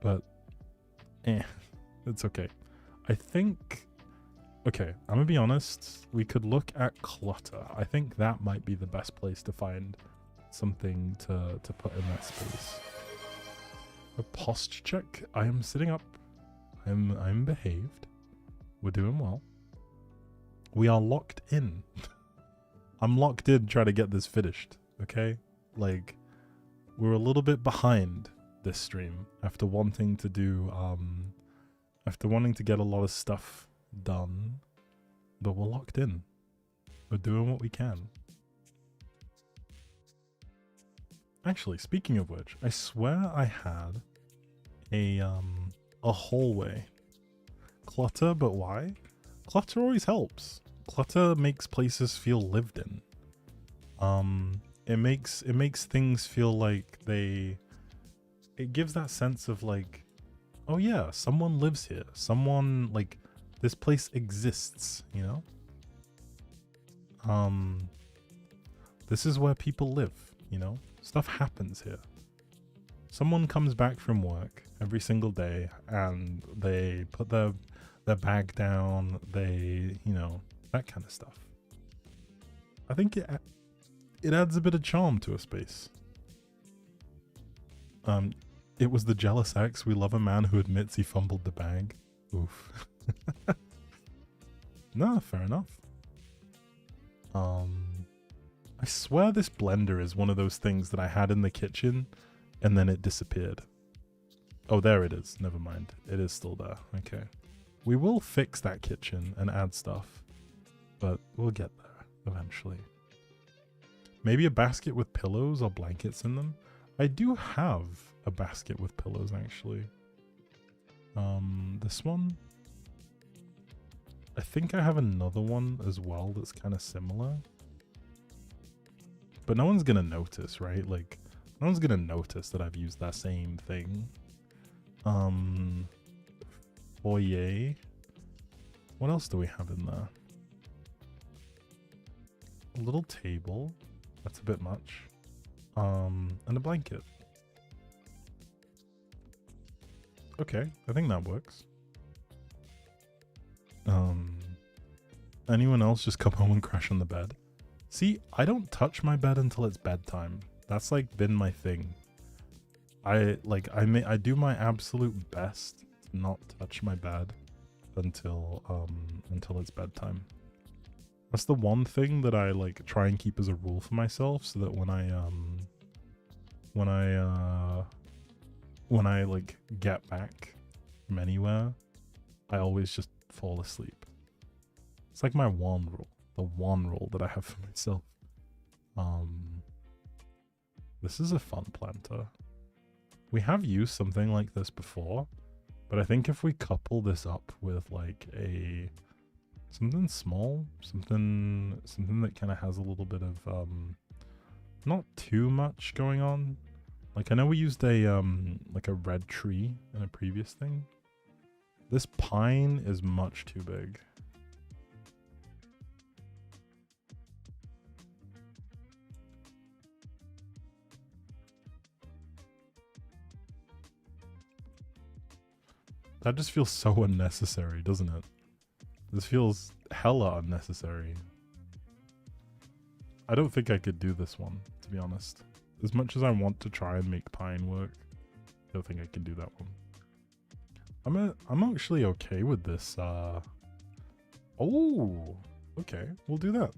But, it's okay. I think, okay, I'm gonna be honest, we could look at clutter. I think that might be the best place to find something to put in that space. A posture check. I am sitting up. I'm behaved. We're doing well. We are locked in. I'm locked in trying to get this finished, okay? Like, we're a little bit behind this stream after wanting to do, after wanting to get a lot of stuff done, but we're locked in. We're doing what we can. Actually, speaking of which, I swear I had a hallway. Clutter, but why? Clutter always helps. Clutter makes places feel lived in. It makes things feel like it gives that sense of like, oh yeah, someone lives here. Someone, like, this place exists, you know? This is where people live, you know? Stuff happens here. Someone comes back from work every single day and they put their bag down, they, you know, that kind of stuff. I think it adds a bit of charm to a space. It was the jealous ex. We love a man who admits he fumbled the bag. Oof. No, fair enough. I swear this blender is one of those things that I had in the kitchen and then it disappeared. Oh, there it is. Never mind. It is still there. Okay. We will fix that kitchen and add stuff, but we'll get there eventually. Maybe a basket with pillows or blankets in them. I do have a basket with pillows, actually. This one? I think I have another one as well that's kind of similar. But no one's gonna notice, right? Like, no one's gonna notice that I've used that same thing. Foyer. What else do we have in there? A little table. That's a bit much. And a blanket. Okay, I think that works. Anyone else just come home and crash on the bed? See, I don't touch my bed until it's bedtime. That's like been my thing. I do my absolute best to not touch my bed until it's bedtime. That's the one thing that I like try and keep as a rule for myself, so that when I like get back from anywhere, I always just fall asleep. It's like my one rule, the one rule that I have for myself. This is a fun planter. We have used something like this before, but I think if we couple this up with like something small, something that kind of has a little bit of not too much going on. Like, I know we used a like a red tree in a previous thing. This pine is much too big. That just feels so unnecessary, doesn't it? This feels hella unnecessary. I don't think I could do this one, to be honest. As much as I want to try and make pine work, I don't think I can do that one. I'm actually okay with this. Oh, okay, we'll do that.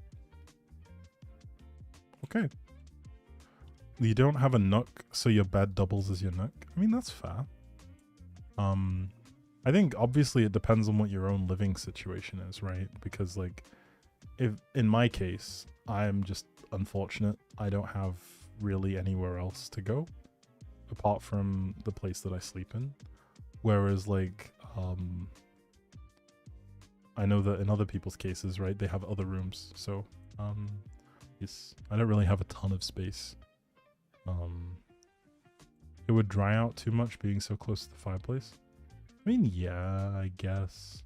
Okay. You don't have a nook, so your bed doubles as your nook. I mean, that's fair. I think obviously it depends on what your own living situation is, right? Because like, if in my case, I'm just unfortunate. I don't have really anywhere else to go apart from the place that I sleep in. Whereas like, I know that in other people's cases, right, they have other rooms. So, yes, I don't really have a ton of space. It would dry out too much being so close to the fireplace. I mean, yeah, I guess.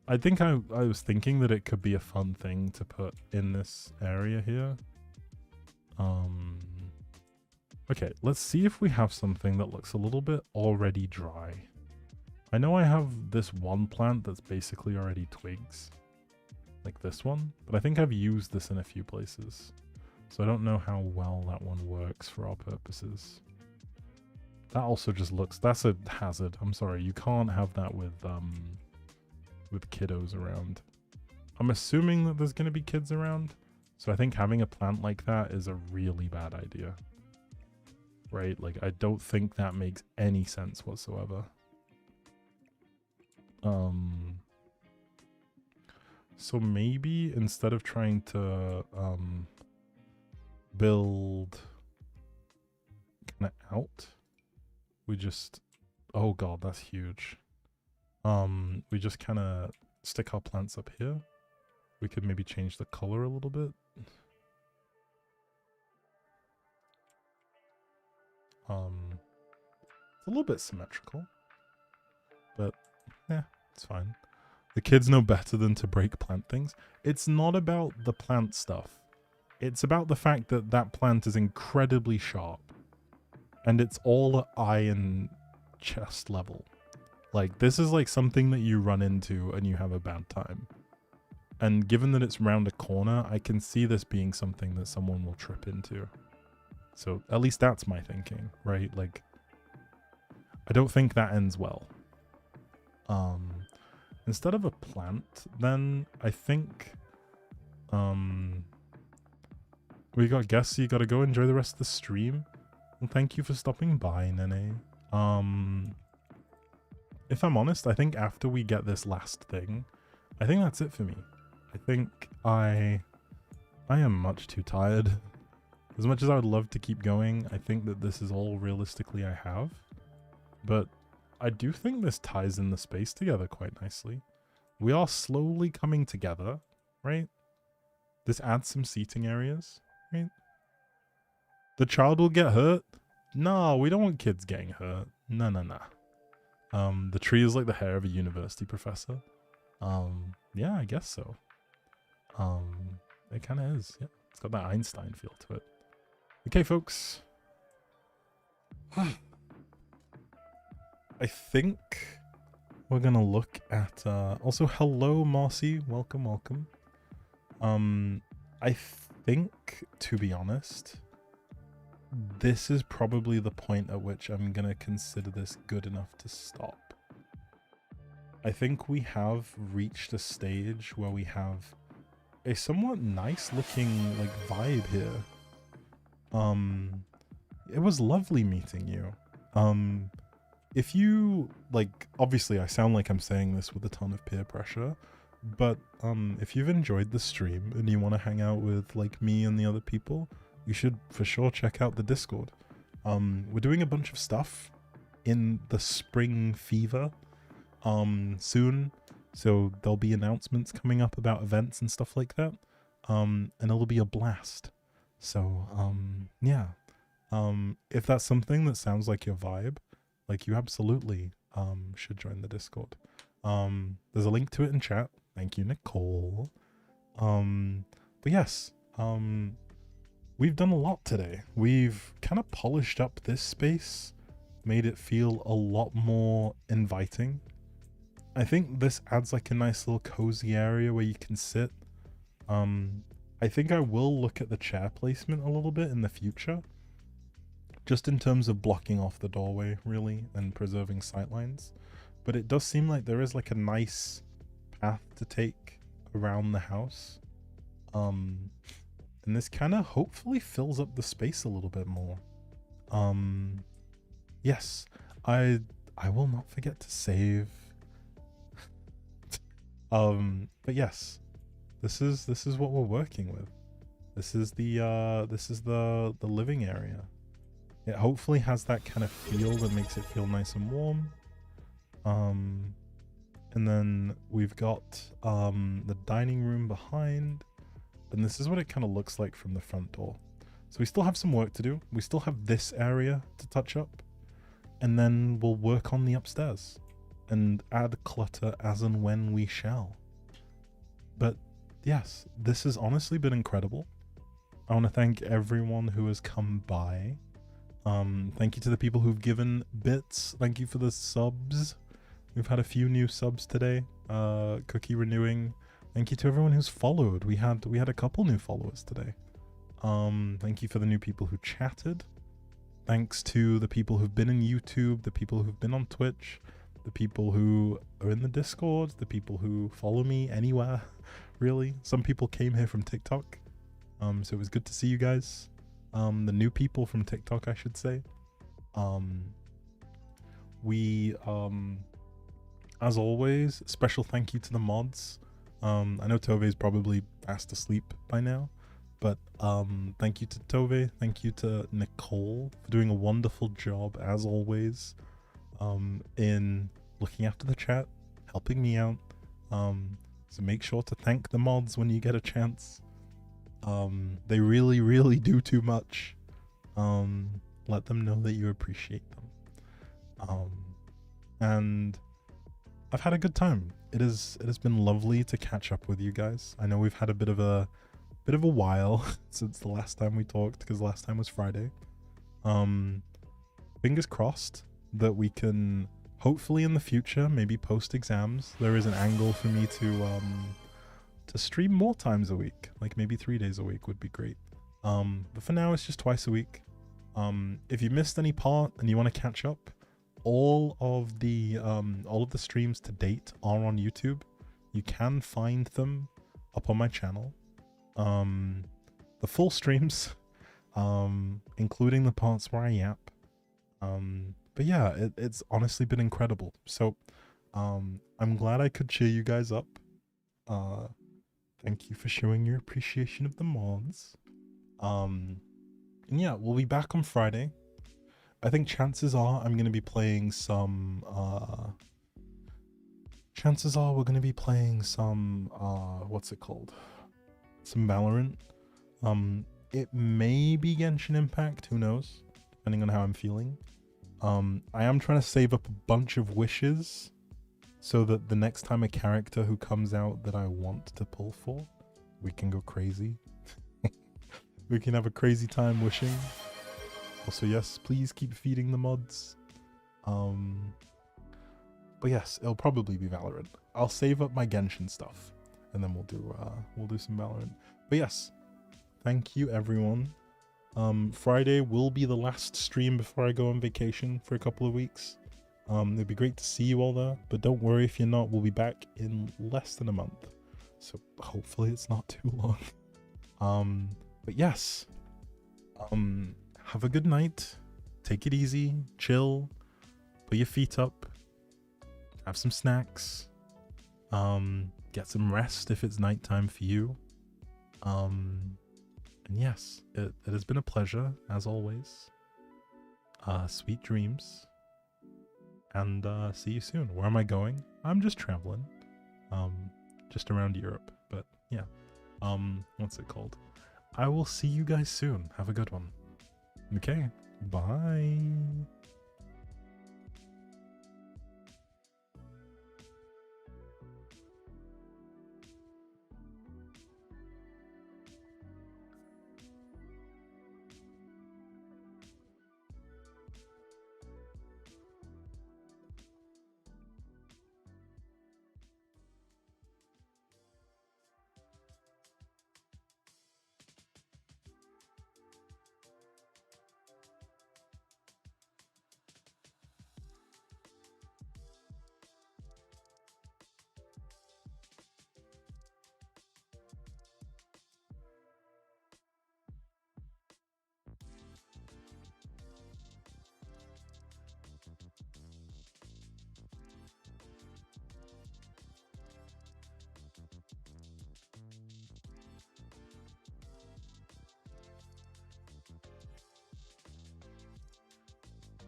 I think I was thinking that it could be a fun thing to put in this area here. Okay, let's see if we have something that looks a little bit already dry. I know I have this one plant that's basically already twigs, like this one, but I think I've used this in a few places. So I don't know how well that one works for our purposes. That also just looks, that's a hazard. I'm sorry, you can't have that with kiddos around. I'm assuming that there's going to be kids around, So I think having a plant like that is a really bad idea. Right? Like, I don't think that makes any sense whatsoever. So maybe instead of trying to build kind of out, we just, oh god, that's huge. We just kind of stick our plants up here. We could maybe change the color a little bit. It's a little bit symmetrical, but yeah, it's fine. The kids know better than to break plant things. It's not about the plant stuff. It's about the fact that that plant is incredibly sharp. And it's all at eye and chest level. Like, this is like something that you run into and you have a bad time. And given that it's round a corner, I can see this being something that someone will trip into. So at least that's my thinking, right? Like, I don't think that ends well. Instead of a plant, then I think we got guests, so you gotta go enjoy the rest of the stream. Well, thank you for stopping by, Nene. If I'm honest, I think after we get this last thing, I think that's it for me. I think I am much too tired. As much as I would love to keep going, I think that this is all realistically I have. But I do think this ties in the space together quite nicely. We are slowly coming together, right? This adds some seating areas, right? The child will get hurt? No, we don't want kids getting hurt. No, no, no. The tree is like the hair of a university professor. Yeah, I guess so. It kind of is, yeah. It's got that Einstein feel to it. Okay, folks. I think we're gonna look at, also, hello, Marcy. Welcome, welcome. I think, to be honest, this is probably the point at which I'm gonna consider this good enough to stop. I think we have reached a stage where we have a somewhat nice looking like vibe here. It was lovely meeting you. If you like, obviously I sound like I'm saying this with a ton of peer pressure, but if you've enjoyed the stream and you want to hang out with like me and the other people, you should for sure check out the Discord. We're doing a bunch of stuff in the spring fever soon, so there'll be announcements coming up about events and stuff like that, and it'll be a blast. So yeah, if that's something that sounds like your vibe, like, you absolutely should join the Discord. There's a link to it in chat. Thank you, Nicole. But yes, we've done a lot today. We've kind of polished up this space, made it feel a lot more inviting. I think this adds like a nice little cozy area where you can sit. I think I will look at the chair placement a little bit in the future, just in terms of blocking off the doorway, really, and preserving sightlines. But it does seem like there is like a nice path to take around the house. And this kind of hopefully fills up the space a little bit more. Yes, I will not forget to save. But yes, this is what we're working with. This is the living area. It hopefully has that kind of feel that makes it feel nice and warm. And then we've got the dining room behind, and this is what it kind of looks like from the front door. So we still have some work to do. We still have this area to touch up, and then we'll work on the upstairs and add clutter as and when we shall. But yes, this has honestly been incredible. I want to thank everyone who has come by. Thank you to the people who've given bits. Thank you for the subs. We've had a few new subs today. Cookie renewing. Thank you to everyone who's followed. We had a couple new followers today. Thank you for the new people who chatted. Thanks to the people who've been in YouTube, the people who've been on Twitch, the people who are in the Discord, the people who follow me anywhere, really. Some people came here from TikTok. So it was good to see you guys. The new people from TikTok, I should say. We as always, special thank you to the mods. I know Tove is probably fast asleep by now, but thank you to Tove, thank you to Nicole for doing a wonderful job as always, in looking after the chat, helping me out. So make sure to thank the mods when you get a chance. They really do too much. Let them know that you appreciate them. And I've had a good time. It has been lovely to catch up with you guys. I know we've had a bit of a while since the last time we talked, because last time was Friday. Fingers crossed that we can hopefully in the future, maybe post exams, there is an angle for me to stream more times a week, like maybe 3 days a week would be great. But for now it's just twice a week. If you missed any part and you want to catch up, all of the streams to date are on YouTube. You can find them up on my channel. The full streams, including the parts where I yap. But yeah, it's honestly been incredible. So I'm glad I could cheer you guys up. Thank you for showing your appreciation of the mods. And yeah, we'll be back on Friday. I think chances are I'm going to be playing some, chances are we're going to be playing some, what's it called? Some Valorant. It may be Genshin Impact, who knows, depending on how I'm feeling. I am trying to save up a bunch of wishes so that the next time a character who comes out that I want to pull for, we can go crazy. We can have a crazy time wishing. Also, yes, please keep feeding the mods. But yes, it'll probably be Valorant. I'll save up my Genshin stuff, and then we'll do some Valorant. But yes, thank you everyone. Friday will be the last stream before I go on vacation for a couple of weeks. It'd be great to see you all there, but don't worry if you're not. We'll be back in less than a month, so hopefully it's not too long. But yes, have a good night, take it easy, chill, put your feet up, have some snacks, get some rest if it's nighttime for you. And yes, it has been a pleasure as always. Sweet dreams, and see you soon. Where am I going? I'm just traveling, just around Europe, but yeah. What's it called? I will see you guys soon. Have a good one. Okay, bye.